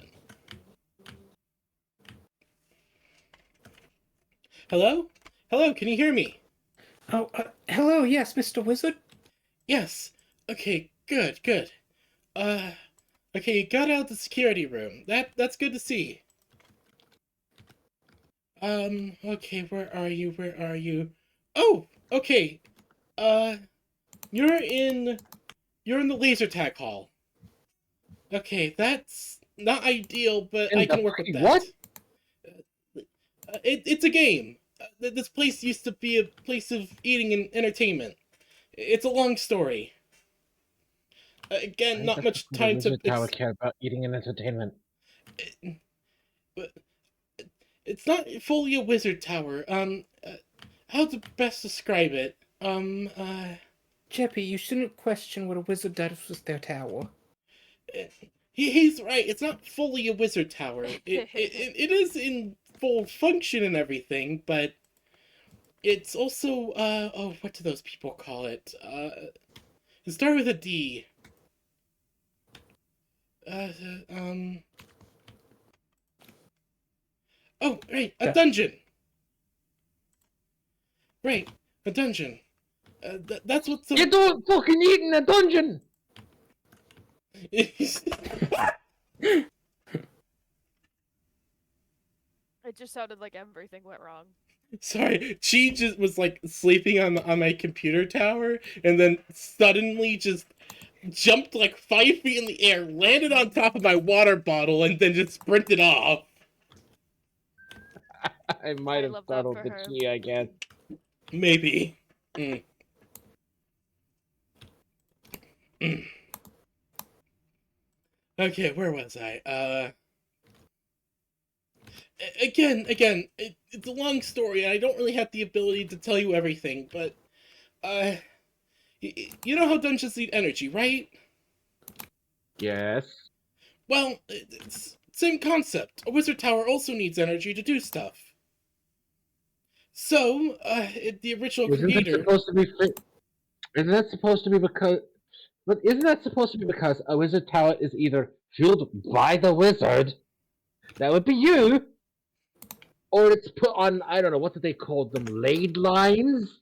Hello? Hello, can you hear me?
Oh, hello, yes, Mr. Wizard?
Yes. Okay, good, good. Uh, okay, you got out of the security room. That's good to see. Okay, where are you? Where are you? Oh, okay. Uh, you're in the laser tag hall. Okay, that's not ideal, but I
In the
can work with
what?
that. It's a game. This place used to be a place of eating and entertainment. It's a long story. Again,
Why
not
the
much
fuck would a
time to.
wizard tower care about eating and entertainment?
But it's not fully a wizard tower. How to best describe it?
Jeppy, you shouldn't question what a wizard does with their tower.
He's right. It's not fully a wizard tower. It is in full function and everything, but it's also oh, what do those people call it? It started with a D. Uh, um. Oh, right, a
Yeah.
dungeon. Right, a dungeon. That's what some.
You don't fucking eat in a dungeon!
It just sounded like everything went wrong.
Sorry, she just was like sleeping on my computer tower, and then suddenly just jumped like 5 feet in the air, landed on top of my water bottle, and then just sprinted off.
I might have
love that
startled
for
the
her.
key, I guess.
Maybe. Mm. Mm. Okay, where was I? Again, it's a long story, and I don't really have the ability to tell you everything, but, uh, you know how dungeons need energy, right?
Yes.
Well, it's same concept. A wizard tower also needs energy to do stuff. So, the original
Isn't that
creator.
supposed to be Isn't that supposed to be because... But isn't that supposed to be because a wizard tower is either fueled by the wizard, that would be you, or it's put on, I don't know, what do they call them, laid lines?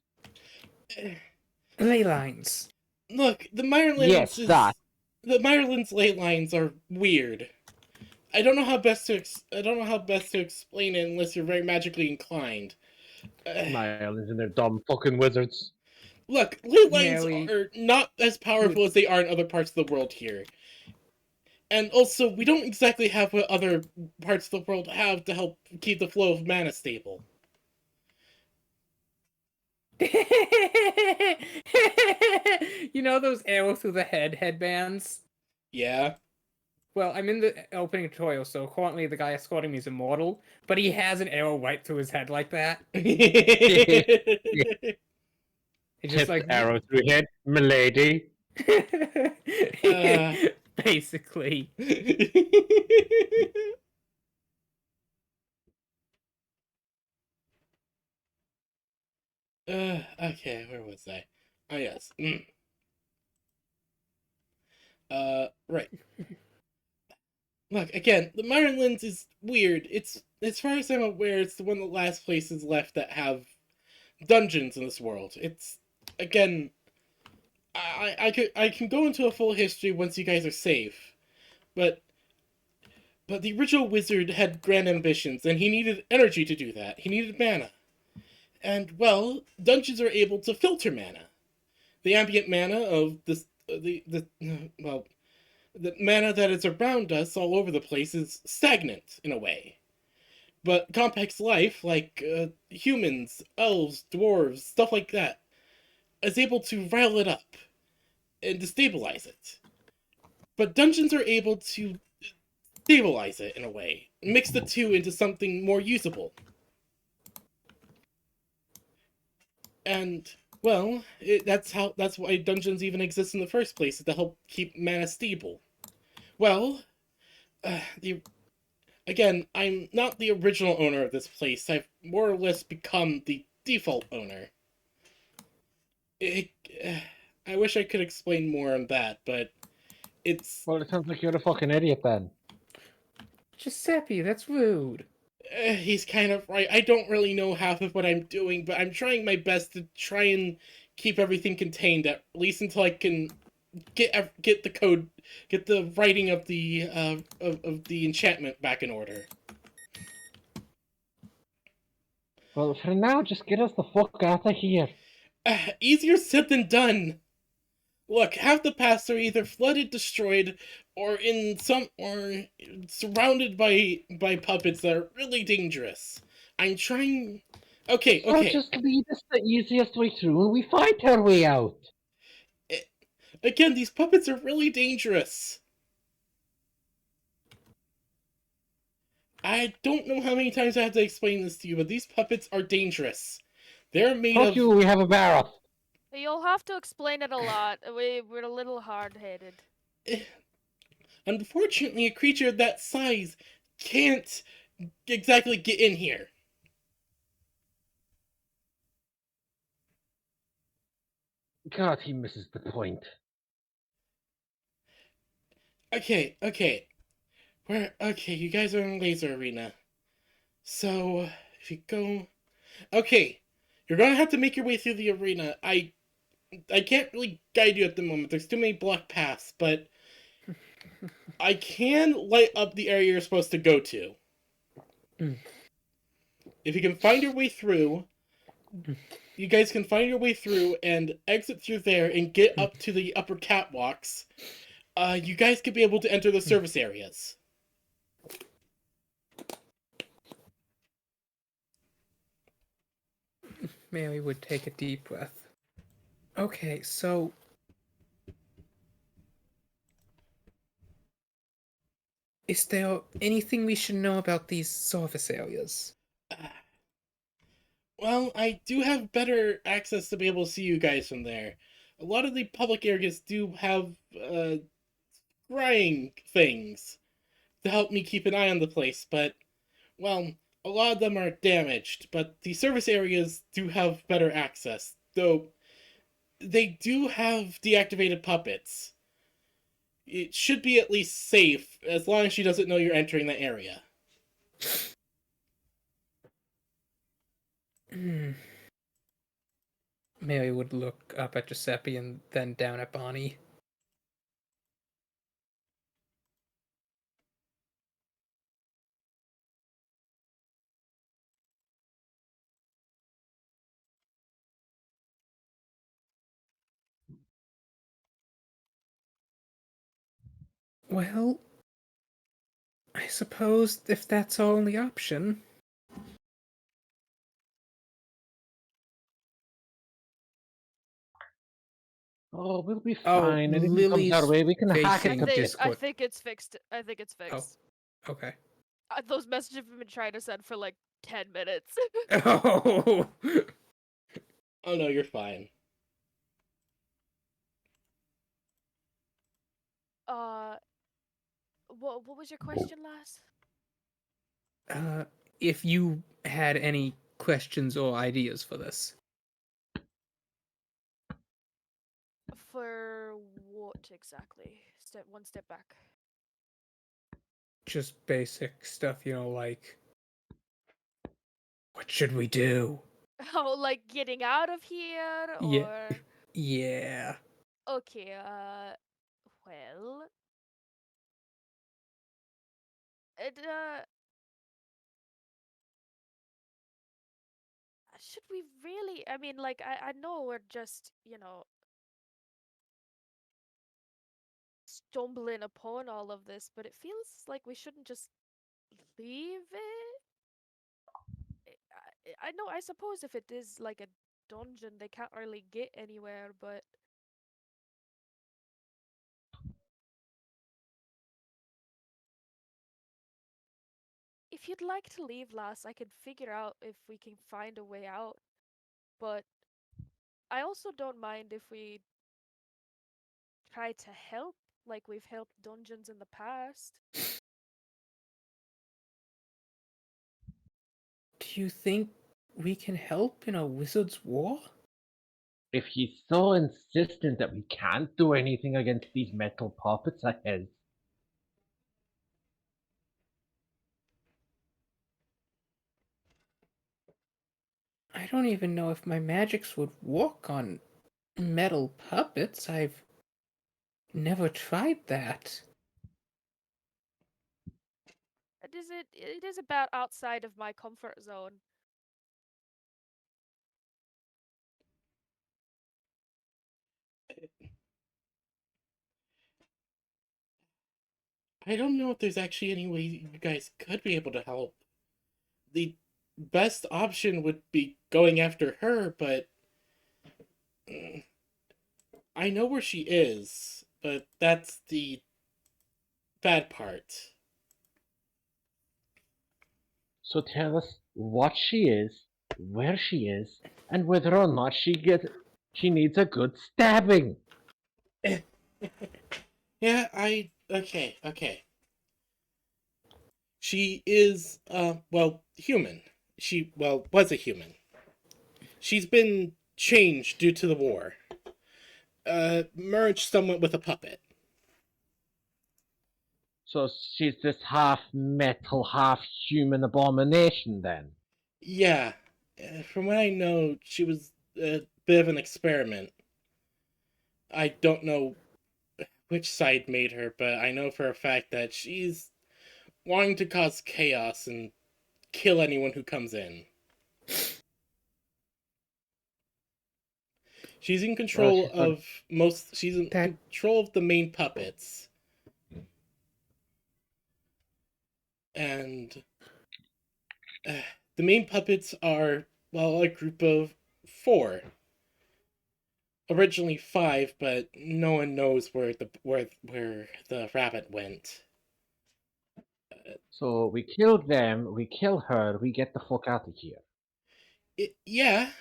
Ley lines.
Look,
Yes, that.
the MireLands ley lines are weird. I don't know how best to explain it unless you're very magically inclined.
My islands and their dumb fucking wizards.
Look, ley lines
Nelly.
are not as powerful as they are in other parts of the world here. And also, we don't exactly have what other parts of the world have to help keep the flow of mana stable.
You know those arrow through the head headbands?
Yeah.
Well, I'm in the opening tutorial, so currently the guy escorting me is immortal, but he has an arrow right through his head like that. It's just
Tipped
like
arrow through head, milady.
basically.
Okay, where was I? Oh, yes. Right. Look, again, the MireLands is weird. It's, as far as I'm aware, it's one of the last places left that have dungeons in this world. It's, again, I can go into a full history once you guys are safe, but the original wizard had grand ambitions, and he needed energy to do that. He needed mana. And, well, dungeons are able to filter mana. The ambient mana of this, well, the mana that is around us all over the place is stagnant, in a way. But complex life, like humans, elves, dwarves, stuff like that, is able to rile it up and destabilize it. But dungeons are able to stabilize it in a way, mix the two into something more usable. And well, that's why dungeons even exist in the first place, is to help keep mana stable. Well, the again, I'm not the original owner of this place. I've more or less become the default owner. It, I wish I could explain more on that, but it's...
Well, it sounds like you're a fucking idiot then.
Giuseppe, that's rude.
He's kind of right. I don't really know half of what I'm doing, but I'm trying my best to try and keep everything contained, at least until I can get the code, get the writing of the of the enchantment back in order.
Well, for now, just get us the fuck out of here.
Easier said than done. Look, half the paths are either flooded, destroyed, or surrounded by puppets that are really dangerous. I'm trying. Okay,
So
okay.
just lead us the easiest way through, and we fight our way out.
Again, these puppets are really dangerous. I don't know how many times I have to explain this to you, but these puppets are dangerous. They're made
Fuck
of.
you, we have a barrel.
You'll have to explain it a lot. We're a little hard-headed.
Unfortunately, a creature of that size can't exactly get in here.
God, he misses the point.
Okay, you guys are in Laser Arena. So, if you go... Okay, you're gonna have to make your way through the arena. I can't really guide you at the moment. There's too many block paths, but I can light up the area you're supposed to go to. If you can find your way through, you guys can find your way through and exit through there and get up to the upper catwalks. You guys could be able to enter the service areas.
Mary would take a deep breath. Okay, so... Is there anything we should know about these service areas?
Well, I do have better access to be able to see you guys from there. A lot of the public areas do have, scrying things to help me keep an eye on the place, but, well, a lot of them are damaged, but the service areas do have better access, though they do have deactivated puppets. It should be at least safe, as long as she doesn't know you're entering the area.
Mary would look up at Giuseppe and then down at Bonnie. Well, I suppose if that's our only option...
Oh, we'll be fine. Anything comes
Lily's
our way, we can hack
facing
it to bits.
Discord.
I think it's fixed. I think it's fixed.
Oh, okay.
Those messages have been trying to send for like 10 minutes.
Oh!
Oh no, you're fine.
What was your question, Lass?
If you had any questions or ideas for this.
For what exactly? One step back.
Just basic stuff, like... What should we do?
Oh, like getting out of here, or...
Yeah.
Okay, well... It, should we really... I mean, like, I know we're just, stumbling upon all of this, but it feels like we shouldn't just leave it. I know, I suppose if it is like a dungeon, they can't really get anywhere, but... If you'd like to leave, Lass, I could figure out if we can find a way out. But I also don't mind if we try to help, like we've helped dungeons in the past.
Do you think we can help in a wizard's war?
If he's so insistent that we can't do anything against these metal puppets of his.
I don't even know if my magics would work on metal puppets. I've never tried that.
It is about outside of my comfort zone.
I don't know if there's actually any way you guys could be able to help. The best option would be going after her, but I know where she is, but that's the bad part.
So tell us what she is, where she is, and whether or not she needs a good stabbing.
Yeah, okay. She is, human. Was a human. She's been changed due to the war. Merged somewhat with a puppet.
So she's this half metal, half human abomination then.
Yeah, from what I know, she was a bit of an experiment. I don't know which side made her, but I know for a fact that she's wanting to cause chaos and kill anyone who comes in. She's in control of most. She's in control of the main puppets, and the main puppets are a group of 4. Originally 5, but no one knows where the rabbit went.
So we kill them, we kill her, we get the fuck out of here.
Yeah.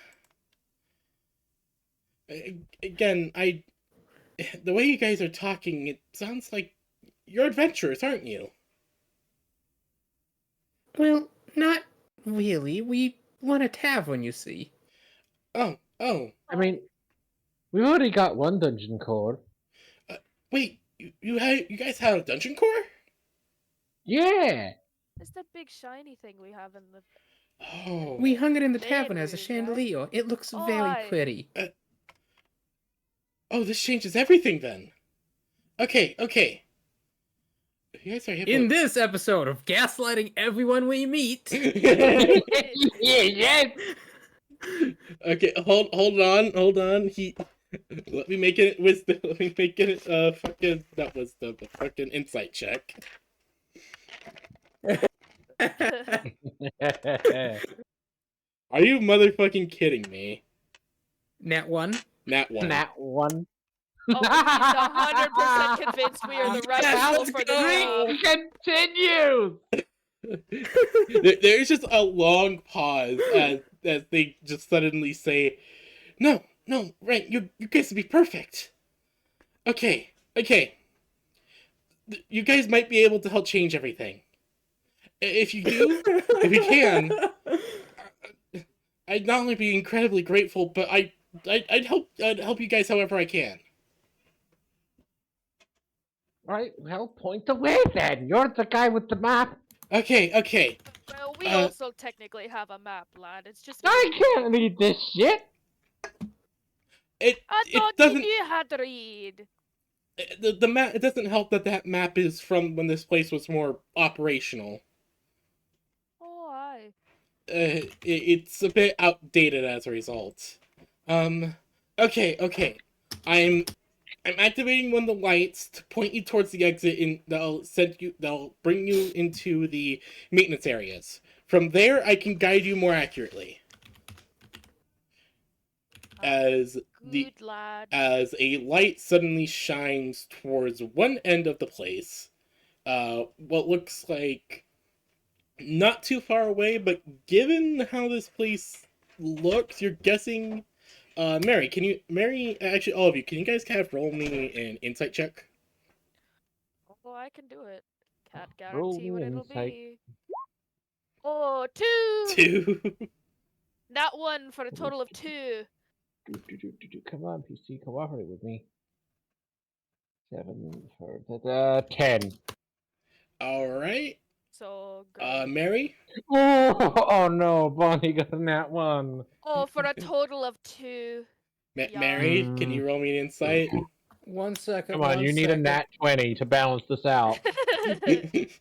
Again, the way you guys are talking, it sounds like you're adventurous, aren't you?
Well, not really. We run a tavern, you see.
Oh.
I mean, we already got one dungeon core.
Wait, you guys have a dungeon core?
Yeah.
It's the big shiny thing we have in the.
Oh.
We hung it in the
Main
tavern as a
room,
chandelier.
right?
It looks
Oh,
very
aye.
pretty.
This changes everything then. Okay. You guys are
In this episode of Gaslighting Everyone We Meet.
Yes.
Okay, hold on. Let me make it wisdom. Let me make it fucking not wisdom, but fucking insight check. Are you motherfucking kidding me?
Nat 1.
Nat 1.
Nat 1.
Oh, he's 100% convinced we are the right people for the job.
Continues.
There's just a long pause as they just suddenly say, "No, right, you guys would be perfect." Okay. You guys might be able to help change everything. If you can, I'd not only be incredibly grateful, but I'd help you guys however I can.
Right, well, point the way then. You're the guy with the map.
Okay.
Well, we also technically have a map, lad. It's just.
I can't read this shit.
I thought
it doesn't.
you had to read.
The map. It doesn't help that map is from when this place was more operational.
Oh, aye.
It's a bit outdated as a result. Okay. I'm activating one of the lights to point you towards the exit, and that'll bring you into the maintenance areas. From there, I can guide you more accurately. As a light suddenly shines towards one end of the place, what looks like not too far away, but given how this place looks, you're guessing. Mary, actually, all of you, can you guys kind of roll me an insight check?
Oh, I can do it. Can't
Roll
guarantee what it'll
insight.
be. Oh, 2!
2.
Not 1 for a total of 2.
Come on, PC, cooperate with me. 7 for 10.
All right.
So good.
Mary?
Oh no, Bonnie got a nat 1.
Oh, for a total of 2.
Mary, can you roll me an insight?
1 second.
Come on, you need a nat 20 to balance this out.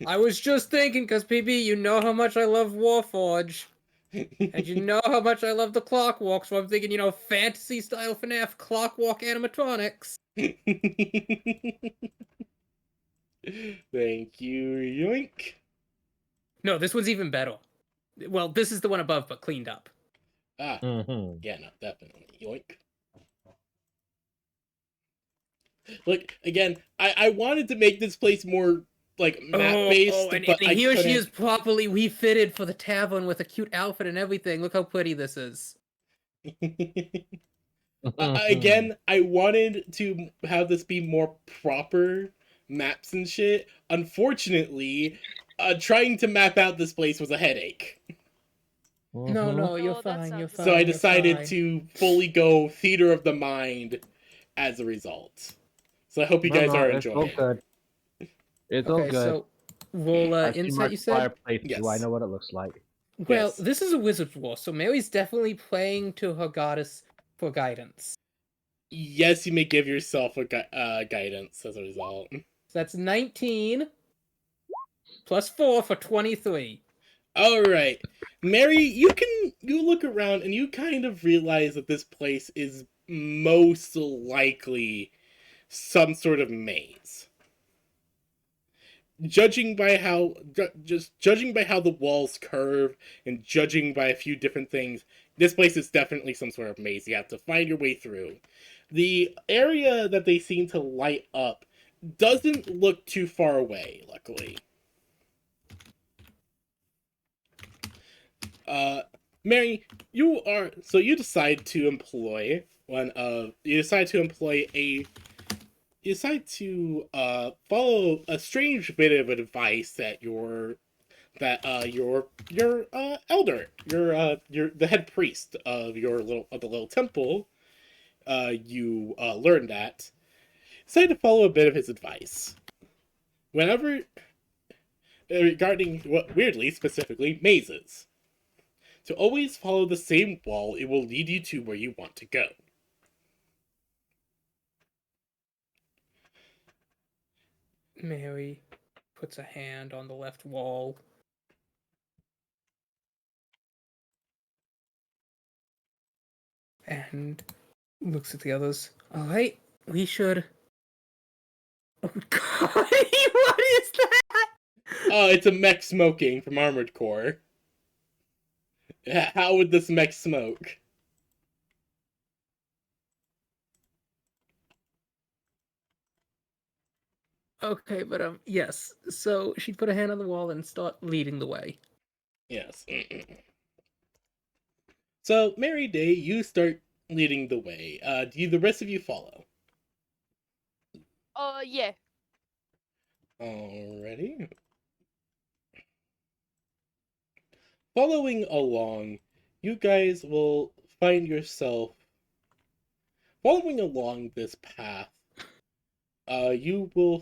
I was just thinking, because PB, you know how much I love Warforge. And you know how much I love the Clockwalk, so I'm thinking, fantasy-style FNAF Clockwalk animatronics.
Thank you, yoink.
No, this one's even better. Well, this is the one above, but cleaned up.
Ah,
Mm-hmm.
yeah, no, definitely, yoink. Look, again, I wanted to make this place more, like, map-based,
and
but I
he or she
couldn't.
is properly refitted for the tavern with a cute outfit and everything. Look how pretty this is.
Again, I wanted to have this be more proper maps and shit. Unfortunately, trying to map out this place was a headache.
No, you're
Oh, that
fine, you're
sounds
fine.
So I
you're
decided
fine.
to fully go theater of the mind as a result. So I hope you guys are
It's all
enjoying.
good. It's all good.
So roll
I see
insight, you said?
fireplace
Yes.
too. I know what it looks like.
Well,
Yes.
this is a wizard's war, so Mary's definitely praying to her goddess for guidance.
Yes, you may give yourself a guidance as a result.
So that's 19 plus 4 for 23.
All right, Mary, you look around and you kind of realize that this place is most likely some sort of maze. Judging by how the walls curve and judging by a few different things, this place is definitely some sort of maze. You have to find your way through. The area that they seem to light up doesn't look too far away, luckily. Mary, you decide to employ follow a strange bit of advice that your elder, the head priest of the little temple, you learned that. Decided to follow a bit of his advice. Whenever regarding what weirdly specifically mazes. To always follow the same wall, it will lead you to where you want to go.
Mary puts a hand on the left wall. And looks at the others. Alright, we should... Oh god, what is that?
Oh, it's a mech smoking from Armored Core. How would this mech smoke?
Okay, but yes. So she put a hand on the wall and start leading the way.
Yes. So, Mary Day, you start leading the way. Do the rest of you follow?
Yeah.
Alrighty. Following along, you guys will find yourself following along this path. Following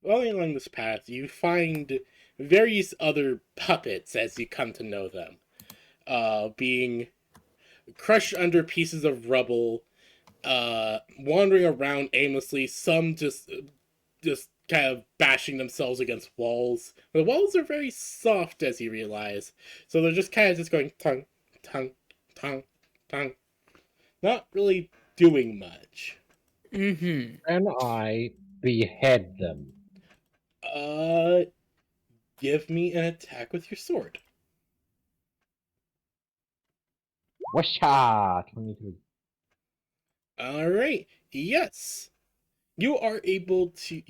along this path, you find various other puppets as you come to know them, being crushed under pieces of rubble, wandering around aimlessly. Some just kind of bashing themselves against walls. The walls are very soft, as you realize, so they're just kind of just going tongue, tongue, tongue, tongue, not really doing much.
Mm-hmm.
And I behead them.
Give me an attack with your sword.
Washa! 23.
Alright, yes. You are able to,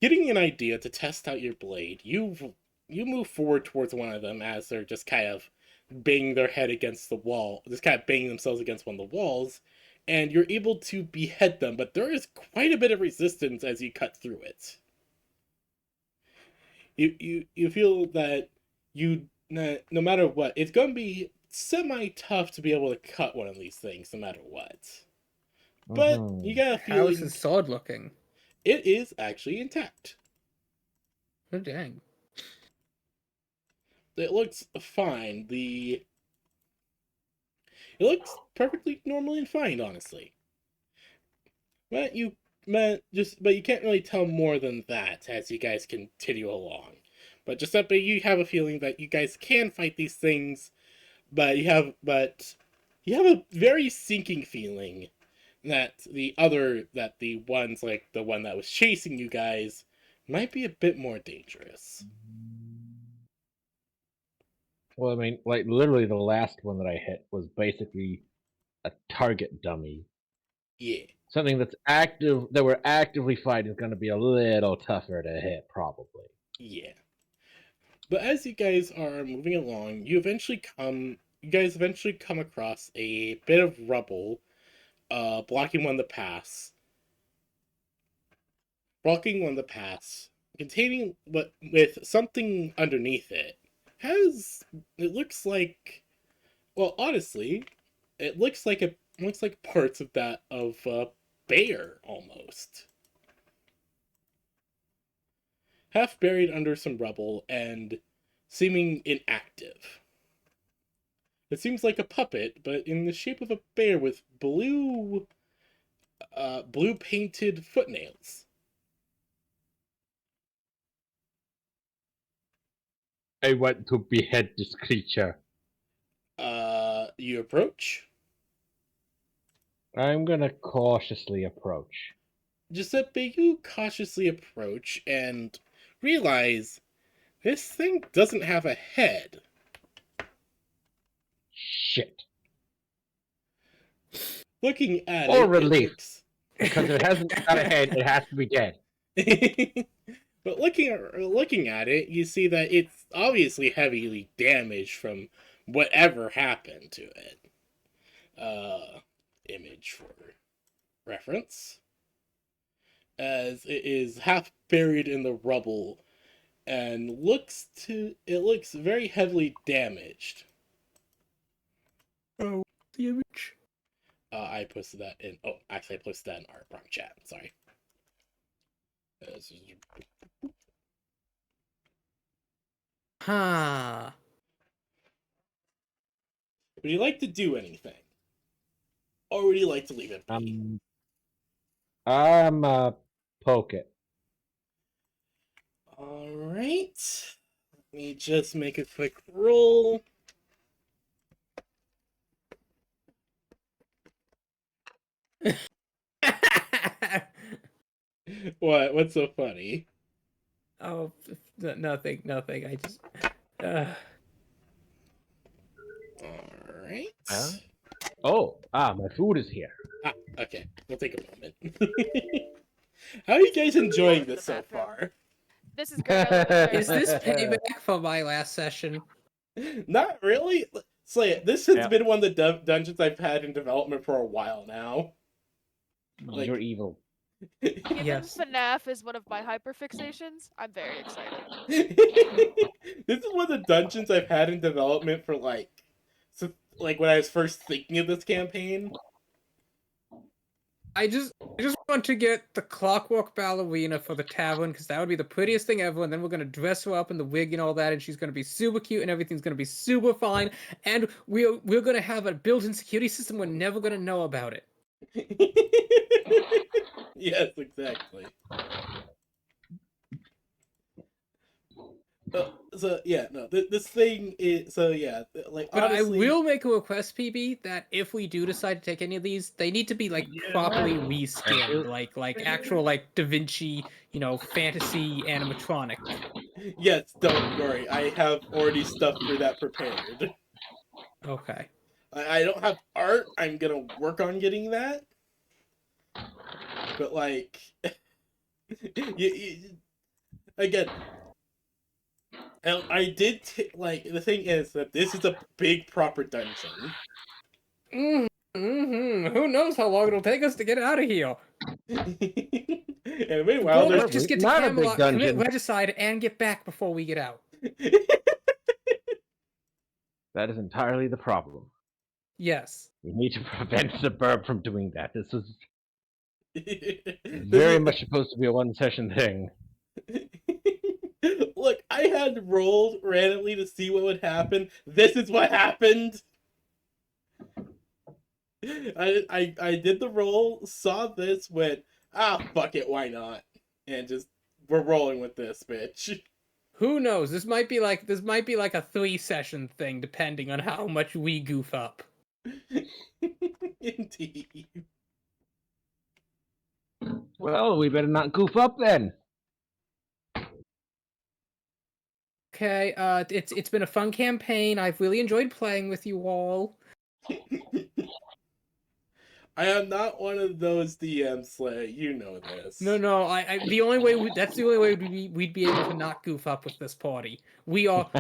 getting an idea to test out your blade, you move forward towards one of them as they're just kind of banging their head against the wall, just kind of banging themselves against one of the walls, and you're able to behead them, but there is quite a bit of resistance as you cut through it. You feel that no matter what, it's going to be semi-tough to be able to cut one of these things no matter what. But you got a
How is
feeling
his sword looking?
it is actually intact.
Oh, dang.
It looks fine. It looks perfectly normal and fine, honestly. But you can't really tell more than that as you guys continue along. But you have a feeling that you guys can fight these things, but you have a very sinking feeling that the ones like the one that was chasing you guys might be a bit more dangerous.
Well, I mean, like literally the last one that I hit was basically a target dummy.
Yeah.
Something that we're actively fighting is going to be a little tougher to hit, probably.
Yeah. But as you guys are moving along, you guys eventually come across a bit of rubble, blocking one of the paths. Containing what with something underneath it. It looks like, well, honestly, looks like parts of that of a bear almost. Half buried under some rubble and seeming inactive. It seems like a puppet, but in the shape of a bear with blue painted footnails.
I want to behead this creature.
You approach.
I'm gonna cautiously approach.
Giuseppe, you cautiously approach and realize this thing doesn't have a head.
Shit.
Looking at
Or
it,
relief. Because if it hasn't got a head, it has to be dead.
But looking at it, you see that it's obviously heavily damaged from whatever happened to it. Image for reference. As it is half buried in the rubble and it looks very heavily damaged.
Oh, the image.
I posted that in. Oh, actually, I posted that in our prompt chat. Sorry.
Huh.
Would you like to do anything, or would you like to leave it be?
I'm poke it.
All right. Let me just make a quick roll. What? What's so funny?
Oh, nothing. I just.
All right.
My food is here.
Okay. We'll take a moment. How are you guys enjoying this so far?
This is great. I love it.
Is this payback for my last session?
Not really. Slay, this has been one of the dungeons I've had in development for a while now.
Like, you're evil.
Given
Yes.
FNAF is one of my hyperfixations, I'm very excited.
This is one of the dungeons I've had in development for like when I was first thinking of this campaign.
I just want to get the clockwork ballerina for the tavern because that would be the prettiest thing ever. And then we're gonna dress her up in the wig and all that, and she's gonna be super cute, and everything's gonna be super fine. And we're gonna have a built-in security system. We're never gonna know about it.
Yes, exactly. This thing is like.
But
Honestly,
I will make a request, PB, that if we do decide to take any of these, they need to be like properly reskinned, like actual like Da Vinci, fantasy animatronic.
Yes, don't worry. I have already stuff for that prepared.
Okay.
I don't have art. I'm gonna work on getting that. But like, again, I did the thing is that this is a big proper dungeon.
Who knows how long it'll take us to get out of here?
And meanwhile,
Let's just get to
not
Camelot,
a big dungeon.
commit regicide, and get back before we get out.
That is entirely the problem.
Yes.
We need to prevent the burb from doing that. This is very much supposed to be a one-session thing.
I had rolled randomly to see what would happen, this is what happened. I did the roll, saw this, went, fuck it, why not? And just, we're rolling with this, bitch.
Who knows? This might be like a 3-session thing, depending on how much we goof up.
Indeed.
Well, we better not goof up then.
Okay, it's been a fun campaign. I've really enjoyed playing with you all.
I am not one of those DMs, Slay. You know this.
No, the only way that's the only way we'd be able to not goof up with this party. We are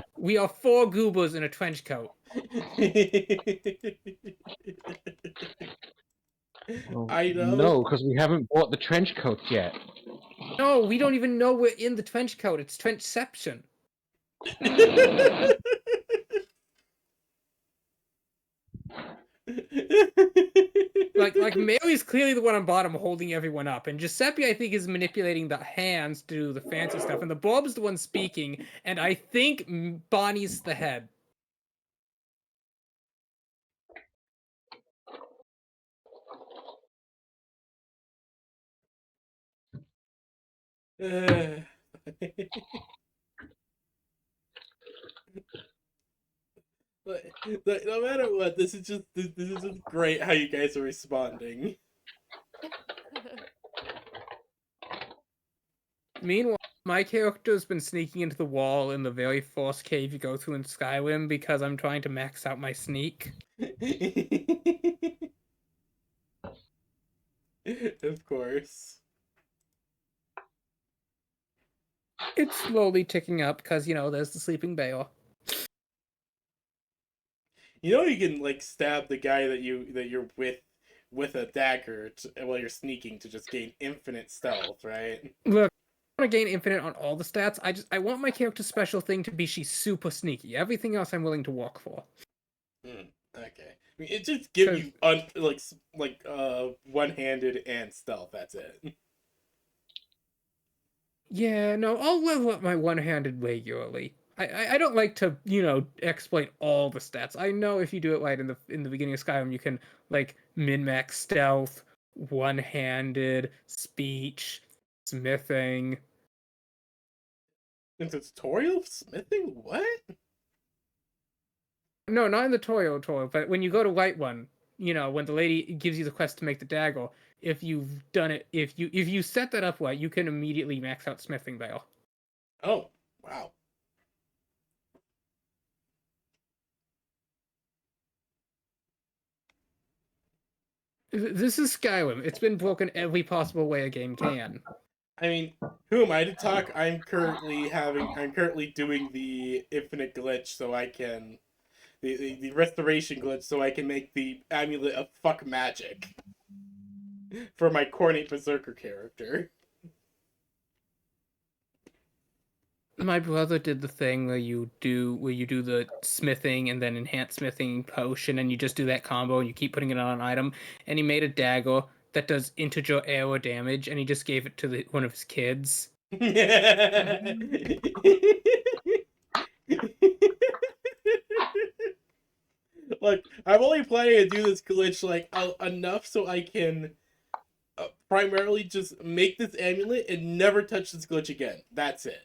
4 goobers in a trench coat.
I know.
No, because we haven't bought the trench coats yet.
No, we don't even know we're in the trench coat. It's trenchception. Like Mary's clearly the one on bottom holding everyone up, and Giuseppe I think is manipulating the hands to do the fancy stuff, and the Bob's the one speaking, and I think Bonnie's the head.
No matter what, this is just great how you guys are responding.
Meanwhile, my character's been sneaking into the wall in the very first cave you go through in Skyrim because I'm trying to max out my sneak.
Of course.
It's slowly ticking up because, there's the sleeping bear.
You know you can like stab the guy that you're with a dagger while you're sneaking to just gain infinite stealth, right?
Look, I want to gain infinite on all the stats. I want my character's special thing to be she's super sneaky. Everything else I'm willing to walk for.
Okay. I mean, it just gives you one-handed and stealth. That's it.
Yeah, no, I'll level up my one-handed regularly. I don't like to, exploit all the stats. I know if you do it right in the beginning of Skyrim, you can like min-max stealth, one-handed, speech, smithing.
In the tutorial of smithing? What?
No, not in the tutorial, but when you go to White One, when the lady gives you the quest to make the dagger, if you've done it, if you set that up right, you can immediately max out smithing there.
Oh, wow.
This is Skyrim. It's been broken every possible way a game can.
I mean, who am I to talk? I'm currently doing the infinite glitch so I can the restoration glitch so I can make the amulet of fuck magic for my corny berserker character.
My brother did the thing where you do the smithing and then enhanced smithing potion, and you just do that combo and you keep putting it on an item. And he made a dagger that does integer arrow damage, and he just gave it to one of his kids.
Look, I'm only planning to do this glitch enough so I can primarily just make this amulet and never touch this glitch again. That's it.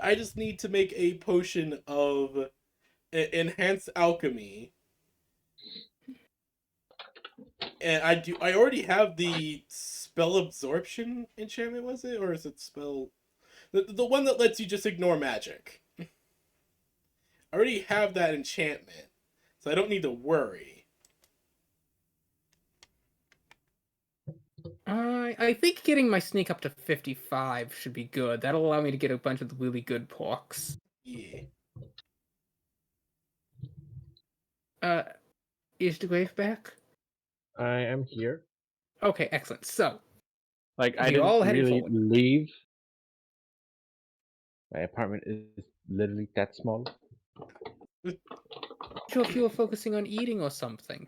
I just need to make a potion of enhanced alchemy, and I already have the spell absorption enchantment. Was it, or is it spell the one that lets you just ignore magic? I already have that enchantment, so I don't need to worry.
I think getting my sneak up to 55 should be good. That'll allow me to get a bunch of the really good perks.
Yeah.
Is the grave back?
I am here.
Okay, excellent. So,
I didn't really leave. My apartment is literally that small.
Sure if you were focusing on eating or something.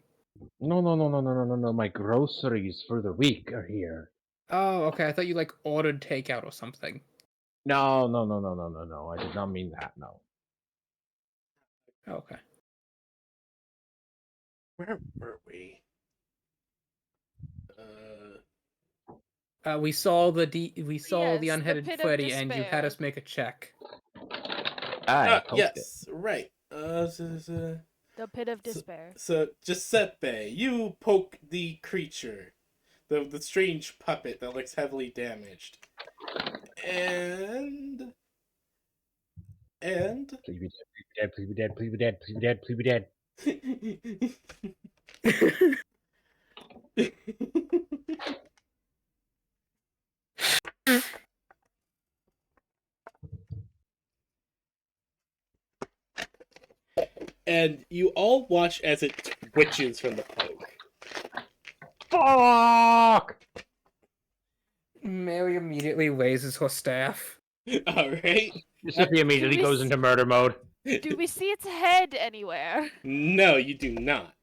No. My groceries for the week are here.
Oh, okay. I thought you like ordered takeout or something.
No. I did not mean that. No.
Okay.
Where were we?
We saw the the
Yes,
unheaded
Pit of
Freddy, and you had
Despair.
us make a check.
I poked it.
Yes, right.
The Pit of
So-
Despair.
So Giuseppe, you poke the creature, the strange puppet that looks heavily damaged, and
Please be dead. Please be dead. Please be dead. Please be dead. Please be dead.
and you all watch as it twitches from the poke.
Fuck!
Mary immediately raises her staff.
All right.
Giuseppe immediately
we
goes
s-
into murder mode.
Do we see its head anywhere?
No, you do not.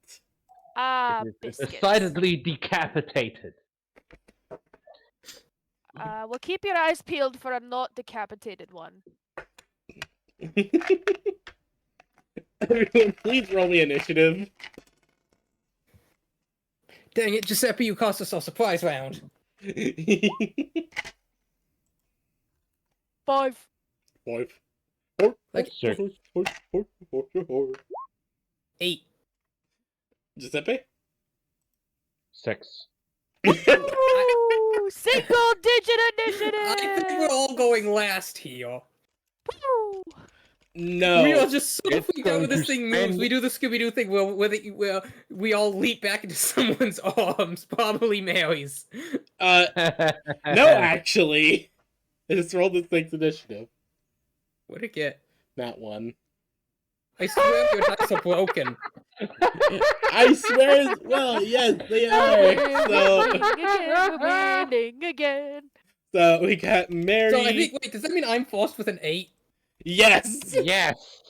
Ah,
It's
biscuits.
decidedly decapitated.
Well, keep your eyes peeled for a not decapitated one.
Everyone, please roll me initiative.
Dang it, Giuseppe! You cost us our surprise round.
5.
5.
Like
Sure.
8.
Giuseppe?
6.
Ooh, single-digit initiative.
I think we're all going last here.
Woo!
No.
We are just so
It's
freaked out when
going
this
to
thing moves.
spend-
We do the Scooby-Doo thing where we all leap back into someone's arms, probably Mary's.
No, actually. I just rolled this thing's initiative.
What'd it get?
That one.
I swear your dice are broken.
I swear, well, yes, they are.
We're winning again.
So we got Mary.
So I think, wait, does that mean I'm forced with an 8?
Yes!
Yes!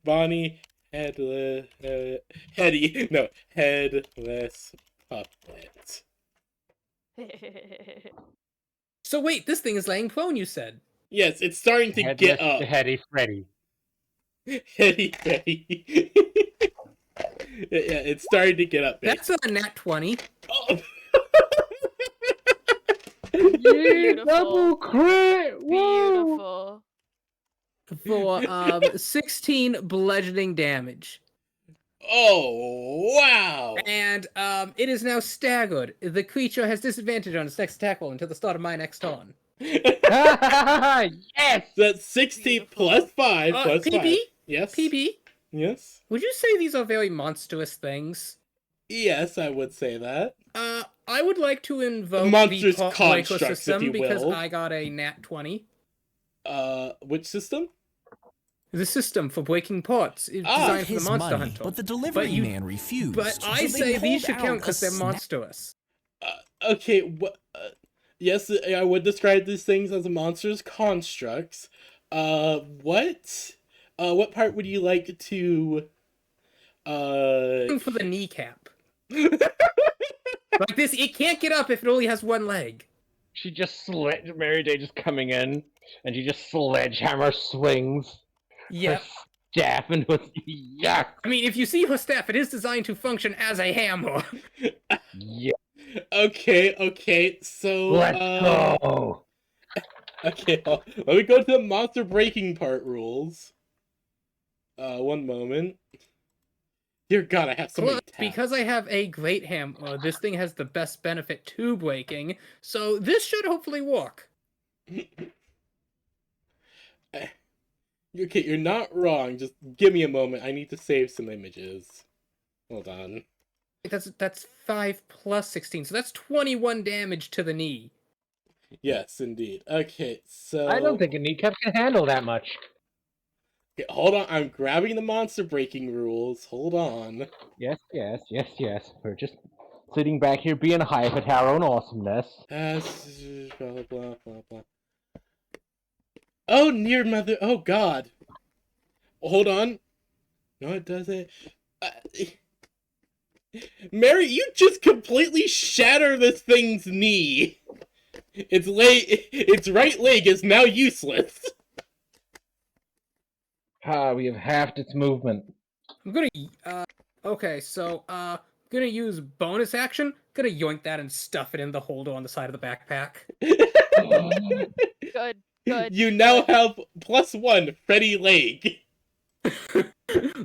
Bonnie, headless. Headless puppet.
So wait, this thing is laying prone, you said.
Yes, it's starting to get up.
Heady Freddy.
Heady Freddy. Yeah, it's starting to get up.
That's a nat 20.
Oh.
Beautiful.
Double crit! Whoa!
Beautiful.
For 16 bludgeoning damage.
Oh, wow!
And it is now staggered. The creature has disadvantage on its next attack roll until the start of my next turn.
Yes!
That's 16 plus 5 plus
PB?
5. Yes.
PB,
Yes.
would you say these are very monstrous things?
Yes, I would say that.
I would like to invoke
Monstrous
the
constructs, if
system
you
because
will.
I got a nat 20.
Which system?
The system for breaking parts is designed for the
his
monster
money,
hunter.
but the delivery
you-
man refused.
But I
so
say
they
these should
pulled
count
out
because
a
they're
snap-
monstrous.
Okay, yes, I would describe these things as monsters constructs. What part would you like to,
For the kneecap. Like this, it can't get up if it only has one leg.
She just Mary Day just coming in, and she just sledgehammer swings
Yep.
her staff into its yuck.
I mean, if you see her staff, it is designed to function as a hammer.
Yeah,
Okay, so,
let's go.
Okay, well, let me go to the monster breaking part rules. One moment. Dear God, I have so many
Plus,
tabs.
because I have a great hammer, this thing has the best benefit to breaking, so this should hopefully work.
Okay, you're not wrong. Just give me a moment. I need to save some images. Hold on.
That's 5 plus 16, so that's 21 damage to the knee.
Yes, indeed. Okay, so...
I don't think a kneecap can handle that much.
Okay, hold on. I'm grabbing the monster breaking rules. Hold on.
Yes. We're just sitting back here being hype at our own awesomeness.
Blah, blah, blah, blah. Oh, near mother... Oh, God. Hold on. No, it doesn't. Uh, Mary, you just completely shatter this thing's knee. Its right leg is now useless.
We have halved its movement.
I'm gonna okay, so gonna use bonus action. Gonna yoink that and stuff it in the holder on the side of the backpack.
Good. Good.
You now
good.
have +1 Freddy leg.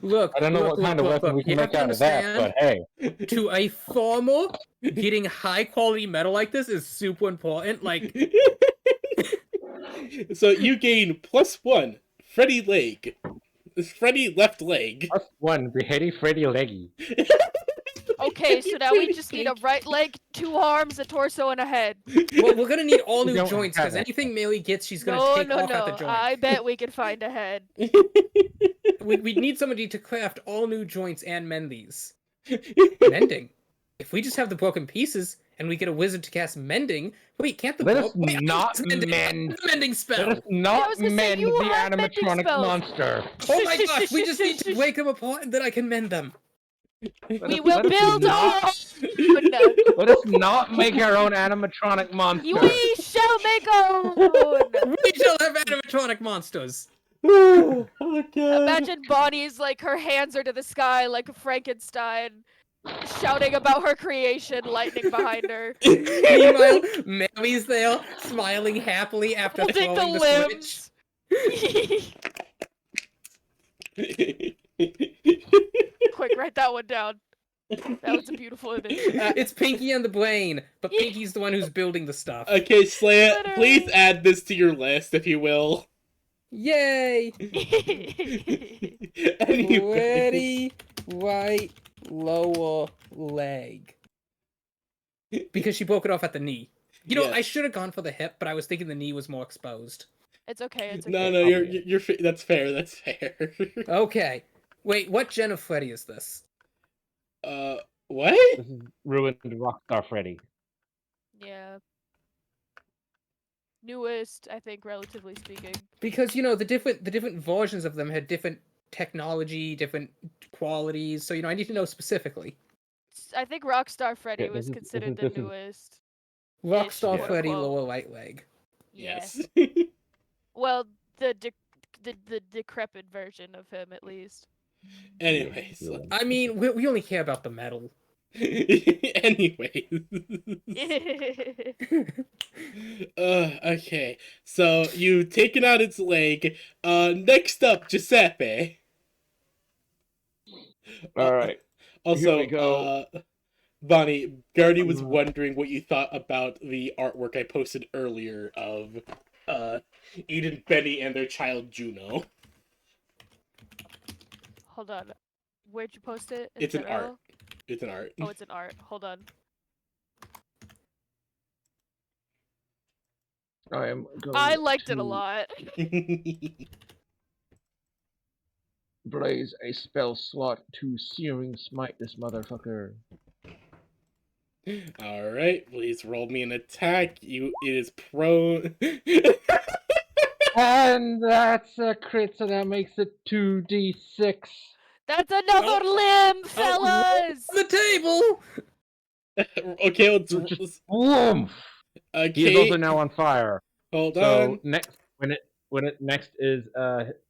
Look,
I don't know what kind of weapon we can
you have
make
to
out of that,
understand,
but hey.
to a farmer, getting high quality metal like this is super important. Like,
So you gain +1 Freddy leg. Freddy left leg.
+1 Beheady Freddy Leggy.
Okay, so now we just need a right leg, 2 arms, a torso, and a head.
well, we're gonna need all
We
new
don't
joints
have
because
it.
anything Melee gets, she's gonna
No,
take
no,
off at the
no.
joint.
I bet we can find a head.
We need somebody to craft all new joints and mend these. Mending. If we just have the broken pieces and we get a wizard to cast mending, wait, can't the
Let us
wait,
not
mending,
mend.
the mending spell?
Let us not
was gonna say,
mend
you
the
have mending
animatronic
spells.
monster.
Oh my gosh, we just need to break them apart and then I can mend them.
We will build our own.
Let us not make our own animatronic monster.
We shall make our own.
We shall have animatronic monsters.
Oh god.
Imagine Bonnie's like her hands are to the sky like Frankenstein, shouting about her creation, lightning behind her.
Meanwhile, Mary's there, smiling happily after
Holding
throwing
the
the switch.
limbs. Quick, write that one down. That was a beautiful image.
It's Pinky and the Brain, but Pinky's the one who's building the stuff.
Okay, Slaya,
Literally.
please add this to your list, if you will.
Yay!
Anyway.
Ready, right, lower leg. Because she broke it off at the knee. You know,
Yes.
I should have gone for the hip, but I was thinking the knee was more exposed.
It's okay. It's okay.
No, you're that's fair. That's fair.
Okay. Wait, what gen of Freddy is this?
What?
This is ruined Rockstar Freddy.
Yeah. Newest, I think, relatively speaking.
Because you know the different versions of them had different technology, different qualities. So you know, I need to know specifically.
I think Rockstar Freddy
Yeah,
was
this is-
considered
this
the
is-
newest.
Rockstar
quote
Freddy
unquote.
lower right leg.
Yes.
Well, the decrepit version of him, at least.
Anyways.
I mean, we only care about the metal.
Anyways. Okay. So you've taken out its leg. Next up, Giuseppe.
Alright.
Also,
we go.
Bonnie, Gardy was wondering what you thought about the artwork I posted earlier of Eden, Benny, and their child Juno.
Hold on. Where'd you post it? In
It's an
general?
art. It's an art.
Oh, it's an art. Hold on.
I am going
I liked it a
to
lot.
blaze a spell slot to Searing Smite this motherfucker.
Alright, please roll me an attack. It is prone.
And that's a crit, so that makes it 2d6.
That's another limb,
Oh,
fellas!
the table.
Okay, let's.
Just woof! Heels are
Okay,
now on fire.
hold
So
on.
next, when it next is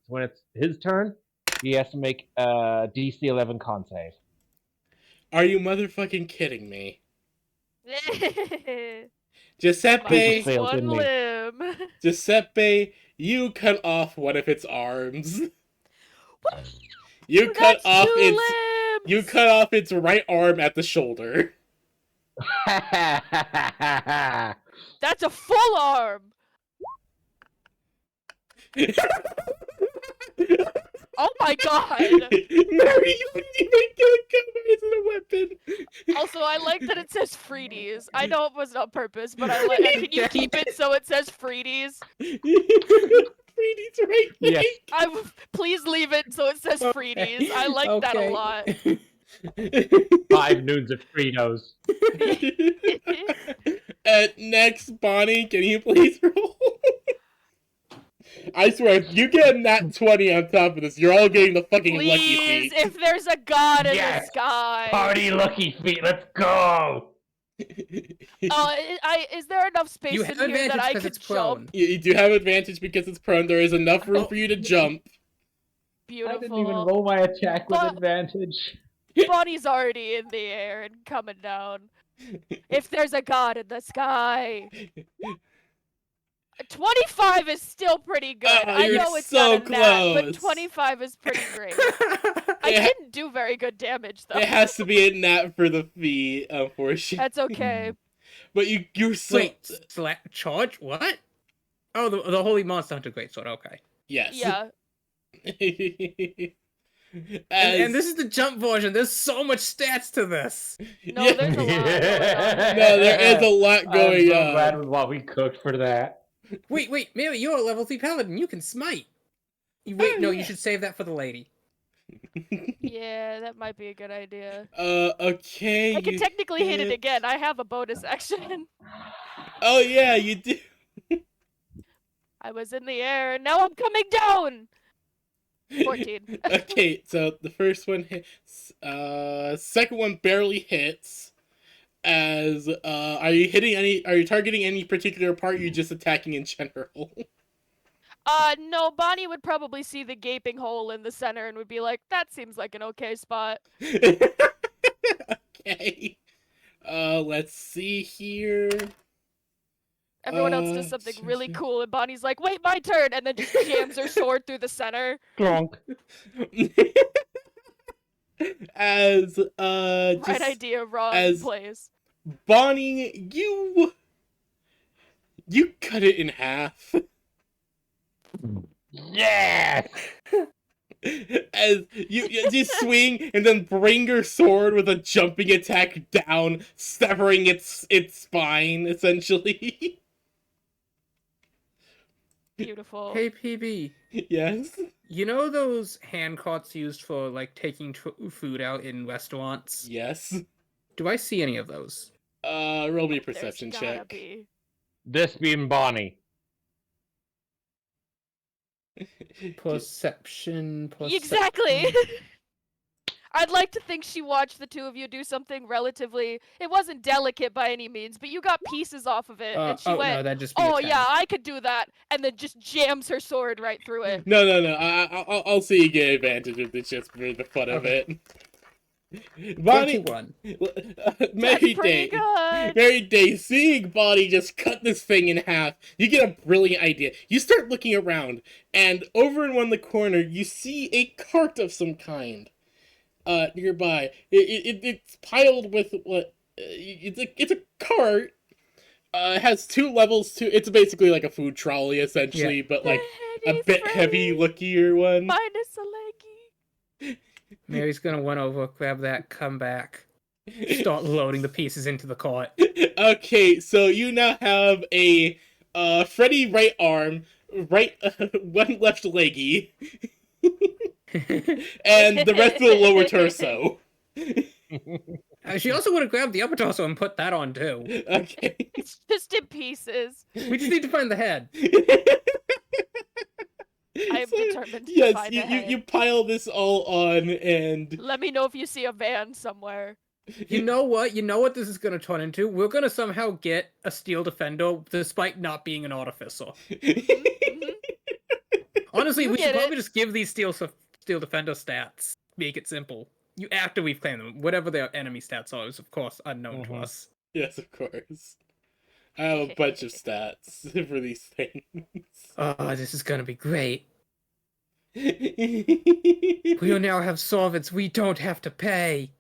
when it's his turn, he has to make a DC 11 con save.
Are you motherfucking kidding me?
Minus
Giuseppe,
failed,
one
didn't he?
limb.
Giuseppe, you cut off one of its arms.
What?
You cut
That's
off
2
its.
limbs!
You cut off its right arm at the shoulder.
That's a full arm! Oh my god!
Mary, you didn't even get a cover as a weapon.
Also, I like that it says Freedies. I know it wasn't on purpose, but I like. Can you keep it so it says Freedies?
Freedy's right
Yes.
Please leave it so it says Freedies. I like that a lot.
5 noons of Fritos.
Next, Bonnie, can you please roll? I swear, if you get a nat 20 on top of this, you're all getting the fucking lucky
Please,
feet.
if there's a god in the
Yes!
sky.
Party lucky feet, let's go!
Is there enough space
You
in
have
here that
advantage
I
because
could
it's prone.
jump?
You do have advantage because it's prone. There is enough room for you to jump.
Beautiful.
I didn't even roll my attack with
But-
advantage.
Bonnie's already in the air and coming down. If there's a god in the sky. 25 is still pretty good. I
you're
know it's
so
not a nat, but
close.
25 is pretty great. I
It ha-
didn't do very good damage though.
It has to be a nat for the feet, unfortunately.
That's okay.
But you're so...
Wait, charge? What? Oh, the Holy Monster Hunter Greatsword, okay.
Yes.
Yeah.
And this is the jump version. There's so much stats to this.
No,
Yeah.
there's a lot going on.
No, there is a lot going
I'm so
on.
glad with what we cooked for that.
Wait, Mary, you're a level 3 paladin. You can smite. Wait, no, you should save that for the lady.
Yeah, that might be a good idea.
Okay.
I can
you
technically hit it
hit-
again. I have a bonus action.
Oh, yeah, you do.
I was in the air and now I'm coming down. 14.
Okay, so the first one hits. Second one barely hits. As are you targeting any particular part? Or you just attacking in general?
No, Bonnie would probably see the gaping hole in the center and would be like, that seems like an okay spot.
Okay. Let's see here.
Everyone else does something really cool and Bonnie's like, wait, my turn! And then just jams her sword through the center.
Clonk.
As
Right
just
idea, wrong
as-
place.
Bonnie, you cut it in half.
Yes!
As you just swing and then bring your sword with a jumping attack down, severing its spine, essentially.
Beautiful.
Hey, PB.
Yes.
You know those hand carts used for, like, taking food out in restaurants?
Yes.
Do I see any of those?
Roll me a
There's
perception
gotta
check.
be.
This being Bonnie.
Perception.
Exactly! I'd like to think she watched the two of you do something relatively... It wasn't delicate by any means, but you got pieces off of it, and she
no,
went,
that'd just be a
oh
10.
yeah, I could do that, and then just jams her sword right through it.
No. I'll see you get advantage of this just for the fun of it. Bonnie,
21.
Mary
That's pretty
Day,
good.
Mary Day, seeing Bonnie just cut this thing in half, you get a brilliant idea. You start looking around, and over in one of the corner, you see a cart of some kind. Nearby, it's piled with what? It's a cart. It has 2 levels to. It's basically like a food trolley, essentially, but like a bit heavy lookier one.
Minus a leggy.
Mary's gonna run over, grab that, come back, start loading the pieces into the cart.
Okay, so you now have a Freddy right arm, one left leggy, and the rest of the lower torso.
She also would have grabbed the upper torso and put that on too.
Okay.
It's just in pieces.
We just need to find the head.
I am determined to
Yes,
find a head.
you pile this all on, and
Let me know if you see a van somewhere.
You know what? You know what this is gonna turn into? We're gonna somehow get a steel defender despite not being an artificer.
Mhm.
Honestly,
You
we should
get it.
probably just give these steel defender stats. Make it simple. After we've claimed them, whatever their enemy stats are is of course unknown to us.
Yes, of course. I have a bunch of stats for these things.
Oh, this is gonna be great. We'll now have solvents we don't have to pay.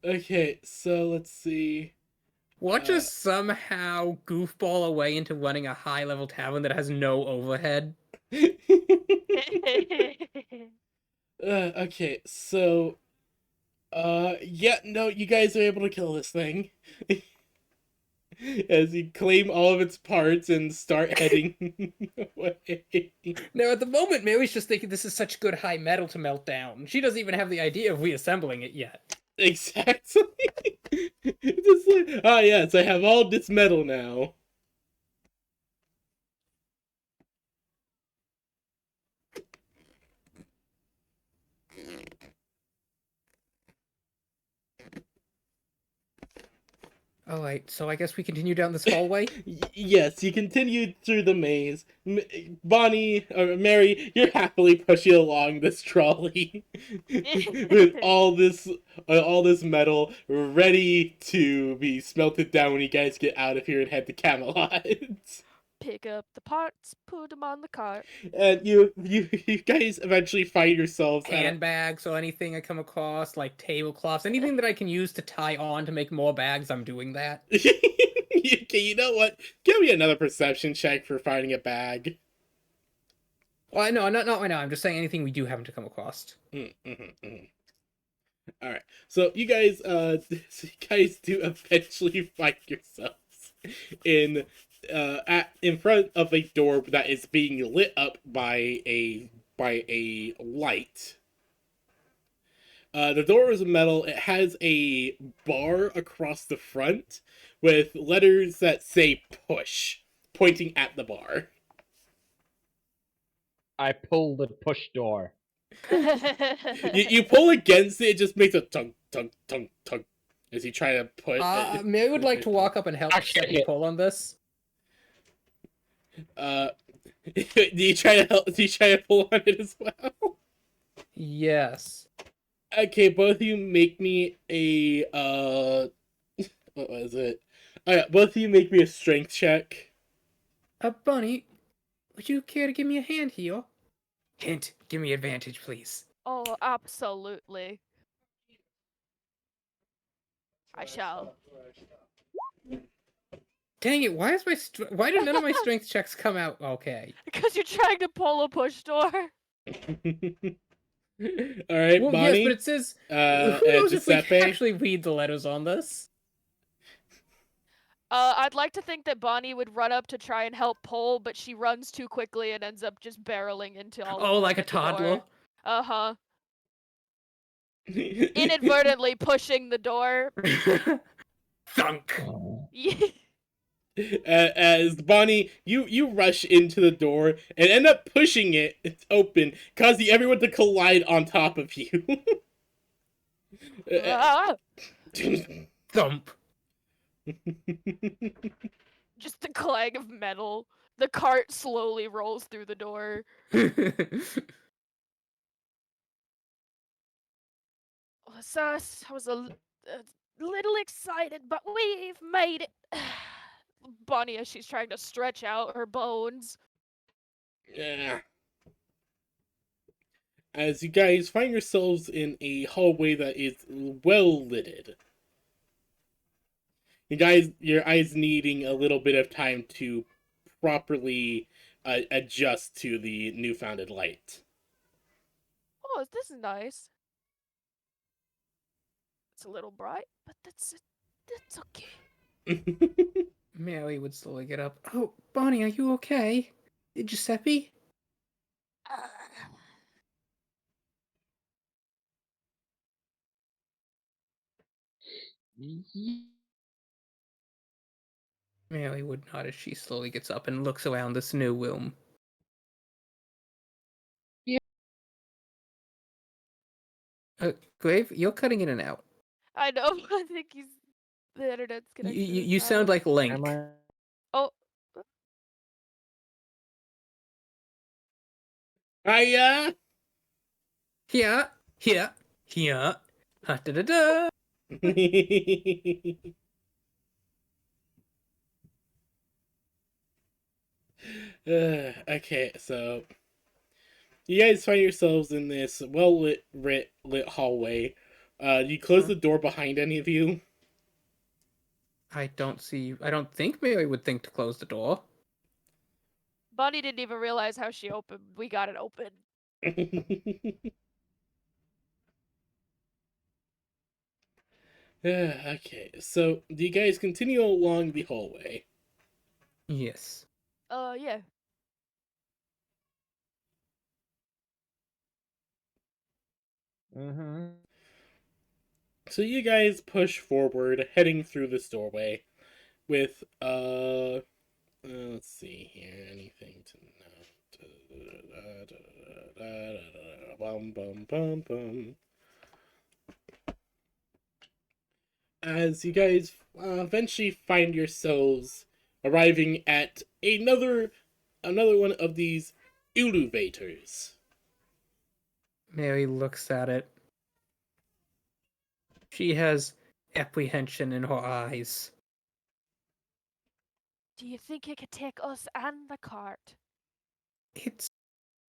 Okay, so let's see.
Watch us somehow goofball away into running a high-level tavern that has no overhead.
Okay, so yeah, no, you guys are able to kill this thing. As you claim all of its parts and start heading away.
Now, at the moment, Mary's just thinking this is such good high metal to melt down. She doesn't even have the idea of reassembling it yet.
Exactly. Just like, oh yes, I have all this metal now.
All right, so I guess we continue down this hallway.
Yes, you continue through the maze. Bonnie or Mary, you're happily pushing along this trolley with all this metal ready to be smelted down when you guys get out of here and head to Camelot.
Pick up the parts, put them on the cart.
And you guys eventually find yourselves at
Handbags or anything I come across, like tablecloths, anything that I can use to tie on to make more bags, I'm doing that.
Okay, you know what? Give me another perception check for finding a bag.
Well, no, not right now. I'm just saying anything we do happen to come across.
All right, so you guys do eventually find yourselves in in front of a door that is being lit up by a light. The door is metal. It has a bar across the front with letters that say "push" pointing at the bar.
I pull the push door.
You pull against it, it just makes a tunk tunk tunk tunk as you try to put.
Mary would like to walk up and help
Actually,
Seppi pull on this.
Do you try to help? Do you try to pull on it as well?
Yes.
Okay, both of you make me a what was it? Alright, both of you make me a strength check.
Bunny, would you care to give me a hand here? Hint, give me advantage, please.
Oh, absolutely. I shall.
Dang it! Why why do none of my strength checks come out? Okay.
Because you're trying to pull a push door.
Alright,
Well,
Bonnie.
yes, but it says. Who knows if we
Giuseppe.
can actually read the letters on this?
I'd like to think that Bonnie would run up to try and help pull, but she runs too quickly and ends up just barreling into all of
Oh,
them
like a
at the door.
toddler.
Uh-huh. Inadvertently pushing the door.
Thunk.
As Bonnie, you rush into the door and end up pushing it open, causing everyone to collide on top of you.
Ah!
Thump.
Just the clang of metal. The cart slowly rolls through the door. So I was a little excited, but we've made it. Bonnie, as she's trying to stretch out her bones.
Yeah. As you guys find yourselves in a hallway that is well lit. You guys, your eyes needing a little bit of time to properly adjust to the newfounded light.
Oh, this is nice. It's a little bright, but that's okay.
Mary would slowly get up. Oh, Bonnie, are you okay? Giuseppe? Mary would nod as she slowly gets up and looks around this new room.
Yeah.
Grave, you're cutting in and out.
I know. I think the internet's connected.
You sound like Link.
Am I?
Oh.
Hiya!
Here. Ha da da da.
Okay, so you guys find yourselves in this well lit hallway. You close the door behind any of you?
I don't think Mary would think to close the door.
Bonnie didn't even realize how she opened. We got it open.
Okay, so do you guys continue along the hallway?
Yes.
Yeah.
Mm-hmm.
So you guys push forward, heading through this doorway with, let's see here, anything to know. Bum, bum, bum, bum. as you guys eventually find yourselves arriving at another one of these elevators.
Mary looks at it. She has apprehension in her eyes.
Do you think it could take us and the cart?
It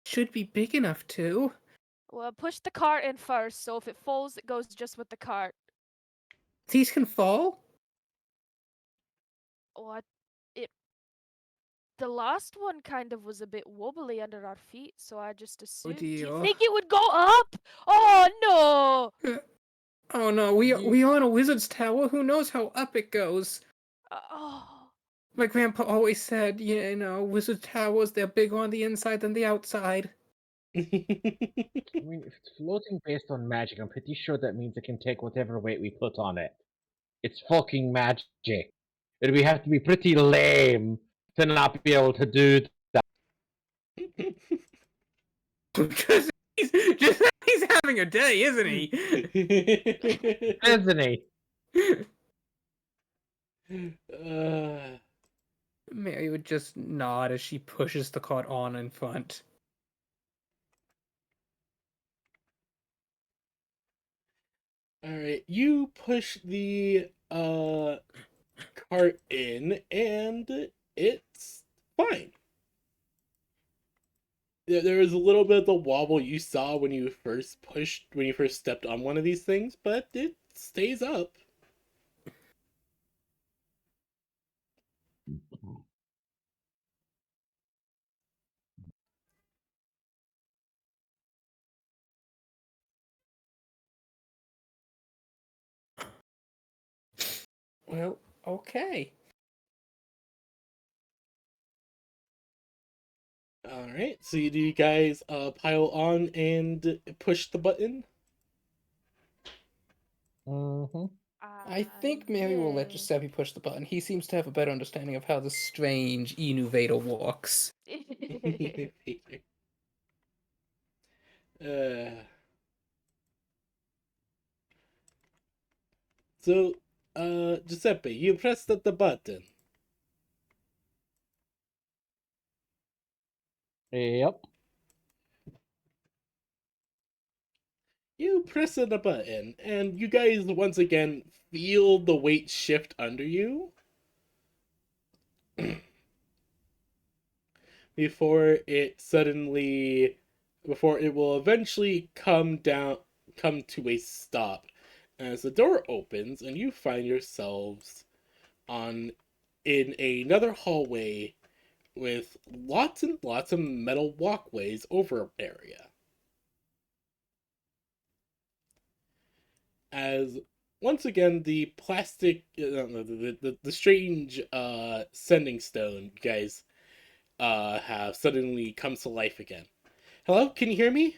should be big enough to.
Well, push the cart in first, so if it falls, it goes just with the cart.
These can fall?
What? The last one kind of was a bit wobbly under our feet, so I just assumed. Do you
dear.
think it would go up? Oh no!
Oh no, we are in a wizard's tower. Who knows how up it goes?
Oh.
My grandpa always said, you know, wizard towers, they're bigger on the inside than the outside.
I mean, if it's floating based on magic, I'm pretty sure that means it can take whatever weight we put on it. It's fucking magic. We have to be pretty lame to not be able to do that.
He's having a day, isn't he?
Isn't he?
Mary would just nod as she pushes the cart on in front.
Alright, you push the cart in and it's fine. There is a little bit of the wobble you saw when you first stepped on one of these things, but it stays up.
Well, okay.
Alright, so do you guys pile on and push the button?
Mm-hmm.
I think Mary will let Giuseppe push the button. He seems to have a better understanding of how this strange innovator works.
So, Giuseppe, you pressed the button.
Yep.
You press the button, and you guys once again feel the weight shift under you. before it will eventually come to a stop as the door opens and you find yourselves in another hallway with lots and lots of metal walkways over area. As once again the plastic the strange sending stone you guys have suddenly comes to life again. Hello, can you hear me?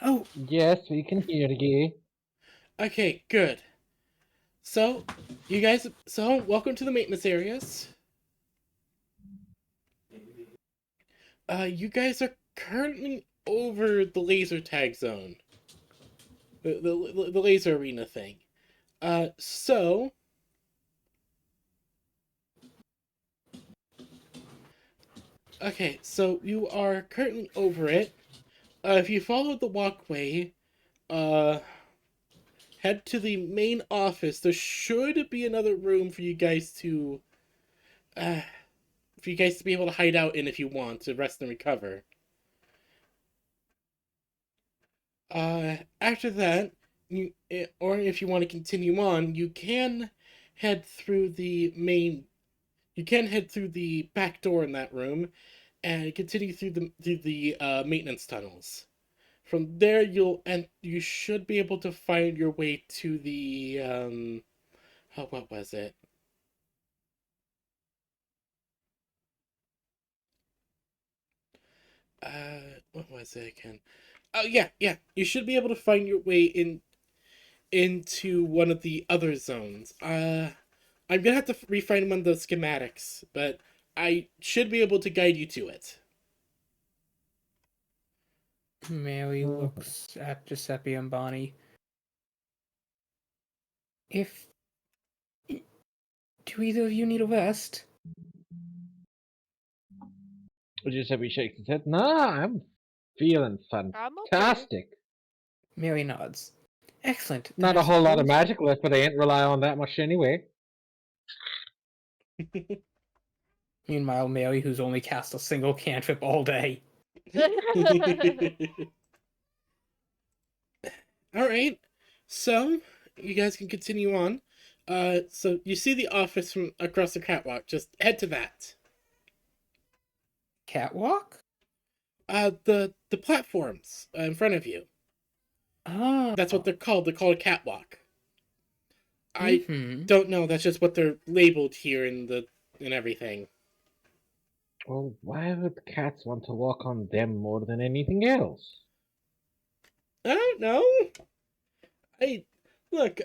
Oh,
yes, we can hear you.
Okay, good. So, welcome to the maintenance areas. You guys are currently over the laser tag zone. The laser arena thing. So... Okay, so you are currently over it. If you follow the walkway, head to the main office. There should be another room for you guys to be able to hide out in if you want to rest and recover. After that, or if you want to continue on, you can head through the back door in that room and continue through the maintenance tunnels. From there, you should be able to find your way to the what was it? What was it again? Oh yeah, yeah. You should be able to find your way into one of the other zones. I'm gonna have to refine one of the schematics, but I should be able to guide you to it.
Mary looks at Giuseppe and Bonnie. If... Do either of you need a rest?
Giuseppe shakes his head. Nah, I'm feeling
I'm okay.
fantastic.
Mary nods. Excellent.
Not
Then
a
I
whole lot of
suppose-
magic left, but I ain't rely on that much anyway.
Meanwhile, Mary, who's only cast a single cantrip all day.
All right, so you guys can continue on. So you see the office from across the catwalk. Just head to that.
Catwalk?
The platforms in front of you.
Oh.
That's what they're called. They're called a catwalk. I
Mhm.
don't know. That's just what they're labeled here in everything.
Well, why would cats want to walk on them more than anything else?
I don't know.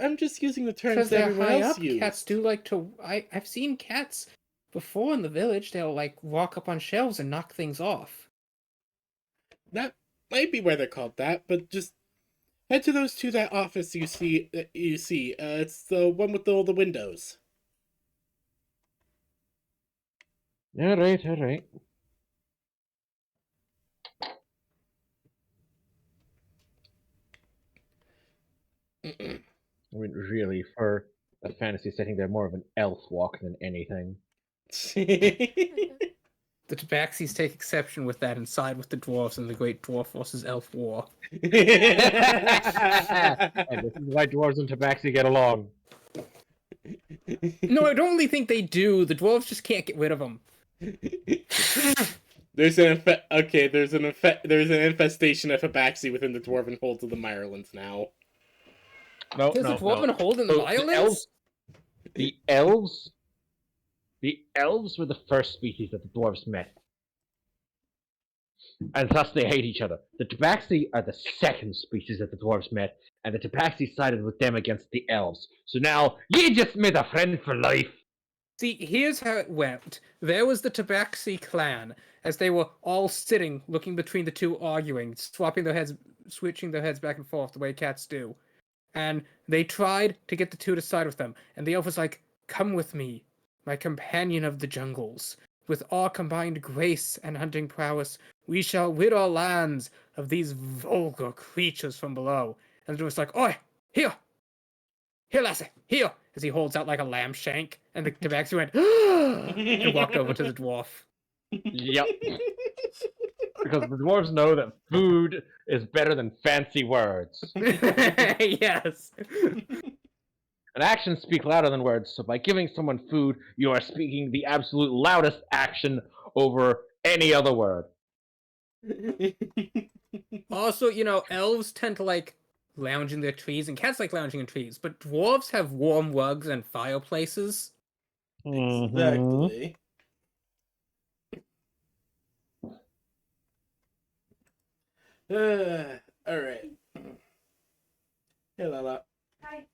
I'm just using the terms
Because
that
they're
everyone
high
else
up,
used.
cats do like to... I've seen cats before in the village. They'll, like, walk up on shelves and knock things off.
That might be why they're called that, but just head to that office you see. It's the one with all the windows.
All right, all right. I mean, really, for a fantasy setting, they're more of an elf walk than anything.
The Tabaxis take exception with that and side with the dwarves in the Great Dwarf vs. Elf War.
And this is why dwarves and tabaxi get along.
No, I don't really think they do. The dwarves just can't get rid of them.
There's an infestation of Habaxi within the dwarven holds of the MireLands now.
No,
There's
no,
a dwarven
no.
hold in
So
violence?
the elves were the first species that the dwarves met. And thus they hate each other. The Tabaxi are the second species that the dwarves met, and the Tabaxi sided with them against the elves. So now, you just made a friend for life!
See, here's how it went. There was the Tabaxi clan, as they were all sitting, looking between the two, arguing, switching their heads back and forth the way cats do. And they tried to get the two to side with them, and the elf was like, "Come with me, my companion of the jungles. With our combined grace and hunting prowess, we shall rid our lands of these vulgar creatures from below." And the dwarf was like, "Oi, here! Here, lassie, here!" As he holds out like a lamb shank, and the Tabaxi went, and walked over to the dwarf.
Yep. Because the dwarves know that food is better than fancy words.
Yes.
And actions speak louder than words, so by giving someone food, you are speaking the absolute loudest action over any other word.
Also, elves tend to like lounge in their trees, and cats like lounging in trees, but dwarves have warm rugs and fireplaces.
Exactly. All right. Hey, Lala.
Hi.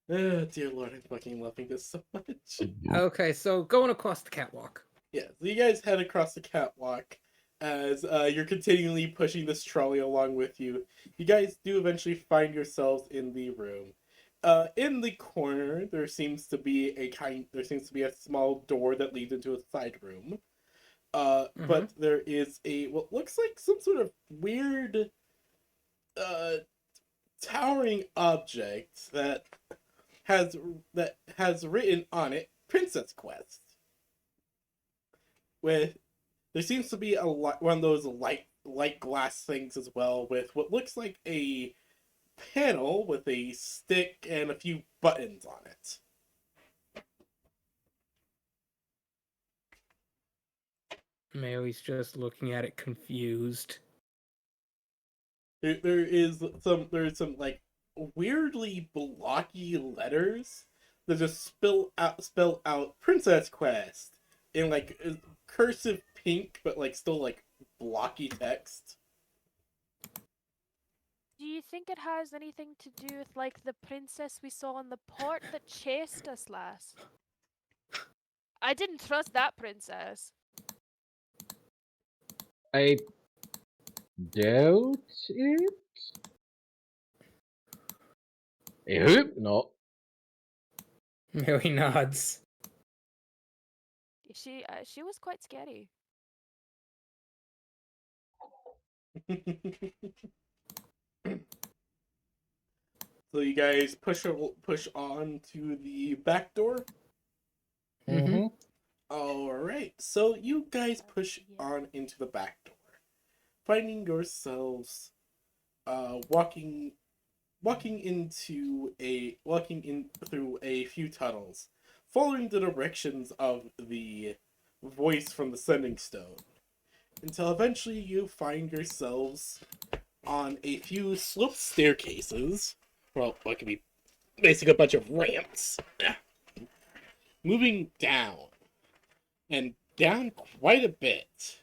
Oh, dear Lord, I'm fucking loving this so much.
Okay, so going across the catwalk.
Yeah, so you guys head across the catwalk as you're continually pushing this trolley along with you. You guys do eventually find yourselves in the room. In the corner, there seems to be a small door that leads into a side room. But there is what looks like some sort of weird, towering object that has written on it Princess Quest. There seems to be one of those light glass things as well, with what looks like a panel with a stick and a few buttons on it.
Mary's just looking at it confused.
There's some like weirdly blocky letters that just spell out Princess Quest in like cursive pink, but like still like blocky text.
Do you think it has anything to do with like the princess we saw on the port that chased us last? I didn't trust that princess.
I doubt it. No.
Mary nods.
She was quite scary.
So you guys push on to the back door.
Mm-hmm.
All right. So you guys push on into the back door, finding yourselves walking in through a few tunnels, following the directions of the voice from the sending stone, until eventually you find yourselves on a few sloped staircases. Well, what could be basically a bunch of ramps, moving down and down quite a bit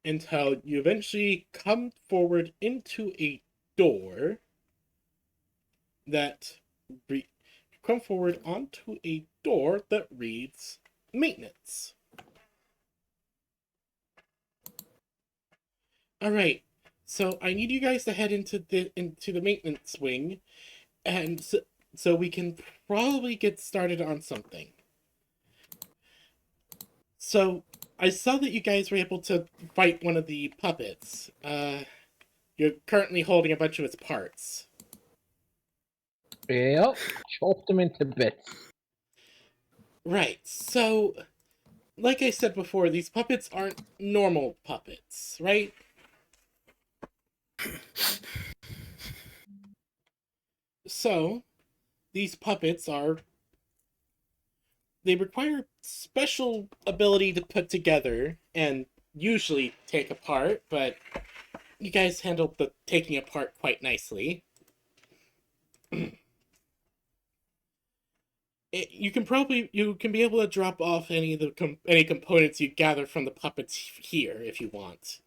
until you eventually come forward into a door that come forward onto a door that reads maintenance. All right, so I need you guys to head into the maintenance wing, and so we can probably get started on something. So I saw that you guys were able to fight one of the puppets. You're currently holding a bunch of its parts.
Yep. Chopped them into bits.
Right, so like I said before, these puppets aren't normal puppets, right? So, these puppets they require special ability to put together and usually take apart, but you guys handled the taking apart quite nicely. You can be able to drop off any of the any components you gather from the puppets here if you want.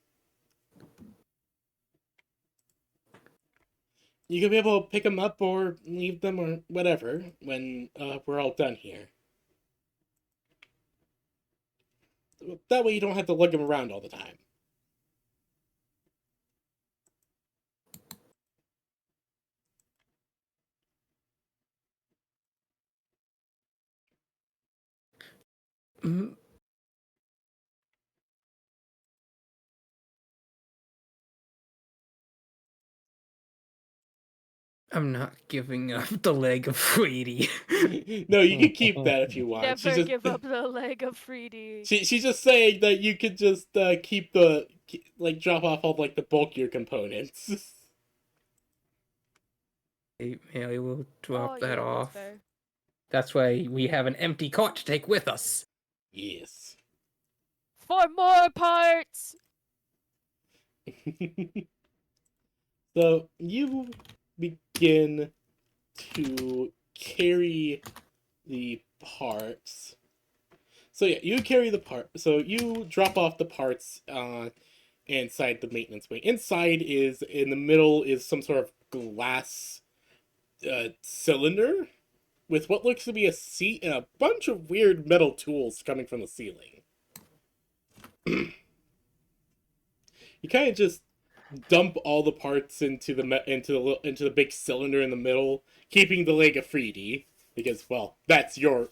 You can be able to pick them up or leave them or whatever when we're all done here. That way you don't have to lug them around all the time.
Mm, I'm not giving up the leg of Freddy.
No, you can keep that if you want.
Never give up the leg of Freedy.
She's just saying that you could just keep like drop off all like the bulkier components.
Mary will drop that
That's
off.
fair.
That's why we have an empty cot to take with us.
Yes.
For more parts!
So you begin to carry the parts. So yeah, you carry the part. So you drop off the parts inside the maintenance wing. Inside is in the middle is some sort of glass cylinder with what looks to be a seat and a bunch of weird metal tools coming from the ceiling. You kind of just dump all the parts into the big cylinder in the middle, keeping the leg of Freedy because well, that's your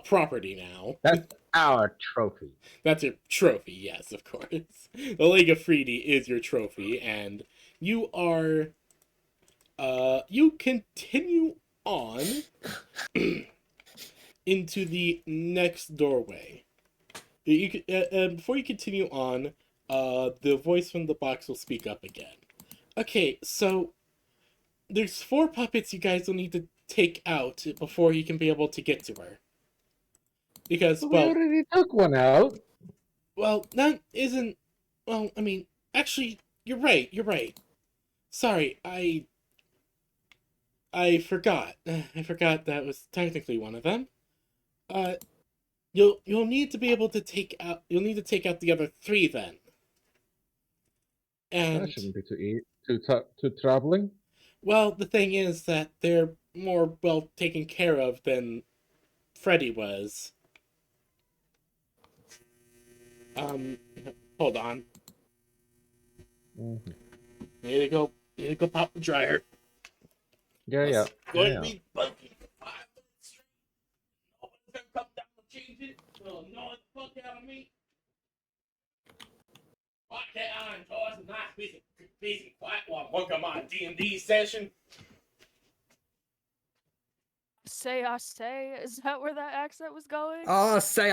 property now.
That's our trophy.
That's your trophy, yes, of course. The leg of Freedy is your trophy, and you are you continue on into the next doorway. Before you continue on, the voice from the box will speak up again. Okay, so there's 4 puppets you guys will need to take out before you can be able to get to her. Because,
We
well,
already took one out.
well, that isn't. Well, I mean, actually, you're right. You're right. Sorry, I forgot. I forgot that was technically one of them. Uh, you'll need to be able to take out. You'll need to take out the other 3 then.
That
And
shouldn't be too troubling.
well, the thing is that they're more well taken care of than Freddy was. Um, hold on.
Mm-hmm.
Need to go pop the dryer.
Yeah.
It's going to be bugging for 5 minutes straight. Nobody's gonna come down and change it. Well, annoy the fuck out of me. Why can't I enjoy some nice peace and quiet while I'm working on my D&D session?
I say, is that where that accent was going?
I say,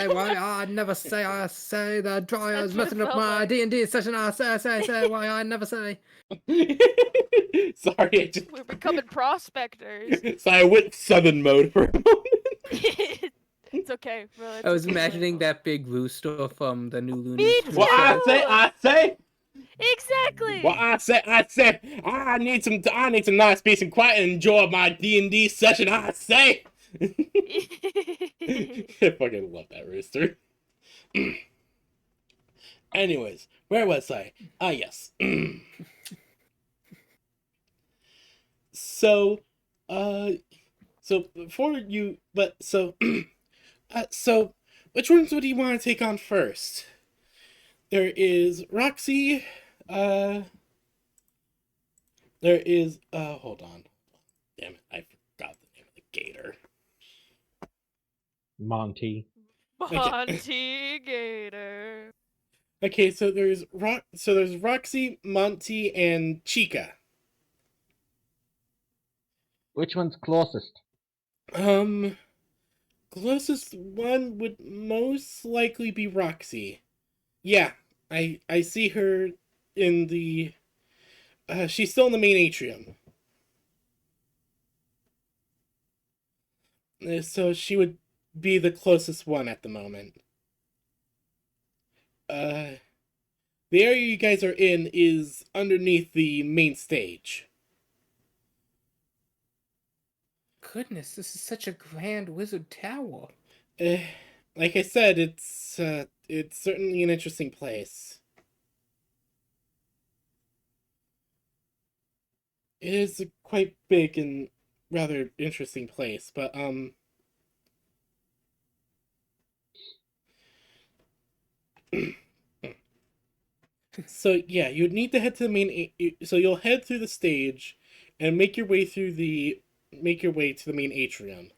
why I never say, the dryer's
That's what it
messing up
felt
my
like.
D&D session, I say, why I never say.
Sorry, I just...
We're becoming prospectors.
So I went southern mode for a moment.
It's okay, bro.
I was imagining that big rooster from the new Looney
Me
Tunes.
too!
What I say?
Exactly!
What I say, I need some nice peace and quiet and enjoy my D&D session, I say! I fucking love that rooster. Anyways, where was I? Ah, yes. So before you, so, which ones would you want to take on first? There is Roxy, there is, hold on. Damn it, I forgot the name of the gator.
Monty.
Monty Gator.
Okay, so there's Roxy, Monty, and Chica.
Which one's closest?
Closest one would most likely be Roxy. Yeah, I see her in the... she's still in the main atrium. So she would be the closest one at the moment. The area you guys are in is underneath the main stage.
Goodness, this is such a grand wizard tower.
Like I said, it's certainly an interesting place. It is a quite big and rather interesting place, but so yeah, you'd need to head to the main. So you'll head through the stage, and make your way to the main atrium.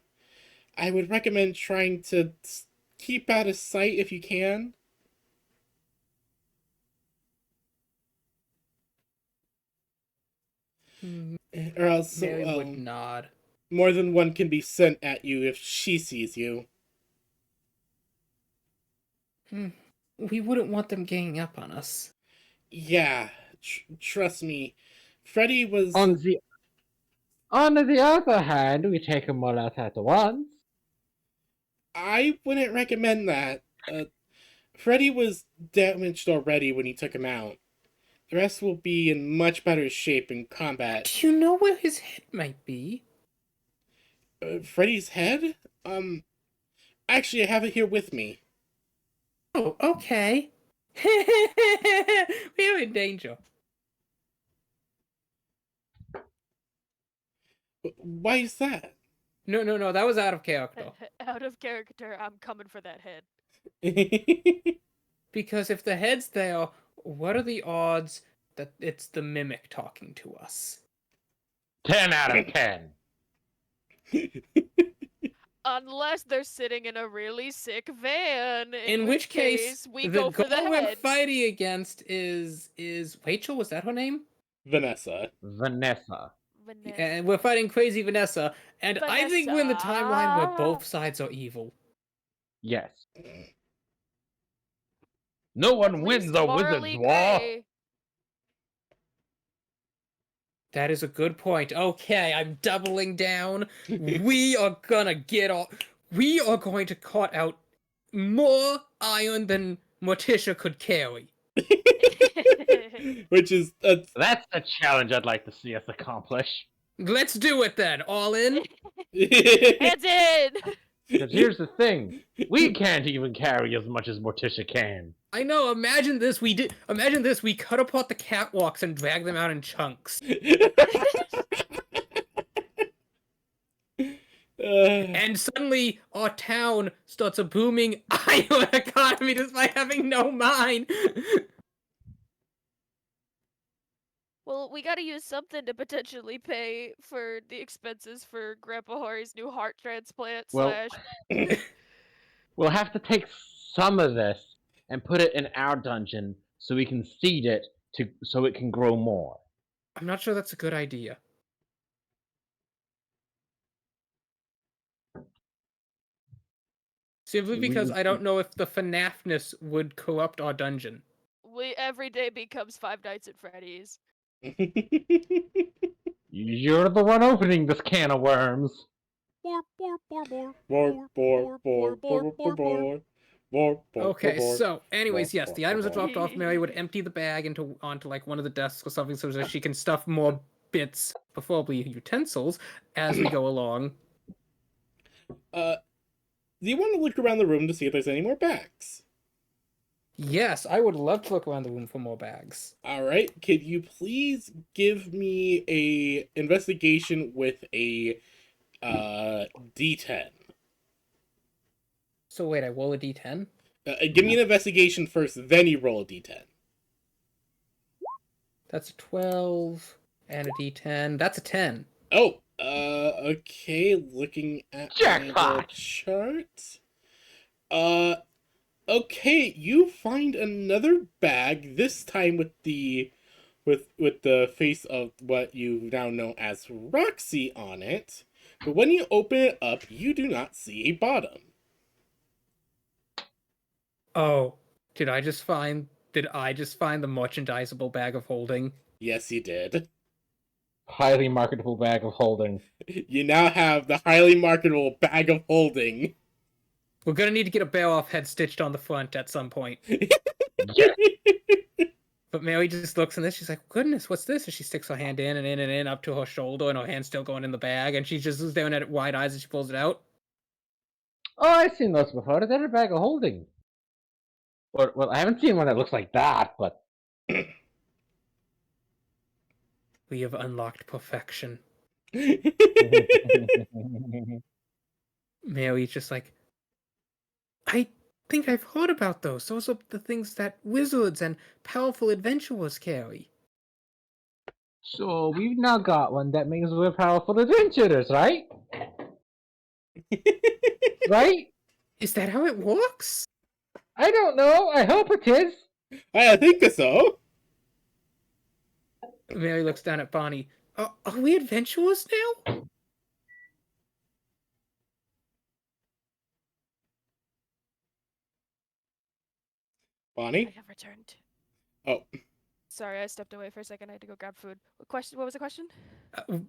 I would recommend trying to keep out of sight if you can. Or else
Mary would nod.
more than one can be sent at you if she sees you.
We wouldn't want them ganging up on us.
Yeah, trust me. Freddy was...
On the other hand, we take them all out at once.
I wouldn't recommend that. Freddy was damaged already when you took him out. The rest will be in much better shape in combat.
Do you know where his head might be?
Freddy's head? Actually, I have it here with me.
Oh, okay. We're in danger.
Why is that?
No, that was out of character.
Out of character, I'm coming for that head.
Because if the head's there, what are the odds that it's the mimic talking to us?
10 out of 10.
Unless they're sitting in a really sick van.
In which case,
we
the
go for the
girl we're
head.
fighting against is Rachel. Was that her name?
Vanessa.
And we're fighting Crazy Vanessa, and I think we're in the timeline where both sides are evil.
Yes. No one
At
wins
least
the
morally
Wizard's War.
gray.
That is a good point. Okay, I'm doubling down. We are gonna we are going to cut out more iron than Morticia could carry.
Which is...
That's a challenge I'd like to see us accomplish.
Let's do it then. All in?
Heads in!
Because here's the thing. We can't even carry as much as Morticia can.
I know, imagine this, we cut apart the catwalks and drag them out in chunks. And suddenly, our town starts a booming iron economy despite having no mine.
gotta use something to potentially pay for the expenses for Grandpa Hori's new heart transplant
Well,
slash.
we'll have to take some of this and put it in our dungeon so we can seed it so it can grow more.
I'm not sure that's a good idea. Simply because I don't know if the FNAFness would corrupt our dungeon.
Every day becomes Five Nights at Freddy's.
You're the one opening this can of worms.
Okay, so anyways, yes, the items are dropped off. Mary would empty the bag onto like one of the desks or something so that she can stuff more bits, preferably utensils, as we go along.
Do you want to look around the room to see if there's any more bags?
Yes, I would love to look around the room for more bags.
All right. Could you please give me a investigation with a D10?
So wait, I roll a d10?
Give me an investigation first, then you roll a D10.
That's a 12 and a d10. That's a 10.
Oh, okay. Looking at my little
Jackpot!
chart. Okay, you find another bag. This time with the face of what you now know as Roxy on it. But when you open it up, you do not see a bottom.
Oh, did I just find the merchandisable bag of holding?
Yes, you did.
Highly marketable bag of holding.
You now have the highly marketable bag of holding.
We're gonna need to get a bear-off head stitched on the front at some point.
Yeah.
But Mary just looks in this, she's like, goodness, what's this? And she sticks her hand in and in and in up to her shoulder, and her hand's still going in the bag, and she's just staring at it wide eyes as she pulls it out.
Oh, I've seen those before. They're a bag of holding. Well, I haven't seen one that looks like that, but...
We have unlocked perfection. Mary's just like, I think I've heard about those. Those are the things that wizards and powerful adventurers carry.
So, we've now got one that means we're powerful adventurers, right? Right?
Is that how it works?
I don't know. I hope it is.
I think so.
Mary looks down at Bonnie. Are we adventurers now?
Bonnie?
I have returned.
Oh.
Sorry, I stepped away for a second. I had to go grab food. What was the question?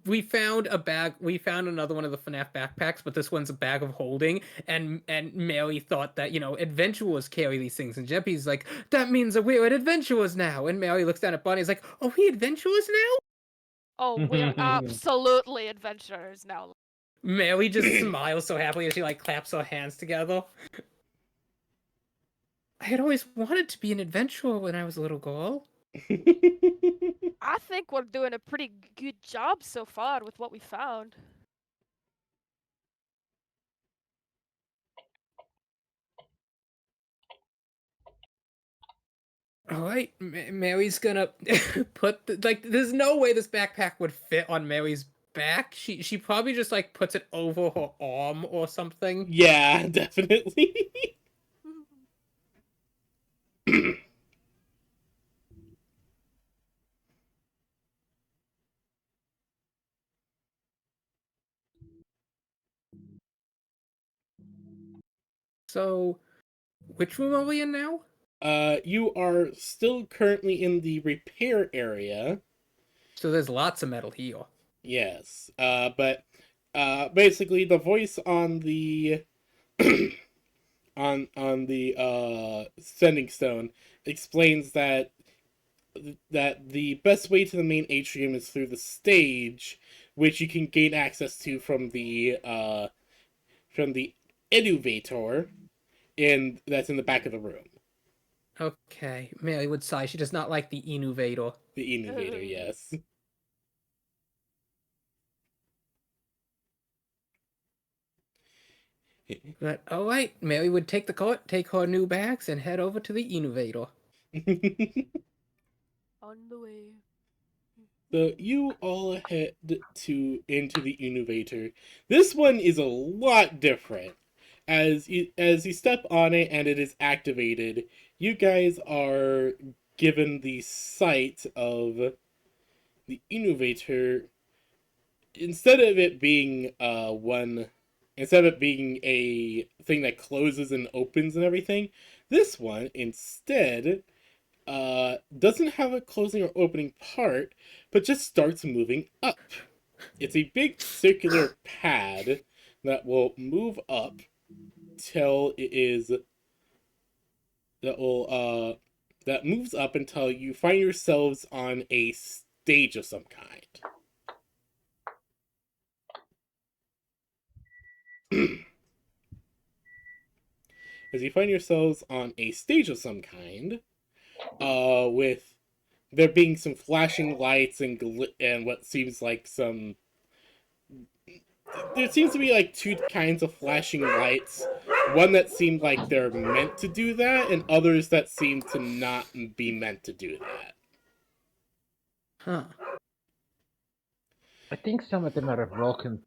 We found a bag. We found another one of the FNAF backpacks, but this one's a bag of holding. And Mary thought that, adventurers carry these things. And Jeppy's like, that means that we're adventurers now. And Mary looks down at Bonnie. Is like, are we adventurers now?
Oh, we're absolutely adventurers now.
Mary just smiles so happily as she claps her hands together. I had always wanted to be an adventurer when I was a little girl.
I think we're doing a pretty good job so far with what we found.
All right, Mary's gonna put there's no way this backpack would fit on Mary's back. She probably just puts it over her arm or something.
Yeah, definitely.
So, which room are we in now?
You are still currently in the repair area.
So there's lots of metal here.
Yes. But basically the voice on the on the sending stone explains that the best way to the main atrium is through the stage, which you can gain access to from the elevator, and that's in the back of the room.
Okay, Mary would sigh. She does not like the innovator.
The innovator, yes.
But all right, Mary would take her new bags and head over to the innovator.
On the way.
So you all head into the innovator. This one is a lot different. As you step on it and it is activated, you guys are given the sight of the innovator. Instead of it being a thing that closes and opens and everything, this one instead doesn't have a closing or opening part, but just starts moving up. It's a big circular pad that will move up till it is that will that moves up until you find yourselves on a stage of some kind. As you find yourselves on a stage of some kind, with there being some flashing lights and what seems like some. There seems to be like two kinds of flashing lights. One that seemed like they're meant to do that, and others that seem to not be meant to do that.
Huh.
I think some of them are broken.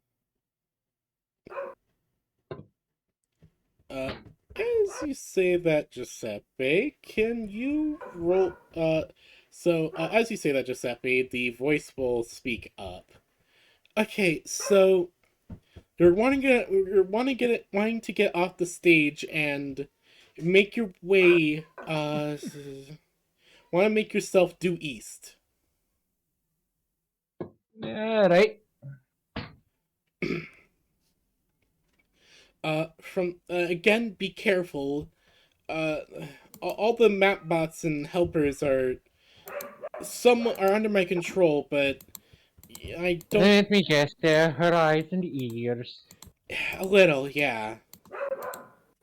As you say that, Giuseppe, can you roll? As you say that, Giuseppe, the voice will speak up. Okay, so wanting to get off the stage and make your way. Want to make yourself due east.
Yeah, right.
Again, be careful. Uh, all the map bots and helpers some are under my control, but I don't.
Let me guess, they're her eyes and ears.
A little, yeah.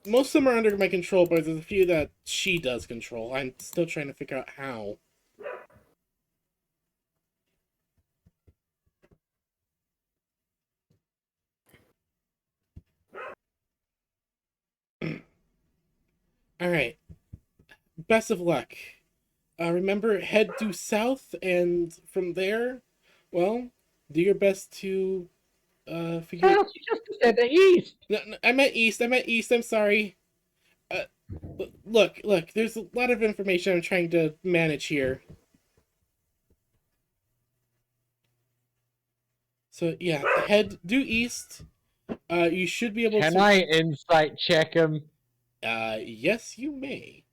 Most of them are under my control, but there's a few that she does control. I'm still trying to figure out how. Alright. Best of luck. Remember, head due south, and from there, well, do your best to figure.
Well, she just said the east.
No, I meant east. I'm sorry. Look. There's a lot of information I'm trying to manage here. So yeah, head due east. You should be able to.
Can I insight check him?
Yes, you may.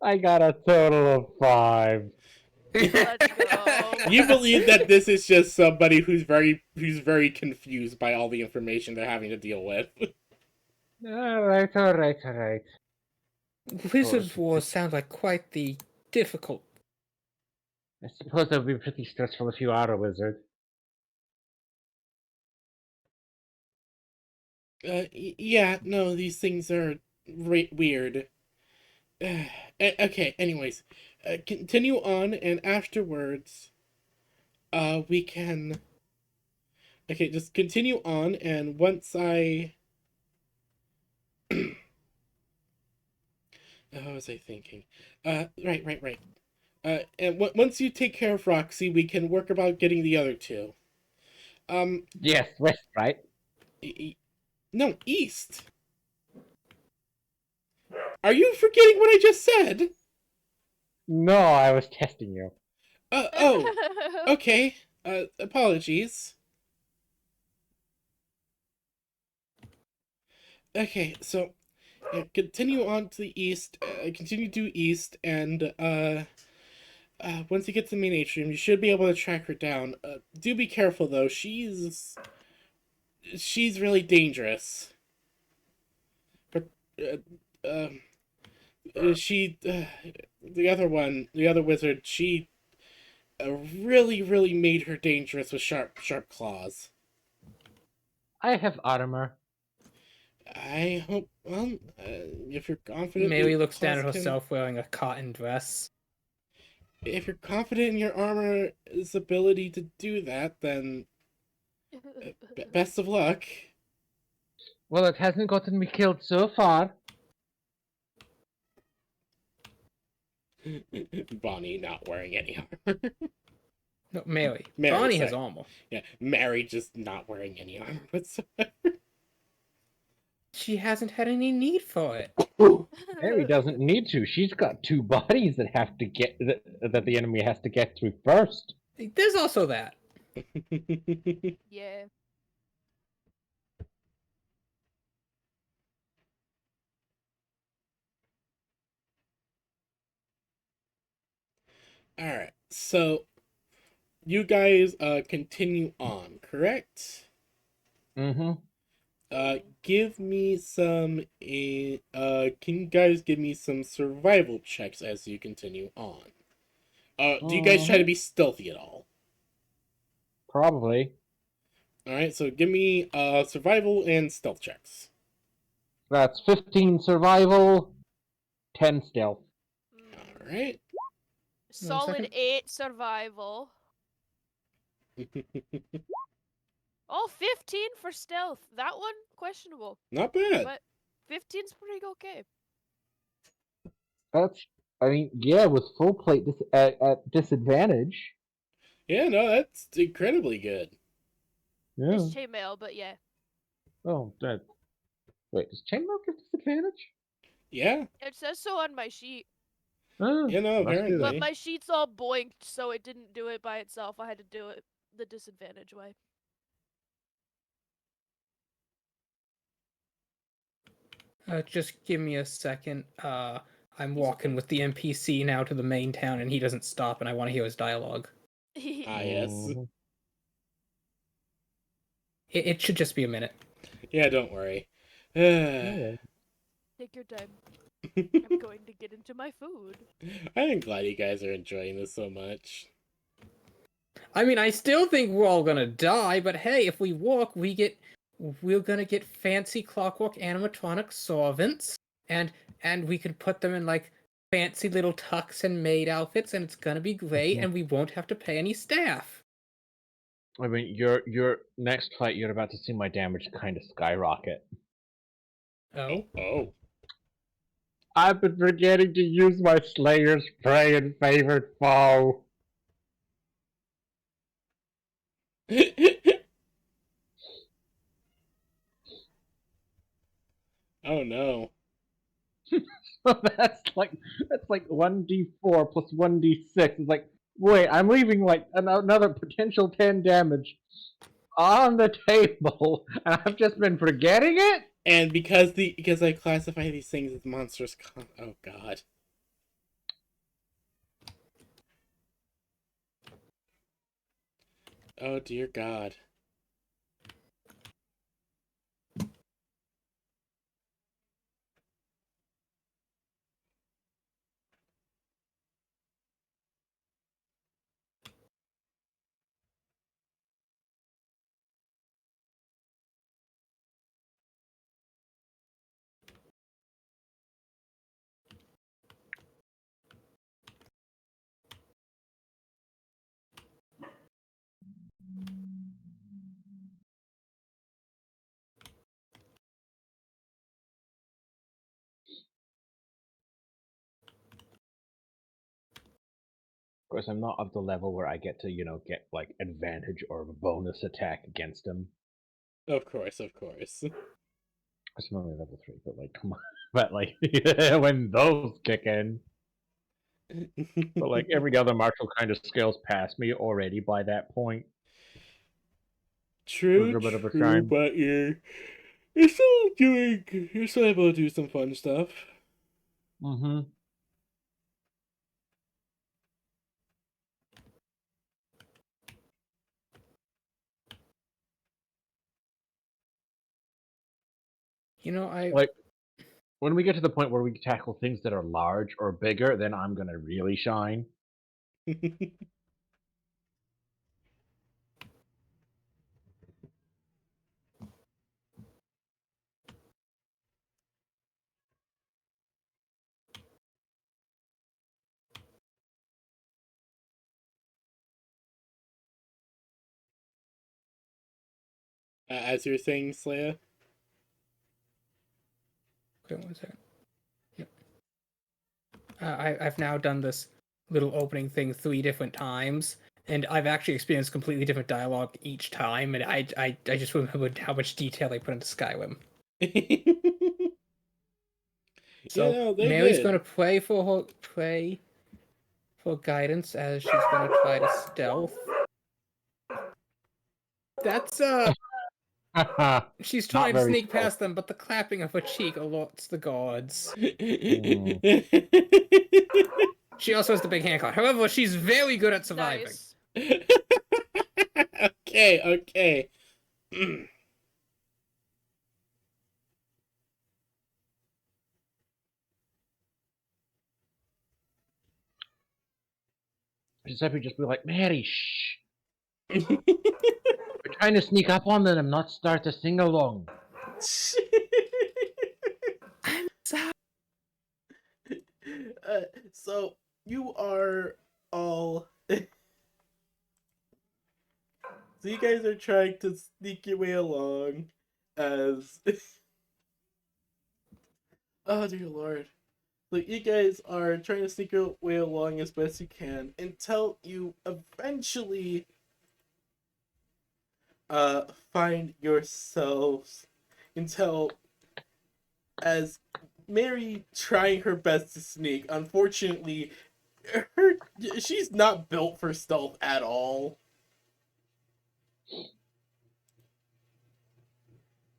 I got a total of 5.
Let's go.
You believe that this is just somebody who's very confused by all the information they're having to deal with.
Alright.
Wizard Wars sound like quite the difficult.
I suppose that would be pretty stressful if you are a wizard.
Yeah, no, these things are weird. Okay, anyways, continue on, and afterwards, we can. Okay, just continue on, and once I. What was I thinking? Right. And once you take care of Roxy, we can work about getting the other two.
Yes, west, right?
No, east. Are you forgetting what I just said?
No, I was testing you.
Oh, okay. Apologies. Okay, so continue on to the east. Continue due east, and once you get to the main atrium, you should be able to track her down. Do be careful though. She's really dangerous. But the other wizard, she really made her dangerous with sharp claws.
I have armor.
I hope. Well, if you're confident.
Maylee looks down at herself wearing a cotton dress.
If you're confident in your armor's ability to do that, then best of luck.
Well, it hasn't gotten me killed so far.
Bonnie not wearing any armor.
No, Mary.
Mary,
Bonnie has
sorry.
armor.
Yeah, Mary just not wearing any armor whatsoever.
She hasn't had any need for it.
Mary doesn't need to. She's got two bodies that have to get that the enemy has to get through first.
There's also that.
Yeah.
Alright, so you guys continue on, correct?
Mm-hmm.
Give me some can you guys give me some survival checks as you continue on? Do you guys try to be stealthy at all?
Probably.
Alright, so give me survival and stealth checks.
That's 15 survival, 10 stealth.
Alright.
Solid
second.
8 survival. Oh, 15 for stealth. That one, questionable.
Not bad.
But 15's pretty okay.
I mean, yeah, with full plate at disadvantage.
Yeah, no, that's incredibly good.
Yeah.
It's chainmail, but yeah.
Oh, that. Wait, does chainmail give disadvantage?
Yeah.
It says so on my sheet.
Oh,
You know,
must do
apparently.
But
that.
my sheet's all boinked, so it didn't do it by itself. I had to do it the disadvantage way.
Just give me a second. I'm
He's
walking
okay.
with the NPC now to the main town, and he doesn't stop, and I want to hear his dialogue.
Ah, yes.
Mhm.
It should just be a minute.
Yeah, don't worry.
Yeah.
Take your time. I'm going to get into my food.
I'm glad you guys are enjoying this so much.
I mean, I still think we're all gonna die, but hey, if we walk, we're gonna get fancy clockwork animatronic servants, and we can put them in like fancy little tux and maid outfits, and it's gonna be great, and we won't have to pay any staff.
I mean, your next fight, you're about to see my damage kind of skyrocket.
Oh,
Oh.
I've been forgetting to use my Slayer's Prey and favorite foe.
Oh no.
So that's like 1d4 plus 1d6. It's like, wait, I'm leaving like another potential 10 damage on the table, and I've just been forgetting it.
And because I classify these things as monstrous oh god. Oh dear god.
Of course, I'm not of the level where I get to, get like advantage or a bonus attack against him.
Of course, of course.
I'm only level 3, but like, come on. But like, when those kick in. But like, every other martial kind of scales past me already by that point.
True,
A bit of a
true,
shame.
but you're still able to do some fun stuff.
Mm-hmm. Like, when we get to the point where we tackle things that are large or bigger, then I'm gonna really shine.
As you were saying, Slaya?
okay, 1 second. Yep. I've now done this little opening thing 3 different times, and I've actually experienced completely different dialogue each time, and I just remembered how much detail I put into Skyrim. So
no, they're
Mary's
good.
gonna pray for guidance as she's gonna try to stealth. That's she's trying to
very
sneak
stealthy.
past them, but the clapping of her cheek alerts the guards. She also has the big hand cloud. However, she's very good at surviving.
Nice.
Okay.
Giuseppe just be like, Mary, shh. We're trying to sneak up on them, not start a sing along.
I'm sorry.
So you are all. So you guys are trying to sneak your way along as. Oh dear lord. So you guys are trying to sneak your way along as best you can until you eventually find yourselves until as Mary trying her best to sneak, unfortunately she's not built for stealth at all.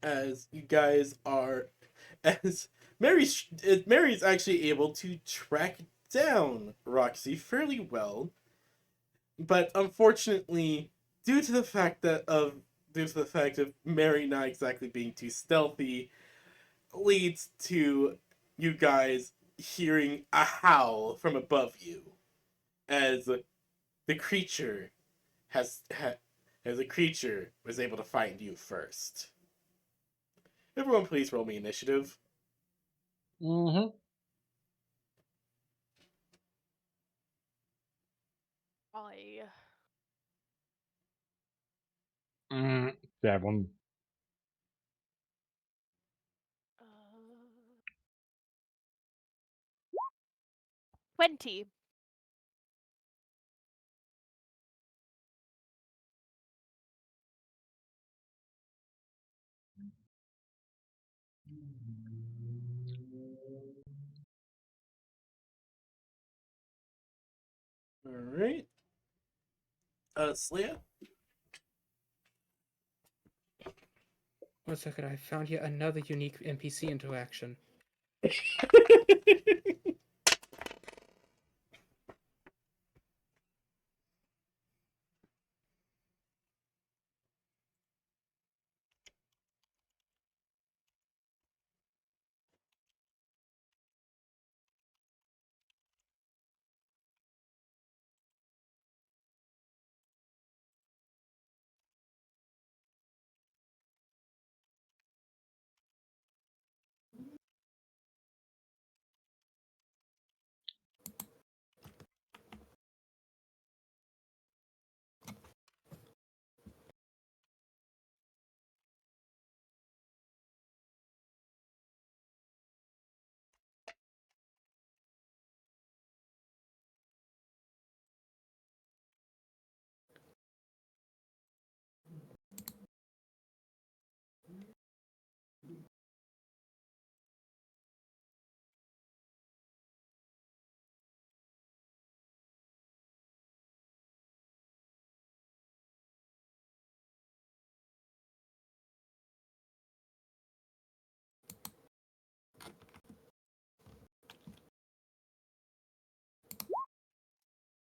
As you guys are as Mary's actually able to track down Roxy fairly well, but unfortunately, due to the fact of Mary not exactly being too stealthy, leads to you guys hearing a howl from above you, as the creature as the creature was able to find you first. Everyone, please roll me initiative.
Mm-hmm.
I
7.
uh, 20.
All right. Slayer.
1 second, I found yet another unique NPC interaction.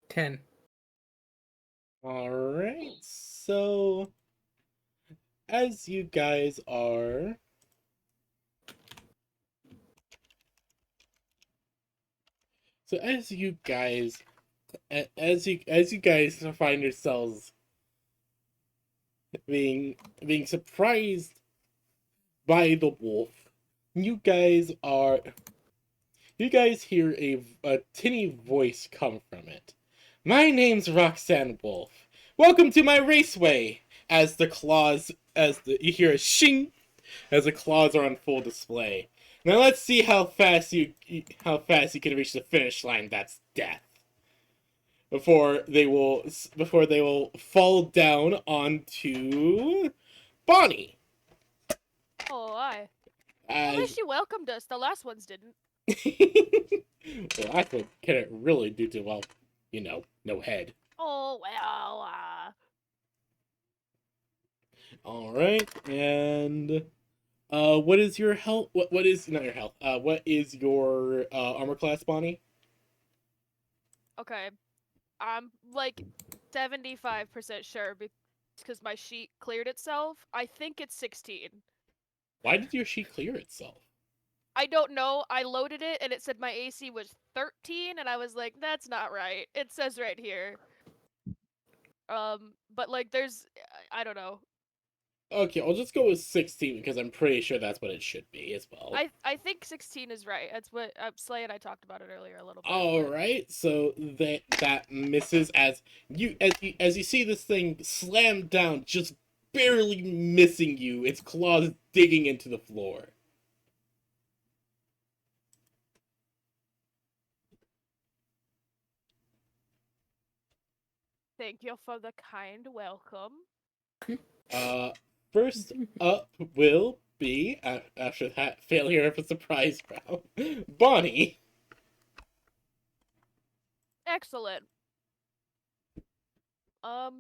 Ten.
All right. So as you guys are as you guys find yourselves being surprised by the wolf, you guys hear a tinny voice come from it. My name's Roxanne Wolf. Welcome to my raceway. You hear a shing as the claws are on full display. Now let's see how fast you can reach the finish line. That's death. Before they will fall down onto Bonnie.
Oh, I. At
As
least she welcomed us. The last ones didn't.
well, I think can it really due to no head.
Oh well.
All right, and what is your health? What is not your health? What is your armor class, Bonnie?
Okay. I'm like 75% sure because my sheet cleared itself. I think it's 16.
Why did your sheet clear itself?
I don't know. I loaded it and it said my AC was 13 and I was like, that's not right. It says right here. But like there's I don't know.
Okay, I'll just go with 16 because I'm pretty sure that's what it should be as well.
I think 16 is right. That's what Slay and I talked about it earlier a little bit.
All right, so that misses as you see this thing slam down, just barely missing you. Its claws digging into the floor.
Thank you for the kind welcome.
First up will be after that failure of a surprise round, Bonnie.
Excellent. Well,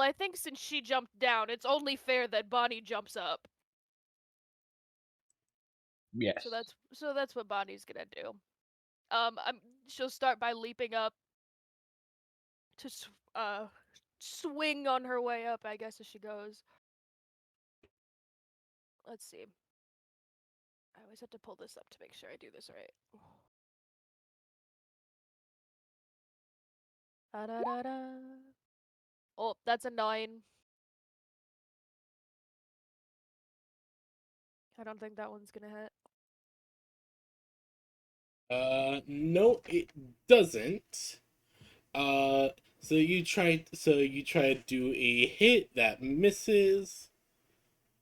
I think since she jumped down, it's only fair that Bonnie jumps up.
Yes.
So that's what Bonnie's gonna do. She'll start by leaping up to swing on her way up, I guess, as she goes. Let's see. I always have to pull this up to make sure I do this right. Da-da-da-da. Oh, that's a 9. I don't think that one's gonna hit.
No, it doesn't. So you try to do a hit that misses.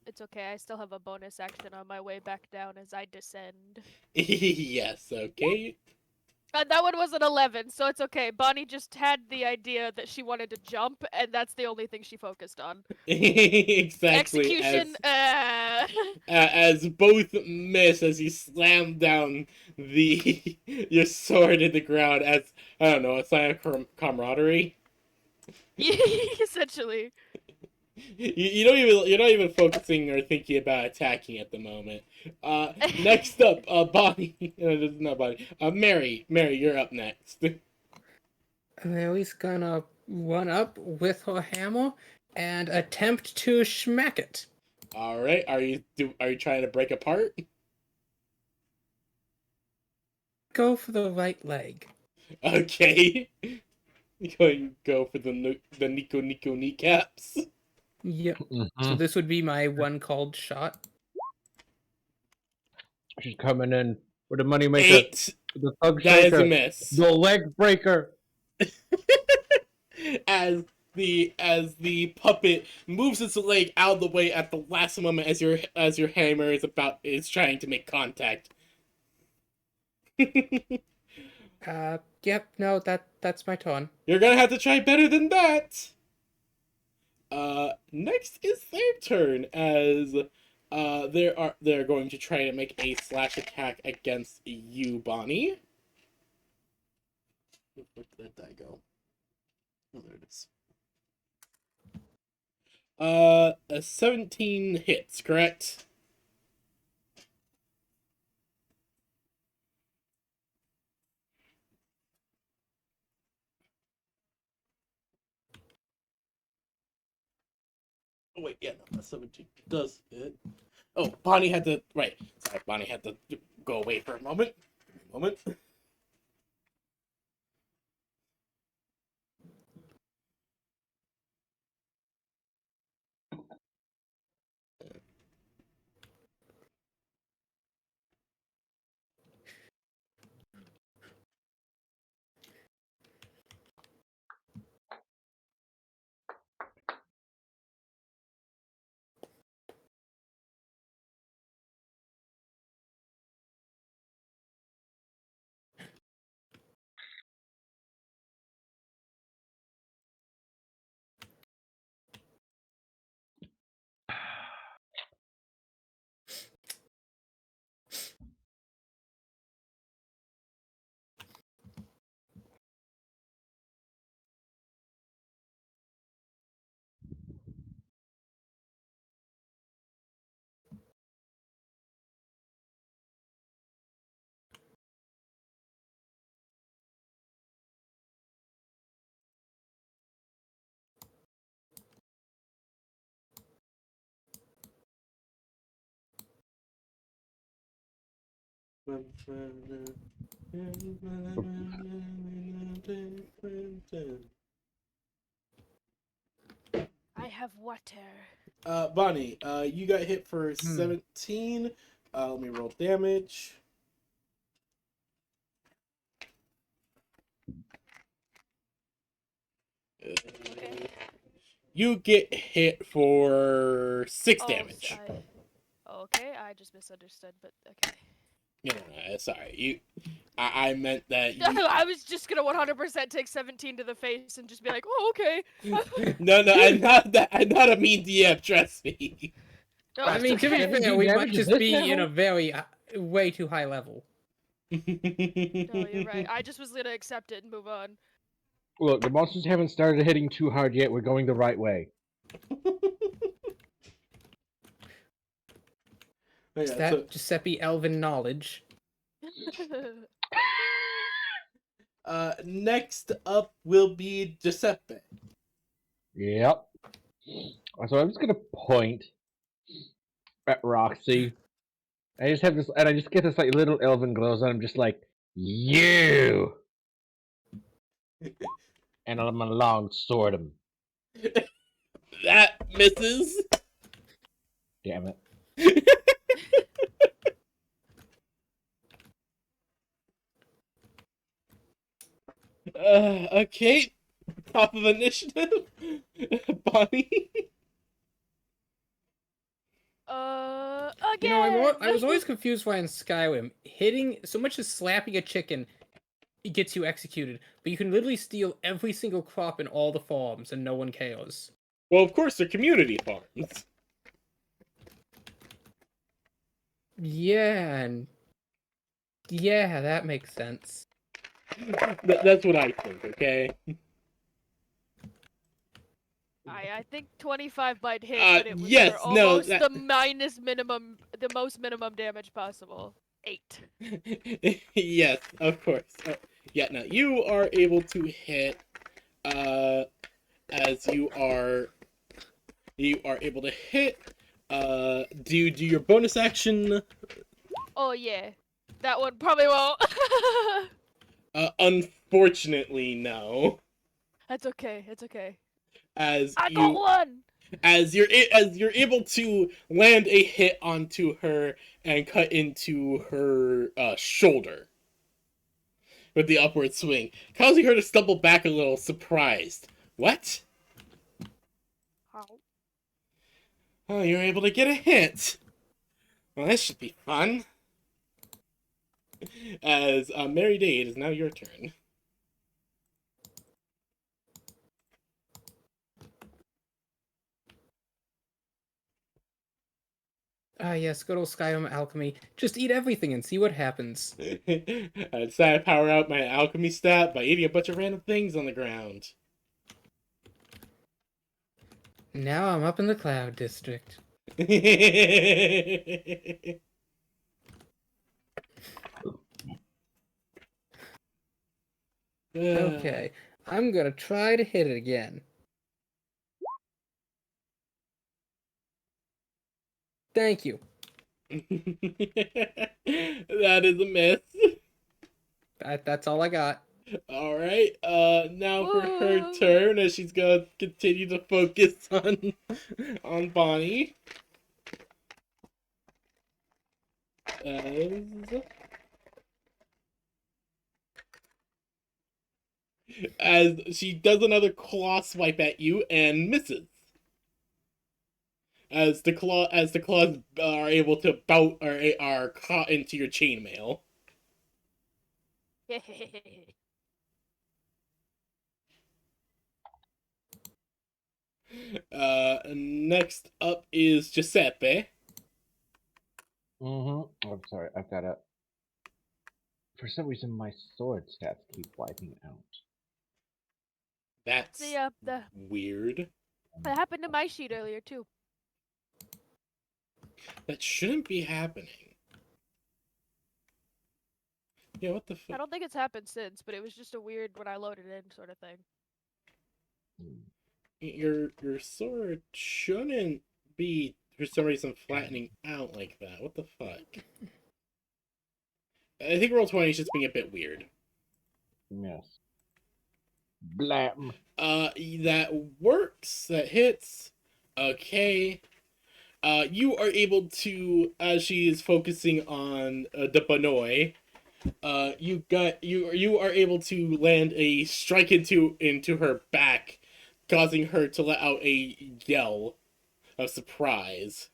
It's okay, I still have a bonus action on my way back down as I descend.
Yes, okay.
That one was an 11, so it's okay. Bonnie just had the idea that she wanted to jump, and that's the only thing she focused on.
Exactly.
Execution,
As both miss as you slam down your sword in the ground as I don't know, a sign of camaraderie.
essentially.
You're not even focusing or thinking about attacking at the moment. Next up, Bonnie. Not Bonnie. Mary, you're up next.
Mary's gonna run up with her hammer and attempt to smack it.
All right. Are you trying to break apart?
Go for the right leg.
Okay. Go for the Nico kneecaps.
Yep.
Mm-hmm.
So this would be my one called shot.
She's coming in with the moneymaker,
8.
the thug
That is
shaker,
a miss.
the leg breaker.
as the puppet moves its leg out of the way at the last moment as your hammer is trying to make contact.
Yep, no, that's my turn.
You're gonna have to try better than that. Next is their turn as they're going to try to make a slash attack against you, Bonnie. Where did that die go? Oh, there it is. A 17 hits, correct? Oh wait, yeah, no, a 17 does hit. Oh, Bonnie had to Sorry, Bonnie had to go away for a moment.
I have water.
Bonnie, you got hit for 17. Let me roll damage.
Okay.
You get hit for 6 damage.
Okay, I just misunderstood, but okay.
No, sorry. I meant that you.
I was just gonna 100% take 17 to the face and just be like, oh, okay.
No, I'm not that. I'm not a mean DM. Trust me.
No,
I mean, to be
okay.
fair, we might
damage at
just
this
be in a
level?
very, way too high level.
No, you're right. I just was gonna accept it and move on.
Look, the monsters haven't started hitting too hard yet. We're going the right way.
Is that Giuseppe Elven knowledge?
Next up will be Giuseppe.
Yep. So I'm just gonna point at Roxy. I just have this, and I just get this like little elven glows, and I'm just like, you. And I'm gonna long sword him.
That misses.
Damn it.
Okay. Top of initiative. Bonnie.
Again.
You know, I was always confused why in Skyrim hitting so much as slapping a chicken it gets you executed, but you can literally steal every single crop in all the farms and no one cares.
Well, of course, they're community farms.
Yeah, and yeah, that makes sense.
That's what I think. Okay.
I think 25 might hit, but it was
yes,
for almost
no,
the most minimum damage possible. 8.
Yes, of course. Yeah, no, you are able to hit, as you are able to hit. Do you do your bonus action?
Oh yeah, that one probably won't.
Unfortunately, no.
That's okay. It's okay.
As
I got one.
as you're able to land a hit onto her and cut into her shoulder with the upward swing, causing her to stumble back a little, surprised. What?
How?
Oh, you're able to get a hit. Well, this should be fun. As Mary Day, it is now your turn.
Ah, yes, good old Skyrim alchemy. Just eat everything and see what happens.
I decided to power out my alchemy stat by eating a bunch of random things on the ground.
Now I'm up in the Cloud District. Okay, I'm gonna try to hit it again. Thank you.
That is a miss.
That's all I got.
Alright, now for her turn, as she's gonna continue to focus on Bonnie. As she does another claw swipe at you and misses. As the claws are able to bout or are caught into your chainmail. Next up is Giuseppe.
Oh, I'm sorry. I've got a. For some reason, my sword stats keep wiping out.
That's
the
weird.
that happened to my sheet earlier too.
That shouldn't be happening. Yeah, what the fuck?
I don't think it's happened since, but it was just a weird when I loaded in sort of thing.
Your sword shouldn't be for some reason flattening out like that. What the fuck? I think roll 20 is just being a bit weird.
Yes. Blam.
That works. That hits. Okay. You are able to, as she is focusing on the Banoi, you are able to land a strike into her back, causing her to let out a yell of surprise.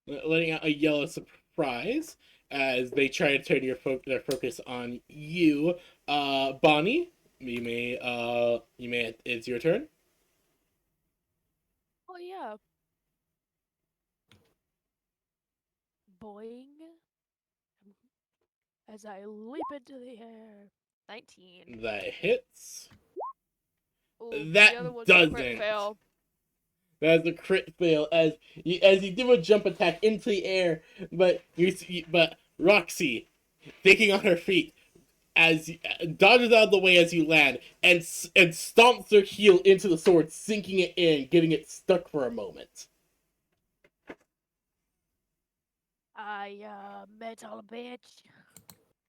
Letting out a yell of surprise as they try to turn their focus on you. Bonnie, it's your turn.
Oh yeah. Boing. As I leap into the air. 19.
That hits.
Ooh,
That
the other one's a crit
doesn't.
fail.
That's a crit fail as you do a jump attack into the air, but Roxy, thinking on her feet, as dodges out of the way as you land and stomps her heel into the sword, sinking it in, getting it stuck for a moment.
Metal bitch.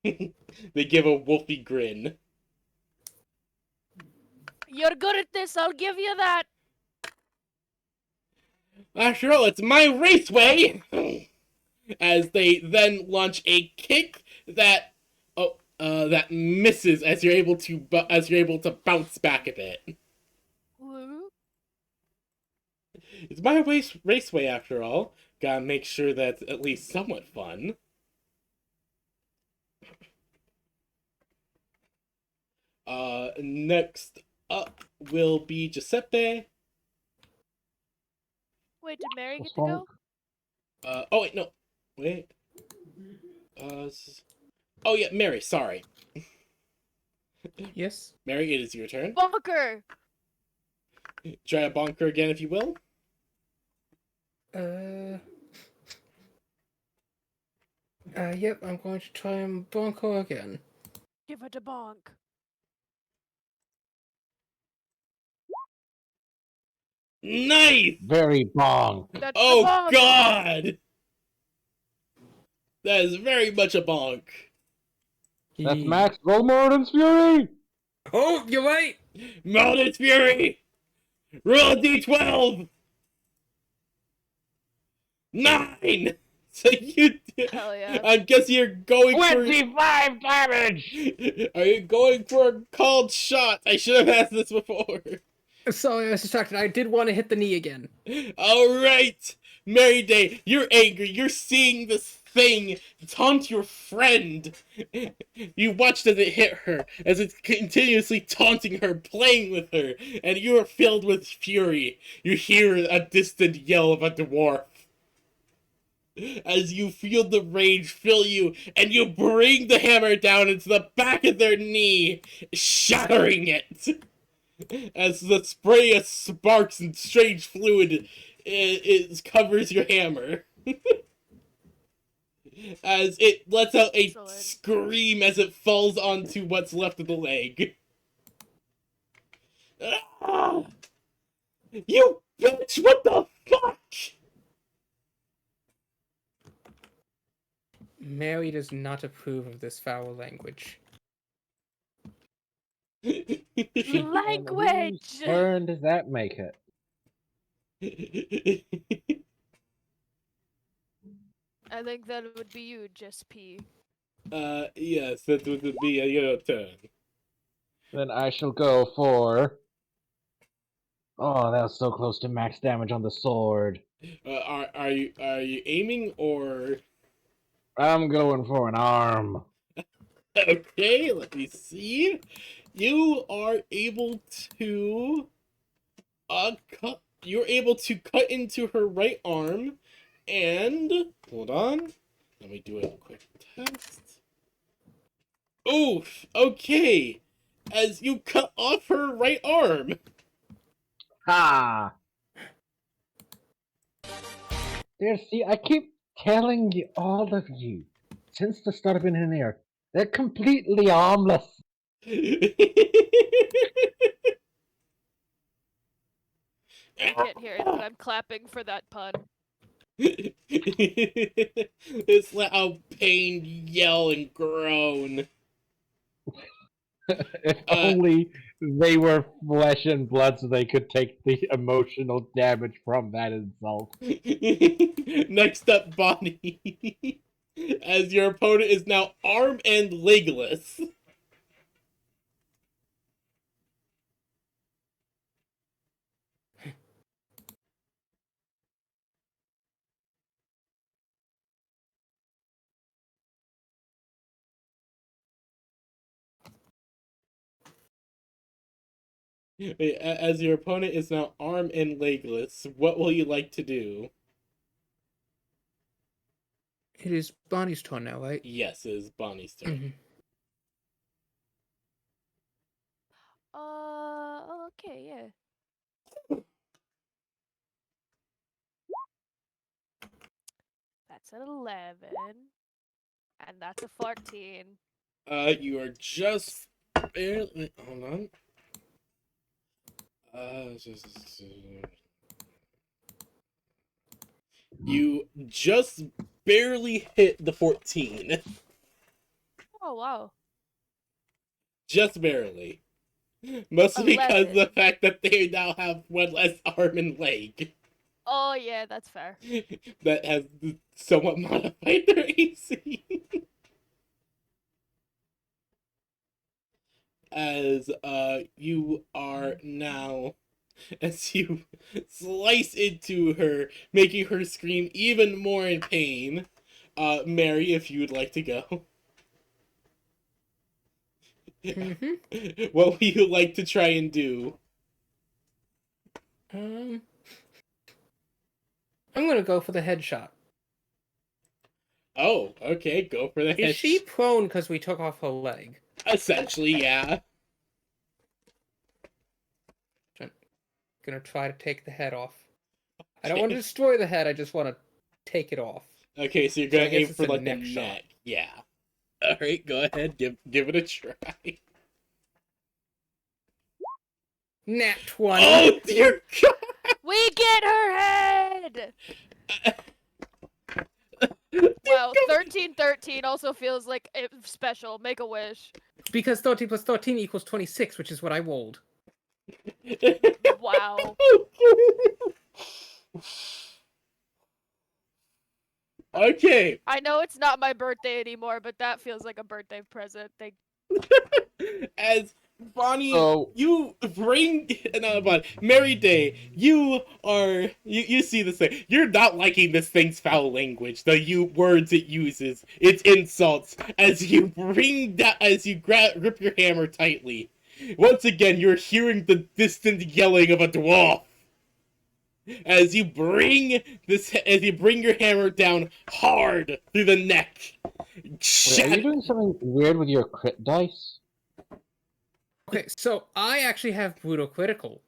They give a wolfy grin.
You're good at this, I'll give you that.
After all, it's my raceway! As they then launch a kick that that misses as you're able to bounce back a bit.
Woo.
It's my raceway after all. Gotta make sure that's at least somewhat fun. Next up will be Giuseppe.
Wait, did Mary get to
Swamp.
go?
Oh wait, no, wait. Oh yeah, Mary. Sorry,
Yes.
Mary. It is your turn.
Bunker!
Try a bonker again, if you will.
Yep, I'm going to try and bonko again.
Give it a bonk.
Nice.
Very bong.
That's
Oh
the bonk!
God. That is very much a bonk.
That's max. Roll Mordant's Fury!
Oh, you're right!
Mounted Fury! Roll a d12! 9! So you...
Hell yeah.
I guess you're going
25 damage!
Are you going for a called shot? I should have asked this before.
Sorry, I was distracted. I did want to hit the knee again.
Alright! Mary Day, you're angry. You're seeing this thing taunt your friend. You watched as it hit her, as it's continuously taunting her, playing with her, and you are filled with fury. You hear a distant yell of a dwarf. As you feel the rage fill you, and you bring the hammer down into the back of their knee, shattering it. As the spray of sparks and strange fluid covers your hammer. As it lets out a
Excellent.
scream as it falls onto what's left of the leg. Ah! You bitch! What the fuck?
Mary does not approve of this foul language.
Language!
Whose turn does that make it?
I think that would be you, Just P.
Yes, that would be your turn.
Then I shall go for... Oh, that was so close to max damage on the sword.
Are you aiming or?
I'm going for an arm.
Okay, let me see. You are able to cut. You're able to cut into her right arm, and hold on. Let me do a quick test. Oof. Okay, as you cut off her right arm.
Ha! There, see, I keep telling you, all of you, since the start of being in here, they're completely armless.
You can't hear it, but I'm clapping for that pun.
This loud pain, yell, and groan.
If only they were flesh and blood so they could take the emotional damage from that insult.
Next up, Bonnie. As your opponent is now arm and legless. As your opponent is now arm and legless, what will you like to do?
It is Bonnie's turn now, right?
Yes, it is Bonnie's turn.
Okay, yeah. That's an 11. And that's a 14.
You are just barely. Hold on. You just barely hit the 14.
Oh, wow.
Just barely. Mostly because of
11.
the fact that they now have one less arm and leg.
Oh, yeah, that's fair.
That has somewhat modified their AC. As you are now, as you slice into her, making her scream even more in pain. Mary, if you would like to go. What would you like to try and do?
I'm gonna go for the headshot.
Oh, okay, go for the head.
Is she prone because we took off her leg?
Essentially, yeah.
Gonna try to take the head off. I don't want to destroy the head, I just want to take it off.
Okay, so you're gonna aim for like the
neck
neck.
shot.
Yeah. Alright, go ahead, give it a try.
Nat 20.
Oh dear God!
We get her head! Wow, 1313 also feels like it's special. Make a wish.
Because 13 plus 13 equals 26, which is what I rolled.
Wow.
Okay.
I know it's not my birthday anymore, but that feels like a birthday present.
As Bonnie,
Oh.
you bring Mary Day, you see this thing. You're not liking this thing's foul language, the words it uses, its insults, as you grip your hammer tightly. Once again, you're hearing the distant yelling of a dwarf. As you bring your hammer down hard through the neck.
Wait, are you doing something weird with your crit dice?
Okay, so I actually have brutal critical.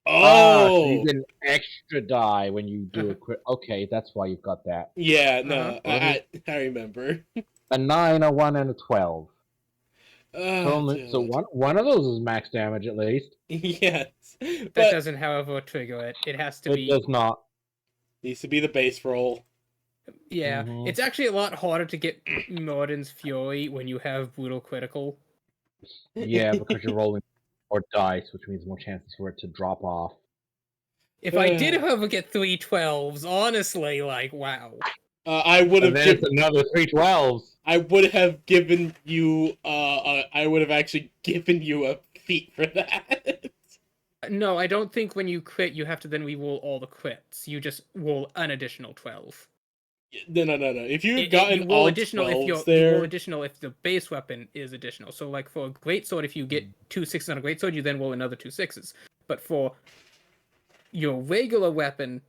Oh,
so you get an extra die when you do a crit. Okay, that's why you've got that.
Yeah, no, I remember.
A 9, a 1, and a 12. So
Dude.
one of those is max damage at least.
Yes,
That
but
doesn't, however, trigger it. It has to be.
It does not.
needs to be the base roll.
Yeah, it's actually a lot harder to get Mordin's Fury when you have brutal critical.
Yeah, because you're rolling more dice, which means more chances for it to drop off.
If I did, however, get 3 12s, honestly, like, wow.
I would have given
another 3 12s.
I would have given you. I would have actually given you a feat for that.
No, I don't think when you crit, you have to then re-roll all the crits. You just roll an additional 12.
No. If you had gotten
you roll
all
additional
12s
you roll
there,
additional if the base weapon is additional. So, like for a greatsword, if you get 2 6s on a greatsword, you then roll another 2 6s. But for your regular weapon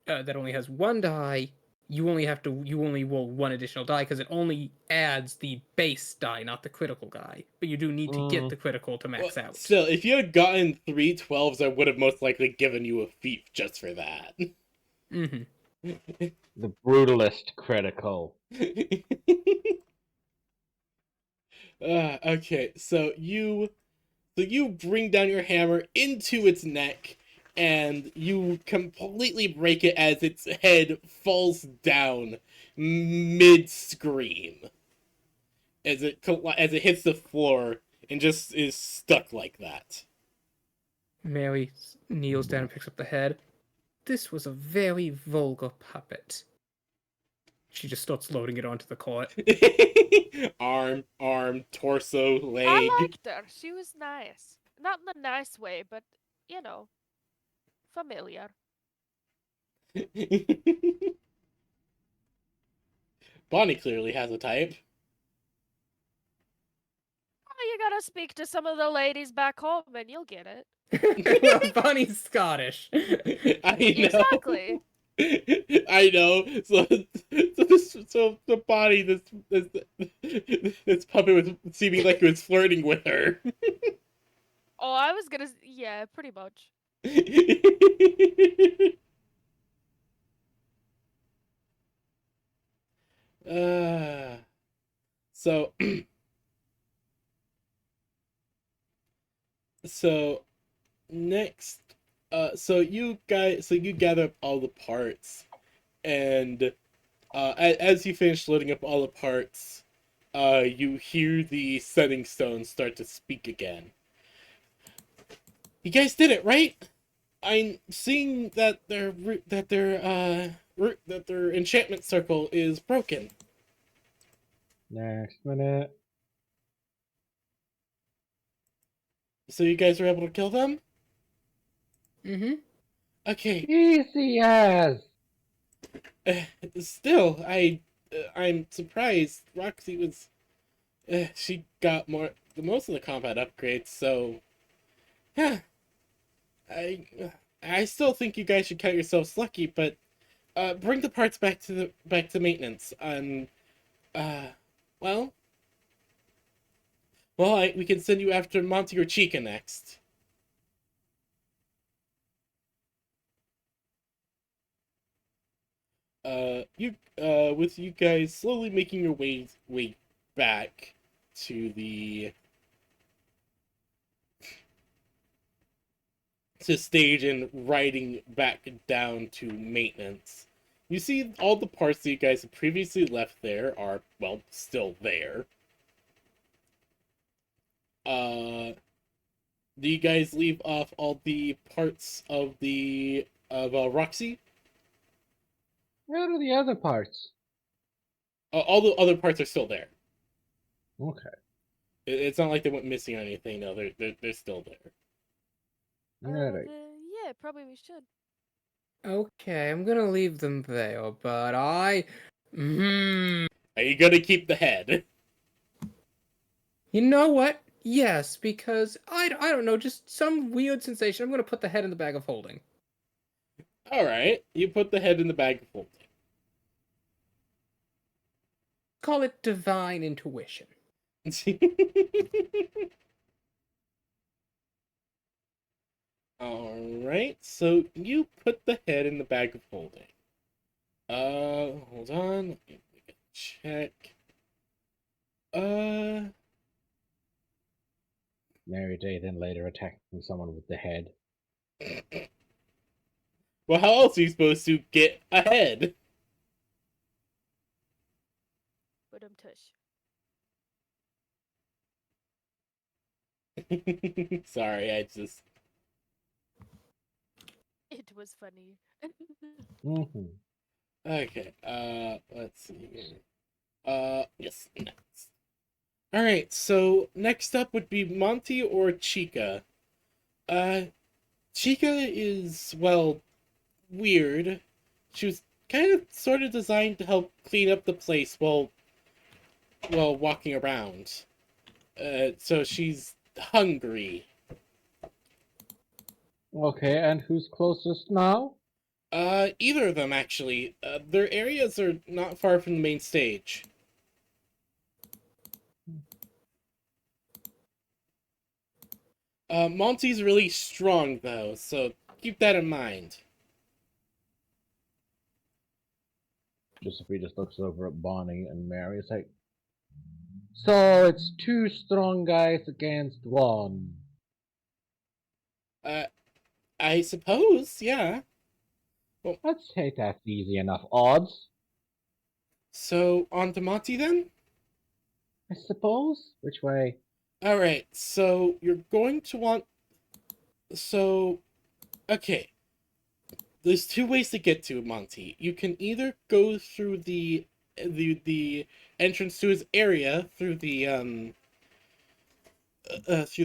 that only has 1 die, you only roll 1 additional die because it only adds the base die, not the critical die. But you do need to get the critical to max out.
Still, if you had gotten 3 12s, I would have most likely given you a feat just for that.
Mm-hmm.
The brutalist critical.
Okay, so you bring down your hammer into its neck. and you completely break it as its head falls down mid-scream as it hits the floor and just is stuck like that.
Mary kneels down and picks up the head. This was a very vulgar puppet. She just starts loading it onto the cart.
arm, torso,
I
leg.
liked her. She was nice. Not in a nice way, but, you know, familiar.
Bonnie clearly has a type.
Oh, you gotta speak to some of the ladies back home and you'll get it.
Well, Bonnie's Scottish.
I know.
Exactly.
I know. So the body, this puppet was seeming like it was flirting with her.
Oh, I was gonna. Yeah, pretty much.
uh, so so next, so you gather up all the parts, and as you finish loading up all the parts, you hear the setting stone start to speak again. You guys did it, right? I'm seeing that their enchantment circle is broken.
Next minute.
So you guys were able to kill them?
Mm-hmm.
Okay.
Easy as.
Still, I'm surprised. Roxy was she got most of the combat upgrades, so yeah. I still think you guys should count yourselves lucky, but bring the parts back to maintenance. Uh, well, we can send you after Monty or Chica next. With you guys slowly making your way back to the stage and riding back down to maintenance. You see all the parts that you guys have previously left there are, well, still there. Do you guys leave off all the parts of Roxy?
Where are the other parts?
All the other parts are still there.
Okay.
It's not like they went missing or anything. No, they're still there.
Alright.
Yeah, probably we should.
Okay, I'm gonna leave them there, but I...
Are you gonna keep the head?
You know what? Yes, because I don't know, just some weird sensation. I'm gonna put the head in the bag of holding.
Alright, you put the head in the bag of holding.
Call it divine intuition.
Alright, so you put the head in the bag of holding. Hold on. Let me make a check.
Mary Day then later attacking someone with the head.
Well, how else are you supposed to get a head?
But tush.
Sorry, I just...
It was funny.
Mm-hmm.
Okay, let's see. Yes, next. Alright, so next up would be Monty or Chica. Chica is, well, weird. She was kind of sort of designed to help clean up the place while walking around. So she's hungry.
Okay, and who's closest now?
Either of them, actually. Their areas are not far from the main stage. Monty's really strong, though, so keep that in mind.
Josephine just looks over at Bonnie and Mary. It's like, so it's two strong guys against one.
I suppose, yeah.
Let's say that's easy enough. Odds,
So, on to Monty then?
I suppose? Which way?
Alright, so you're going to want... So, okay. There's two ways to get to Monty. You can either go through the entrance to his area through the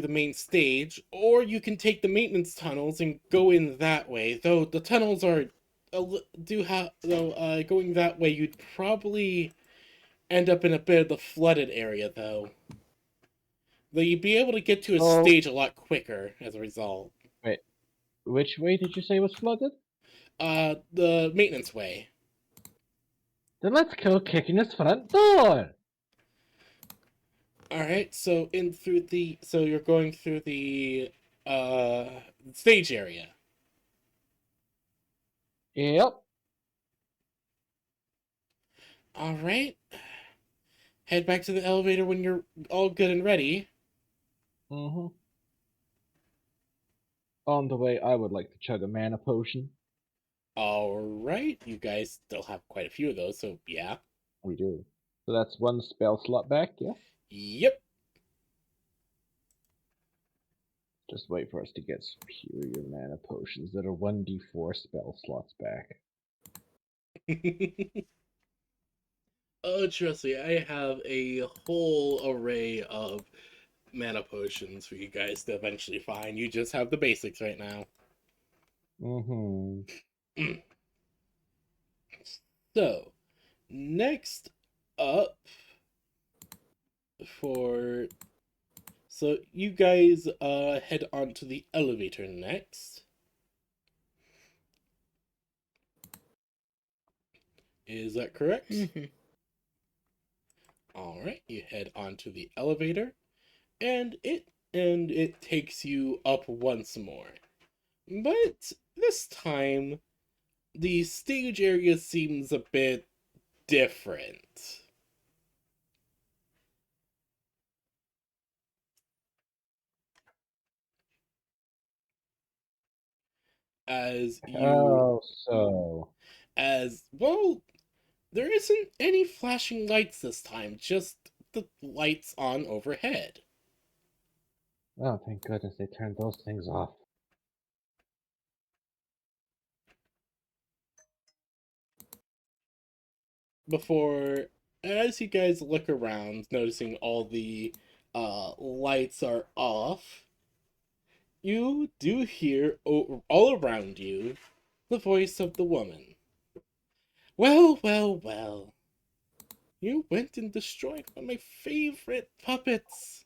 main stage, or you can take the maintenance tunnels and go in that way. Though the tunnels are going that way, you'd probably end up in a bit of the flooded area, though. Though you'd be able to get to a
So-
stage a lot quicker as a result.
Wait, which way did you say was flooded?
The maintenance way.
Then let's go kicking his front door.
Alright, so you're going through the stage area.
Yep.
Alright. Head back to the elevator when you're all good and ready.
Mm-hmm. On the way, I would like to chug a mana potion.
Alright, you guys still have quite a few of those, so yeah.
We do. So that's one spell slot back, yeah?
Yep.
Just wait for us to get superior mana potions that are 1d4 spell slots back.
Oh, trust me, I have a whole array of mana potions for you guys to eventually find. You just have the basics right now.
Mm-hmm.
So, next up so you guys head on to the elevator next. Is that correct?
Mhm.
All right, you head onto the elevator, and it takes you up once more. But this time, the stage area seems a bit different. As you
Oh, so.
as well, there isn't any flashing lights this time, just the lights on overhead.
Oh, thank goodness they turned those things off.
Before, as you guys look around, noticing all the lights are off, you do hear all around you the voice of the woman. Well, well, well. You went and destroyed one of my favorite puppets.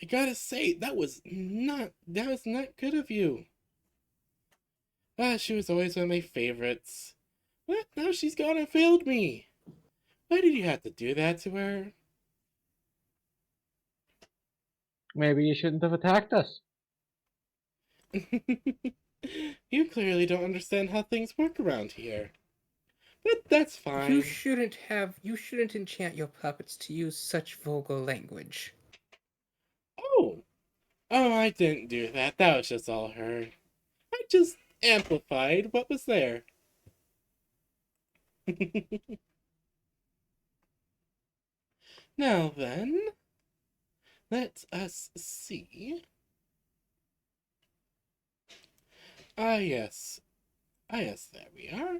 I gotta say, that was not good of you. Ah, she was always one of my favorites. But now she's gone and failed me. Why did you have to do that to her?
Maybe you shouldn't have attacked us.
You clearly don't understand how things work around here. But that's fine.
You shouldn't enchant your puppets to use such vulgar language.
Oh. Oh, I didn't do that. That was just all her. I just amplified what was there. Now then, let us see. Ah, yes. Ah, yes, there we are.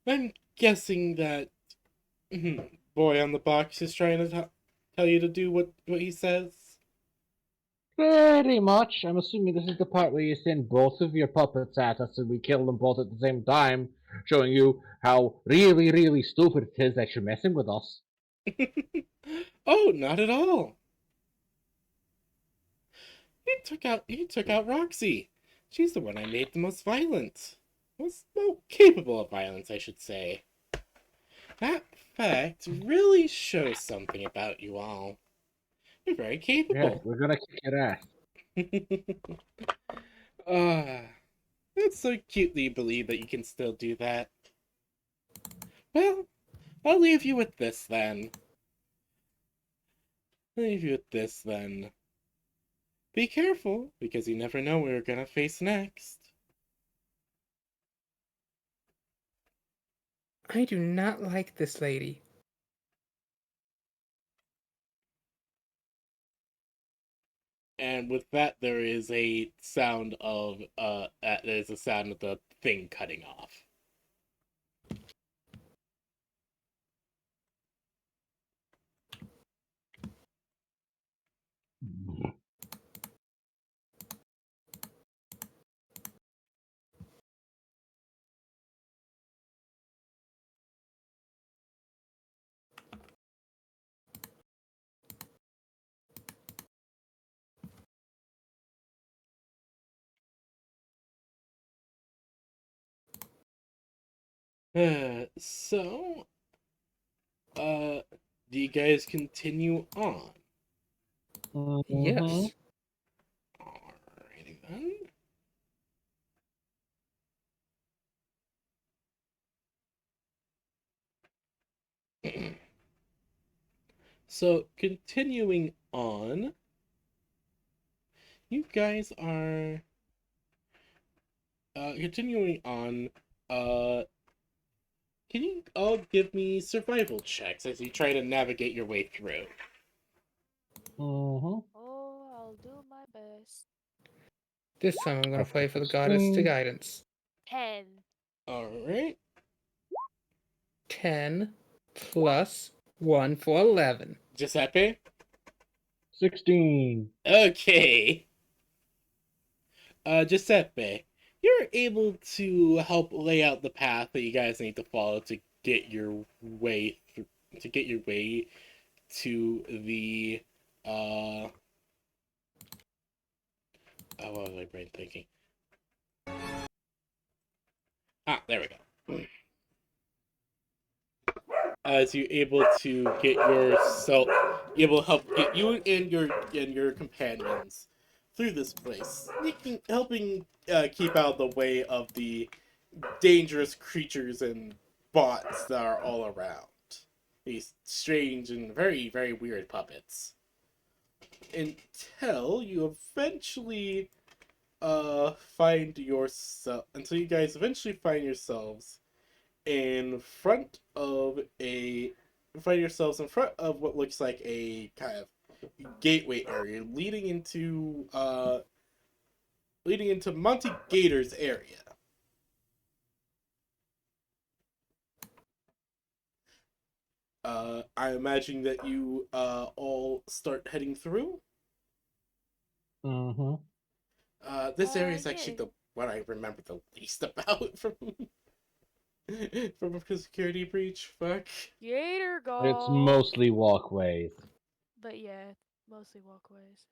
I'm guessing that boy on the box is trying to tell you to do what he says.
Pretty much. I'm assuming this is the part where you send both of your puppets at us and we kill them both at the same time, showing you how really, really stupid it is that you're messing with us.
Oh, not at all. He took out Roxy. She's the one I made the most violent. Most well, capable of violence, I should say. That fact really shows something about you all. You're very
Yeah,
capable.
we're gonna kick your ass.
Ah, that's so cute that you believe that you can still do that. Well, I'll leave you with this then. Be careful, because you never know what we're gonna face next.
I do not like this lady.
And with that, there's a sound of the thing cutting off. So, do you guys continue on?
Mm-hmm.
Yes.
Alrighty then. So, continuing on, you guys are continuing on. Can you all give me survival checks as you try to navigate your way through?
Mm-hmm.
Oh, I'll do my best.
This time I'm gonna
That's
play for the goddess to
16.
guidance.
10.
Alright.
10 plus 1 for 11.
Giuseppe?
16.
Okay. Giuseppe, you're able to help lay out the path that you guys need to follow to get your way through, to get your way to the what was my brain thinking? Ah, there we go. As you're able to get yourself, able to help get you and your companions through this place, helping keep out of the way of the dangerous creatures and bots that are all around. These strange and very weird puppets. Until you eventually find yourself until you guys eventually find yourselves in front of a find yourselves in front of what looks like a kind of gateway area leading into Monty Gator's area. I imagine that you all start heading through.
Mm-hmm.
This area is actually
Yeah.
the what I remember the least about from a security breach. Fuck.
Gator
It's
Golf.
mostly walkways.
But yeah, mostly walkways.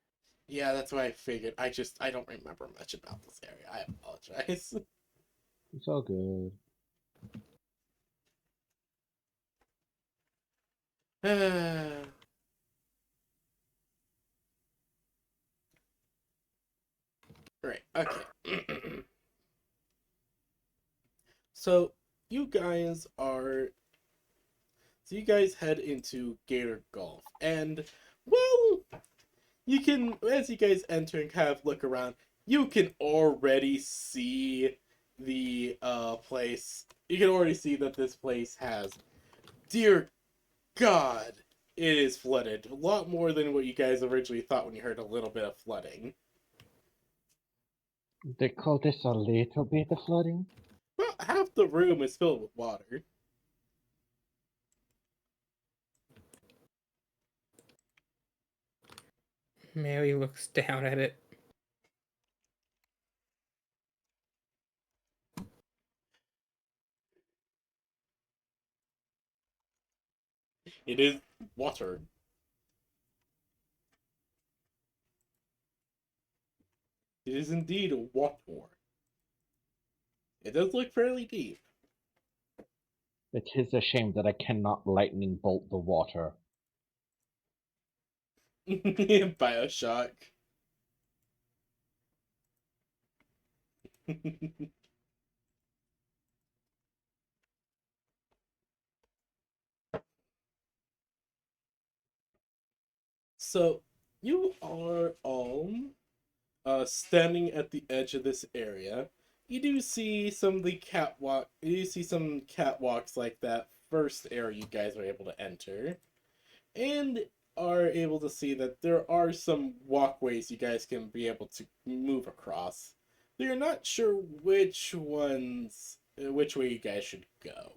Yeah, that's what I figured. I don't remember much about this area. I apologize.
It's all good.
Right. Okay. So you guys are you guys head into Gator Golf, and well, you can as you guys enter and kind of look around, you can already see the place. You can already see that this place has, dear God, it is flooded. A lot more than what you guys originally thought when you heard a little bit of flooding.
They call this a little bit of flooding?
Well, half the room is filled with water.
Mary looks down at it.
It is water. It is indeed a water. It does look fairly deep.
It is a shame that I cannot lightning bolt the water.
Bioshock. So you are all standing at the edge of this area. You do see some of the catwalk. You do see some catwalks like that first area you guys were able to enter, and are able to see that there are some walkways you guys can be able to move across. You're not sure which which way you guys should go.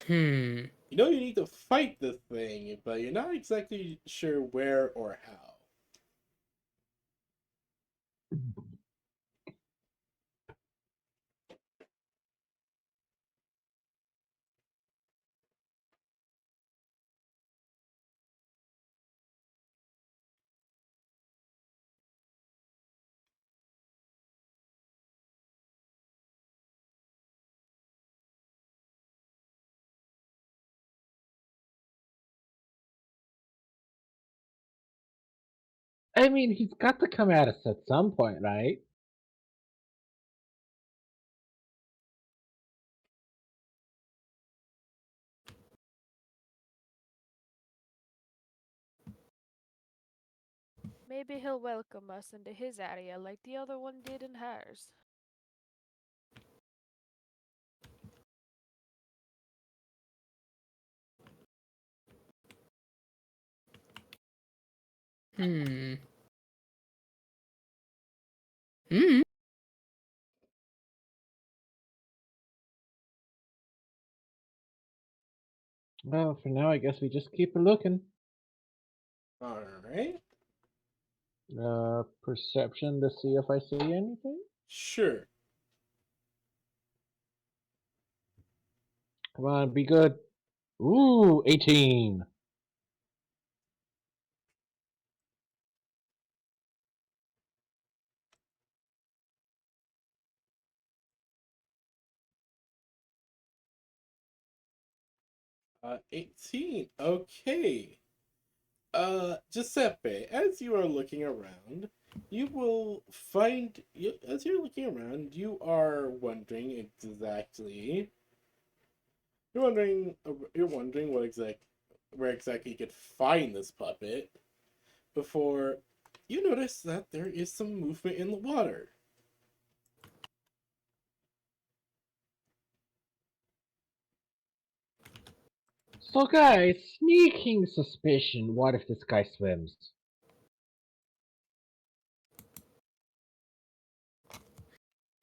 Hmm.
You know you need to fight the thing, but you're not exactly sure where or how.
I mean, he's got to come at us at some point, right?
Maybe he'll welcome us into his area like the other one did in hers.
Hmm. Hmm.
Well, for now, I guess we just keep looking.
Alright.
Perception to see if I see anything?
Sure.
Come on, be good. Ooh, 18.
Uh, 18. Okay. Giuseppe, as you are looking around, you will find, as you're looking around, you are wondering exactly, you're wondering where exactly you could find this puppet before you notice that there is some movement in the water.
So, guys, sneaking suspicion. What if this guy swims?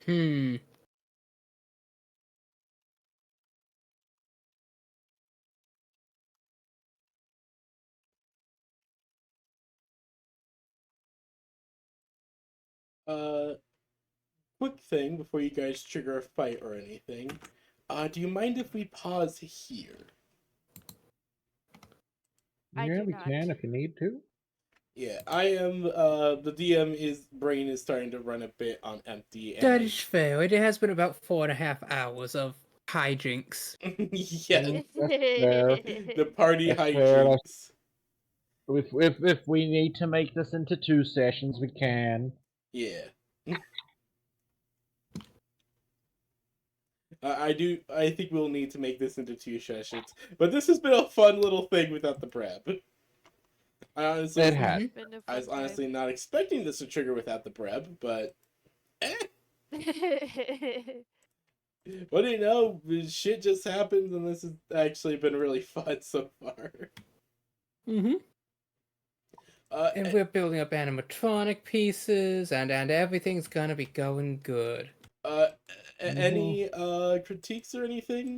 Hmm.
Uh, Quick thing before you guys trigger a fight or anything. Do you mind if we pause here?
I
Yeah,
do
we
not.
can if you need to.
Yeah, I am. The DM is brain is starting to run a bit on empty,
That
and
is fair. It has been about 4.5 hours of hijinks.
yes,
That's fair.
the party
That's fair.
hijinks.
If we need to make this into 2 sessions, we can.
Yeah, I do. I think we'll need to make this into 2 sessions, but this has been a fun little thing without the prep. I honestly,
It
was,
has.
Mhm.
Been a
I
fun
was honestly
time.
not expecting this to trigger without the prep, but what do you know? Shit just happens, and this has actually been really fun so far.
Mm-hmm.
Uh,
And we're building up animatronic pieces, and everything's gonna be going good.
uh,
Mhm.
any critiques or anything?